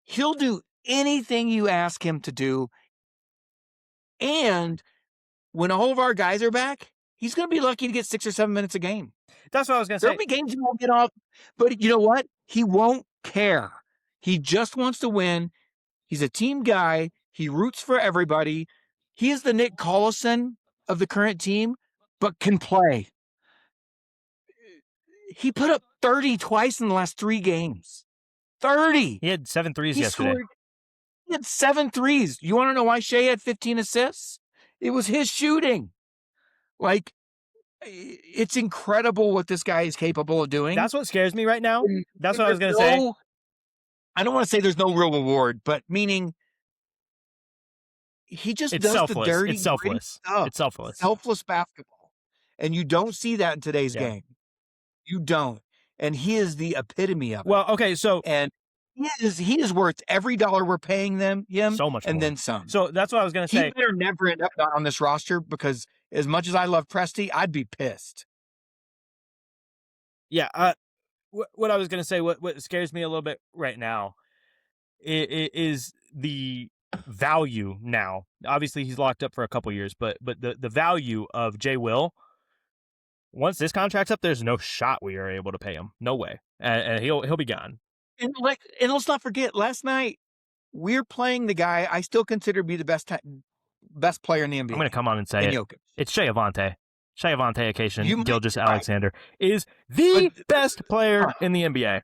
He'll do anything you ask him to do. And when all of our guys are back, he's going to be lucky to get 6 or 7 minutes a game. That's what I was going to say. There'll be games he won't get off, but you know what? He won't care. He just wants to win. He's a team guy. He roots for everybody. He is the Nick Collison of the current team, but can play. He put up 30 twice in the last 3 games. 30. He had 7 threes yesterday. He had 7 threes. You want to know why Shai had 15 assists? It was his shooting. Like, it's incredible what this guy is capable of doing. That's what scares me right now. That's what I was going to say. I don't want to say there's no real reward, but meaning he just does the dirty, it's selfless. Stuff. It's selfless. Selfless basketball. And you don't see that in today's game. You don't. And he is the epitome of it. Well, okay, so and he is worth every dollar we're paying him so much and more. Then some. So that's what I was going to say. He better never end up not on this roster because as much as I love Presti, I'd be pissed. Yeah, what I was going to say, what scares me a little bit right now is the value now. Obviously, he's locked up for a couple years, but the value of Jay Will, once this contract's up, there's no shot we are able to pay him. No way. And he'll be gone. And let's not forget, last night, we're playing the guy I still consider to be the best player in the NBA. I'm going to come on and say it. Jokic. It's Shai Gilgeous-Alexander. Gilgeous-Alexander is the best player in the NBA.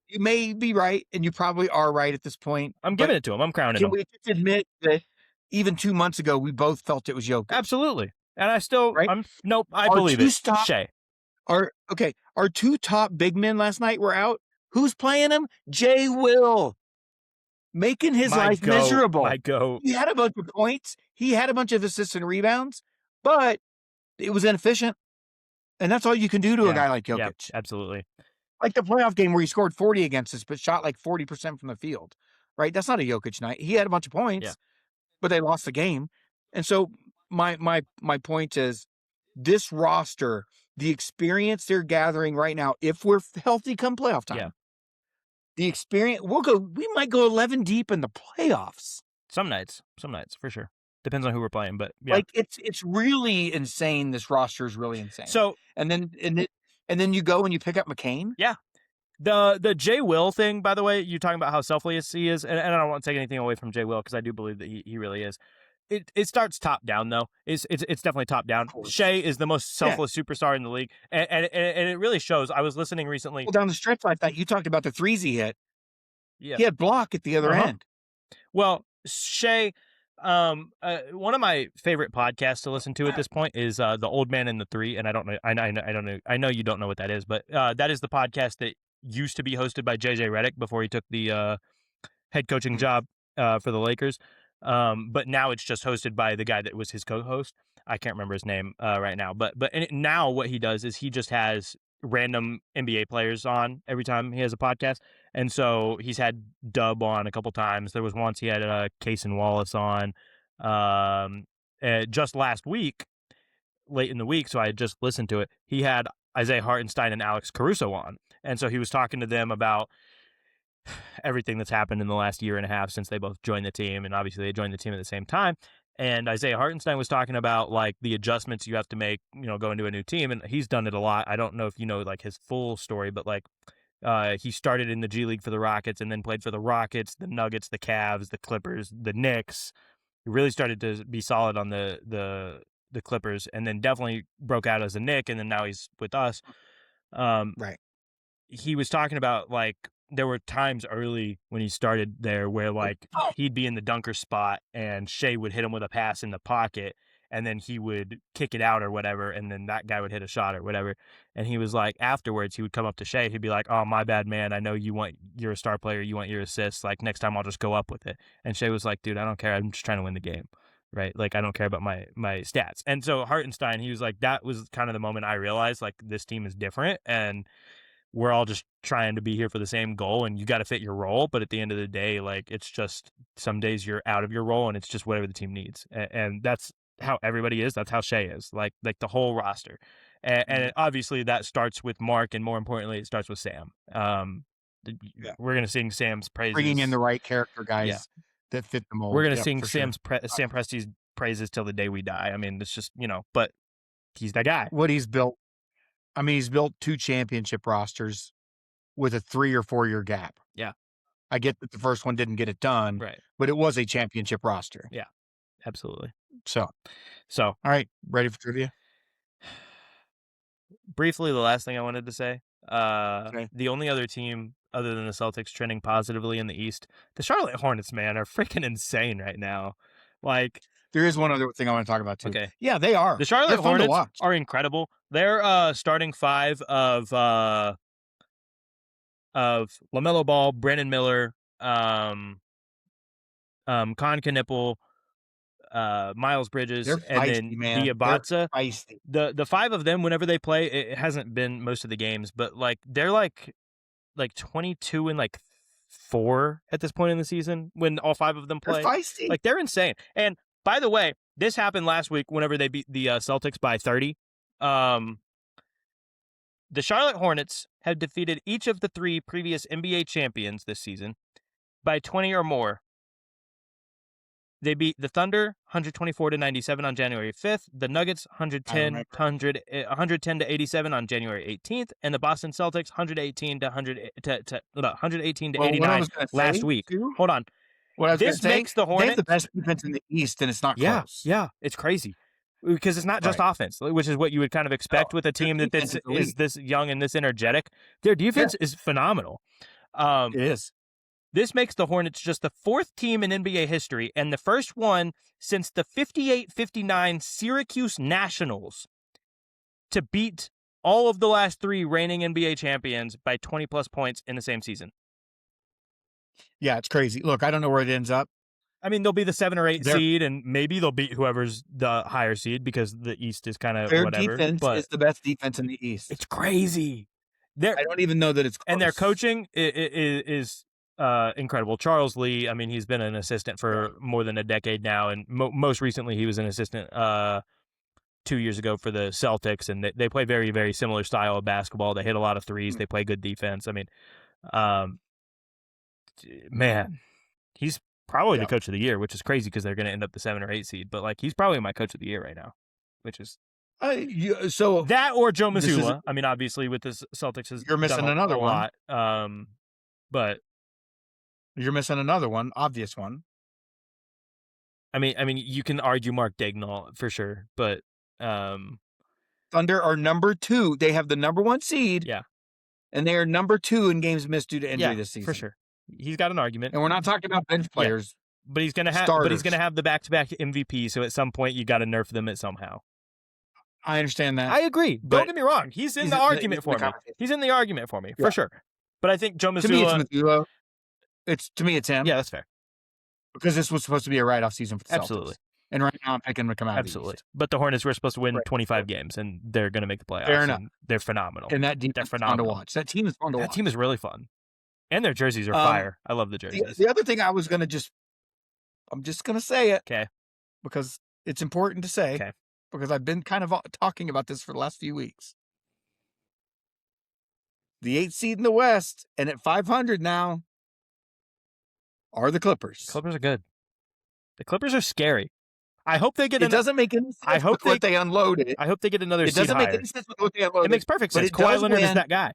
You may be right, and you probably are right at this point. I'm giving it to him. I'm crowning him. Can we just admit that even 2 months ago, we both felt it was Jokic? Absolutely. And I still, right? I believe it. Shai. Our 2 top big men last night were out. Who's playing him? Jay Will. Making his life miserable. He had a bunch of points. He had a bunch of assists and rebounds, but it was inefficient. And that's all you can do to a guy like Jokic. Yeah, absolutely. Like the playoff game where he scored 40 against us, but shot like 40% from the field, right? That's not a Jokic night. He had a bunch of points, but they lost the game. And so my point is this roster, the experience they're gathering right now, if we're healthy come playoff time, the experience, we might go 11 deep in the playoffs. Some nights for sure. Depends on who we're playing, but yeah. Like, it's really insane. This roster is really insane. So And then you go and you pick up McCain? yeah, the Jay Will thing, by the way, you talking about how selfless he is, and I don't want to take anything away from Jay Will because I do believe that he really is. It starts top down though. It's definitely top down. Of course. Shai is the most Yeah. selfless superstar in the league, and it really shows. I was listening recently. Well, down the stretch like that, you talked about the threes he hit. Yeah. He had block at the other end. Well, Shai, one of my favorite podcasts to listen to at this point is the Old Man and the Three, and I don't know, I don't know, I know you don't know what that is, but that is the podcast that used to be hosted by JJ Redick before he took the head coaching job for the Lakers. But now it's just hosted by the guy that was his co-host. I can't remember his name right now, but now what he does is he just has random NBA players on every time he has a podcast. And so he's had Dub on a couple times. There was once he had Cason Wallace on just last week, late in the week. So I had just listened to it. He had Isaiah Hartenstein and Alex Caruso on. And so he was talking to them about everything that's happened in the last year and a half since they both joined the team. And obviously they joined the team at the same time. And Isaiah Hartenstein was talking about like the adjustments you have to make, going to a new team. And he's done it a lot. I don't know if you know like his full story, but like he started in the G League for the Rockets and then played for the Rockets, the Nuggets, the Cavs, the Clippers, the Knicks. He really started to be solid on the Clippers and then definitely broke out as a Knick. And then now he's with us. Right. He was talking about like there were times early when he started there where like he'd be in the dunker spot and Shai would hit him with a pass in the pocket and then he would kick it out or whatever and then that guy would hit a shot or whatever. And he was like afterwards he would come up to Shai, he'd be like, "Oh, my bad, man. I know you're a star player, you want your assists. Like next time I'll just go up with it." And Shai was like, "Dude, I don't care. I'm just trying to win the game." Right? Like I don't care about my stats. And so Hartenstein, he was like, that was kind of the moment I realized like this team is different and we're all just trying to be here for the same goal and you got to fit your role. But at the end of the day, like it's just some days you're out of your role and it's just whatever the team needs. And that's how everybody is. That's how Shai is like the whole roster. And obviously that starts with Mark. And more importantly, it starts with Sam. We're going to sing Sam's praises. Bringing in the right character guys that fit the mold. We're going to sing Sam Presti's praises till the day we die. I mean, it's just, but he's that guy. What he's built. I mean, he's built 2 championship rosters with a 3 or 4 year gap. Yeah. I get that the first one didn't get it done, right? But it was a championship roster. Yeah, absolutely. So, all right, ready for trivia? Briefly, the last thing I wanted to say, the only other team other than the Celtics trending positively in the East, the Charlotte Hornets, man, are freaking insane right now. Like, there is one other thing I want to talk about too. Okay. Yeah, they are. The Charlotte Hornets are incredible. Their starting 5 of LaMelo Ball, Brandon Miller, Con Knippel, Miles Bridges, and then Diabate. The 5 of them, whenever they play, it hasn't been most of the games, but like they're like 22 and like 4 at this point in the season when all 5 of them play. They're feisty. Like they're insane. And by the way, this happened last week whenever they beat the Celtics by 30. The Charlotte Hornets have defeated each of the 3 previous NBA champions this season by 20 or more. They beat the Thunder 124-97 on January 5th, the Nuggets 110 to 87 on January 18th, and the Boston Celtics 118 to 89 last week. Hold on. This makes the Hornets. They have the best defense in the East, and it's not close. Yeah, it's crazy. Because it's not just offense, which is what you would kind of expect with a team that is this young and this energetic. Their defense is phenomenal. It is. This makes the Hornets just the 4th team in NBA history and the first one since the 58-59 Syracuse Nationals to beat all of the last 3 reigning NBA champions by 20-plus points in the same season. Yeah, it's crazy. Look, I don't know where it ends up. I mean, they'll be the 7 or 8 seed, and maybe they'll beat whoever's the higher seed because the East is kind of whatever. Their defense is the best defense in the East. It's crazy. I don't even know that it's close. And their coaching is incredible. Charles Lee, I mean, he's been an assistant for more than a decade now, and most recently he was an assistant 2 years ago for the Celtics, and they play very, very similar style of basketball. They hit a lot of threes. They play good defense. I mean, man, he's probably the Yep. coach of the year, which is crazy because they're going to end up the 7 or 8 seed. But like, he's probably my coach of the year right now, which is So that or Joe this is Mazzulla. I mean, obviously with this Celtics has You're missing done a another one. lot. But You're missing another one, obvious one. I mean, you can argue Mark Daigneault for sure, but Thunder are number 2. They have the number 1 seed. Yeah. And they are number 2 in games missed due to injury this season. for sure. He's got an argument. And we're not talking about bench players. But he's gonna have the back-to-back MVP. So at some point, you got to nerf them somehow. I understand that. I agree. Don't get me wrong. He's in the argument for me. He's in the argument for me for sure. But I think Joe Mazzulla. To me, it's Mazzulla. To me, it's him. Yeah, that's fair. Because this was supposed to be a write-off season for the Celtics. Absolutely. And right now, I'm picking him to come out of the East. But the Hornets were supposed to win 25 games, and they're going to make the playoffs. Fair enough. They're phenomenal. And that defense is fun to watch. That team is fun to watch. That team is really fun. And their jerseys are fire. I love the jerseys. The other thing I was going to I'm just going to say it. Okay. Because it's important to say. Okay. Because I've been kind of talking about this for the last few weeks. The 8th seed in the West, and at 500 now, are the Clippers. The Clippers are good. The Clippers are scary. I hope they get. It doesn't make any sense with what they unloaded. I hope they get another. It doesn't make any sense with what they unloaded. It makes perfect sense. Kawhi Leonard is that guy.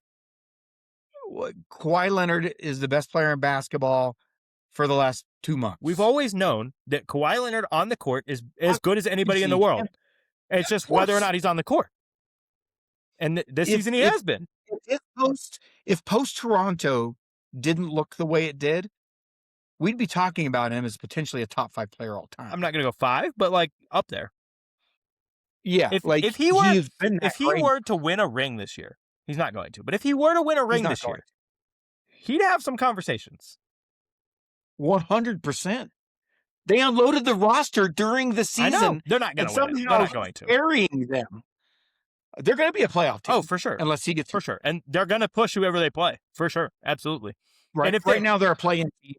Kawhi Leonard is the best player in basketball for the last 2 months. We've always known that Kawhi Leonard on the court is as good as anybody in the world. It's just whether or not he's on the court. And this season he has been. If post Toronto didn't look the way it did, we'd be talking about him as potentially a top 5 player all time. I'm not going to go 5, but like up there. Yeah, if he were to win a ring this year, he's not going to. But if he were to win a ring this year, he'd have some conversations. 100%. They unloaded the roster during the season. I know. They're not going to win. They're not going to. Carrying them. They're going to be a playoff team. Oh, for sure. Unless he gets for sure. And they're going to push whoever they play. For sure. Absolutely. Right. And right now they're a play-in team.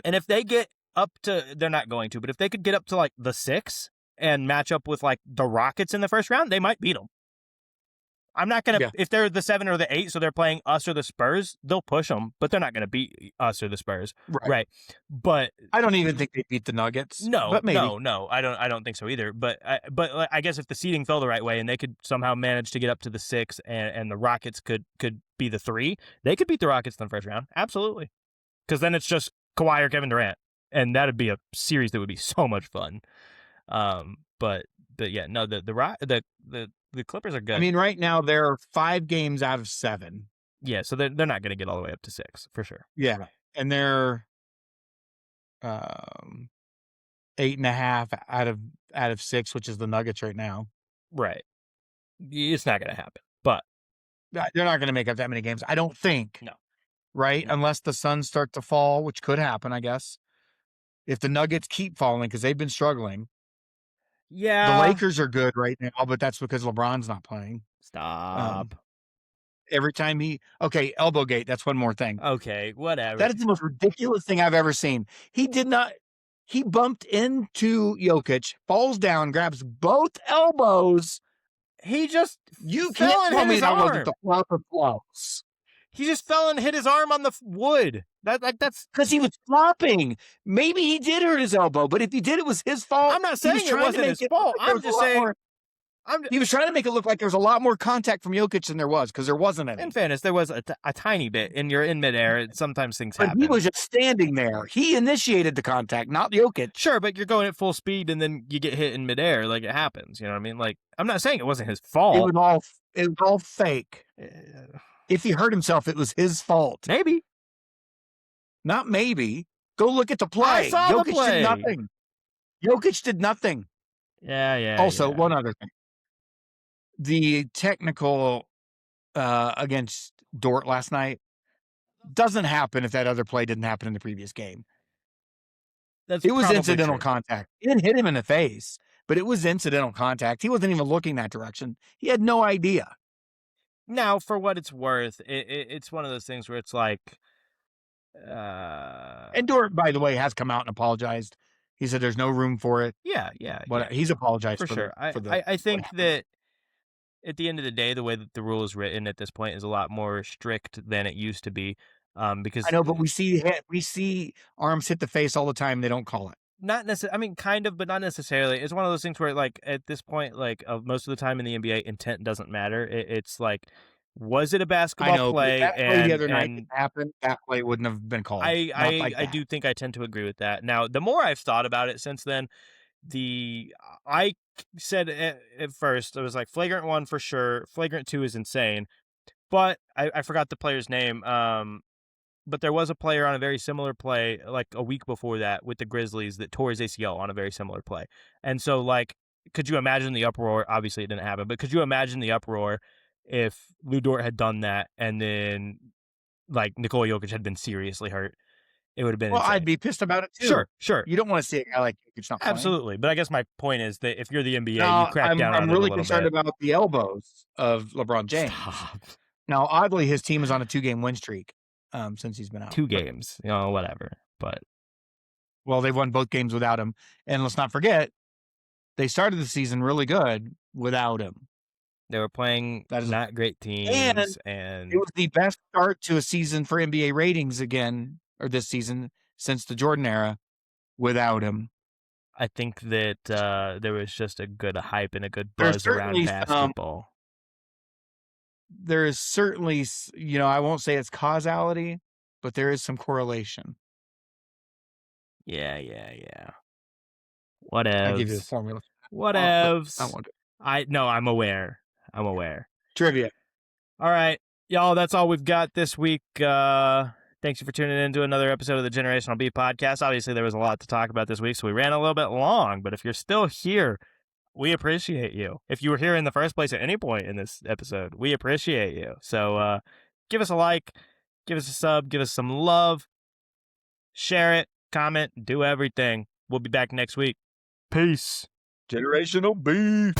And if they get up to, they're not going to, but if they could get up to like the 6 and match up with like the Rockets in the first round, they might beat them. I'm not going to, if they're the 7 or the 8, so they're playing us or the Spurs, they'll push them, but they're not going to beat us or the Spurs. Right. But I don't even think they beat the Nuggets. No, but maybe. No, I don't think so either. But I guess if the seeding fell the right way and they could somehow manage to get up to the 6 and the Rockets could be the 3, they could beat the Rockets in the first round. Absolutely. Because then it's just Kawhi or Kevin Durant. And that'd be a series that would be so much fun. But yeah, no, the Clippers are good. I mean, right now they're 5 games out of 7. Yeah, so they're not going to get all the way up to 6 for sure. Yeah, and they're 8.5 out of 6, which is the Nuggets right now. Right, it's not going to happen. But they're not going to make up that many games, I don't think. No, right? No. Unless the Suns start to fall, which could happen, I guess. If the Nuggets keep falling because they've been struggling. Yeah. The Lakers are good right now, but that's because LeBron's not playing. Stop. Every time elbow gate, that's one more thing. Okay, whatever. That is the most ridiculous thing I've ever seen. He bumped into Jokic, falls down, grabs both elbows. He just you fell can't and tell hit me his that arm. wasn't the proper flops. He just fell and hit his arm on the wood. That's because he was flopping. Maybe he did hurt his elbow, but if he did, it was his fault. I'm not saying it wasn't his fault. I'm just saying. He was trying to make it look like there was a lot more contact from Jokic than there was, because there wasn't any. In fairness, there was a tiny bit, and you're in midair. Sometimes things happen. He was just standing there. He initiated the contact, not Jokic. Sure, but you're going at full speed, and then you get hit in midair. Like, it happens. You know what I mean? Like, I'm not saying it wasn't his fault. It was all fake. If he hurt himself, it was his fault. Maybe. Not maybe. Go look at the play. I saw Jokic the play. did nothing. Jokic did nothing. Yeah. Also, one other thing. The technical against Dort last night doesn't happen if that other play didn't happen in the previous game. It was incidental contact. It didn't hit him in the face, but it was incidental contact. He wasn't even looking that direction. He had no idea. Now, for what it's worth, it's one of those things where it's like... And Dort, by the way, has come out and apologized. He said there's no room for it. Yeah. But he's apologized for sure. I think that at the end of the day, the way that the rule is written at this point is a lot more strict than it used to be. Because I know, but we see arms hit the face all the time. They don't call it. not necessarily, I mean, kind of, but not necessarily. It's one of those things where, like, at this point, like, most of the time in the NBA, intent doesn't matter. It's like, was it a I basketball know, but if play? that play the And other night happened, that play wouldn't have been called. Not like I that. do think I tend to agree with that. Now, the more I've thought about it since then, I said at first, it was like flagrant 1 for sure. Flagrant 2 is insane, but I forgot the player's name. But there was a player on a very similar play like a week before that with the Grizzlies that tore his ACL on a very similar play. And so, like, could you imagine the uproar? Obviously, it didn't happen, but could you imagine the uproar if Lou Dort had done that and then, like, Nikola Jokic had been seriously hurt? It would have been Well, I'd insane. be pissed about it too. Sure, sure. You don't want to see a guy like Jokic not playing. Absolutely. But I guess my point is that if you're the NBA, you Now, crack down I'm on it a really little concerned bit. about the elbows of LeBron James. Stop. Now, oddly, his team is on a 2-game win streak since he's been out. 2 games, whatever. But Well, they've won both games without him. And let's not forget, they started the season really good without him. they were playing That is- not great teams, and It was the best start to a season for NBA ratings again, or this season, since the Jordan era without him. I think that there was just a good hype and a good There's buzz around certainly basketball. There is certainly, I won't say it's causality, but there is some correlation. Yeah. I'll give you the Whatevs. formula. Whatevs. I won't do I'm aware. I'm aware. trivia. All right, y'all, that's all we've got this week. Thanks for tuning in to another episode of the Generational B podcast. Obviously, there was a lot to talk about this week, so we ran a little bit long, but if you're still here, we appreciate you. If you were here in the first place at any point in this episode, we appreciate you. So give us a like, give us a sub, give us some love, share it, comment, do everything. We'll be back next week. Peace. Generational beef.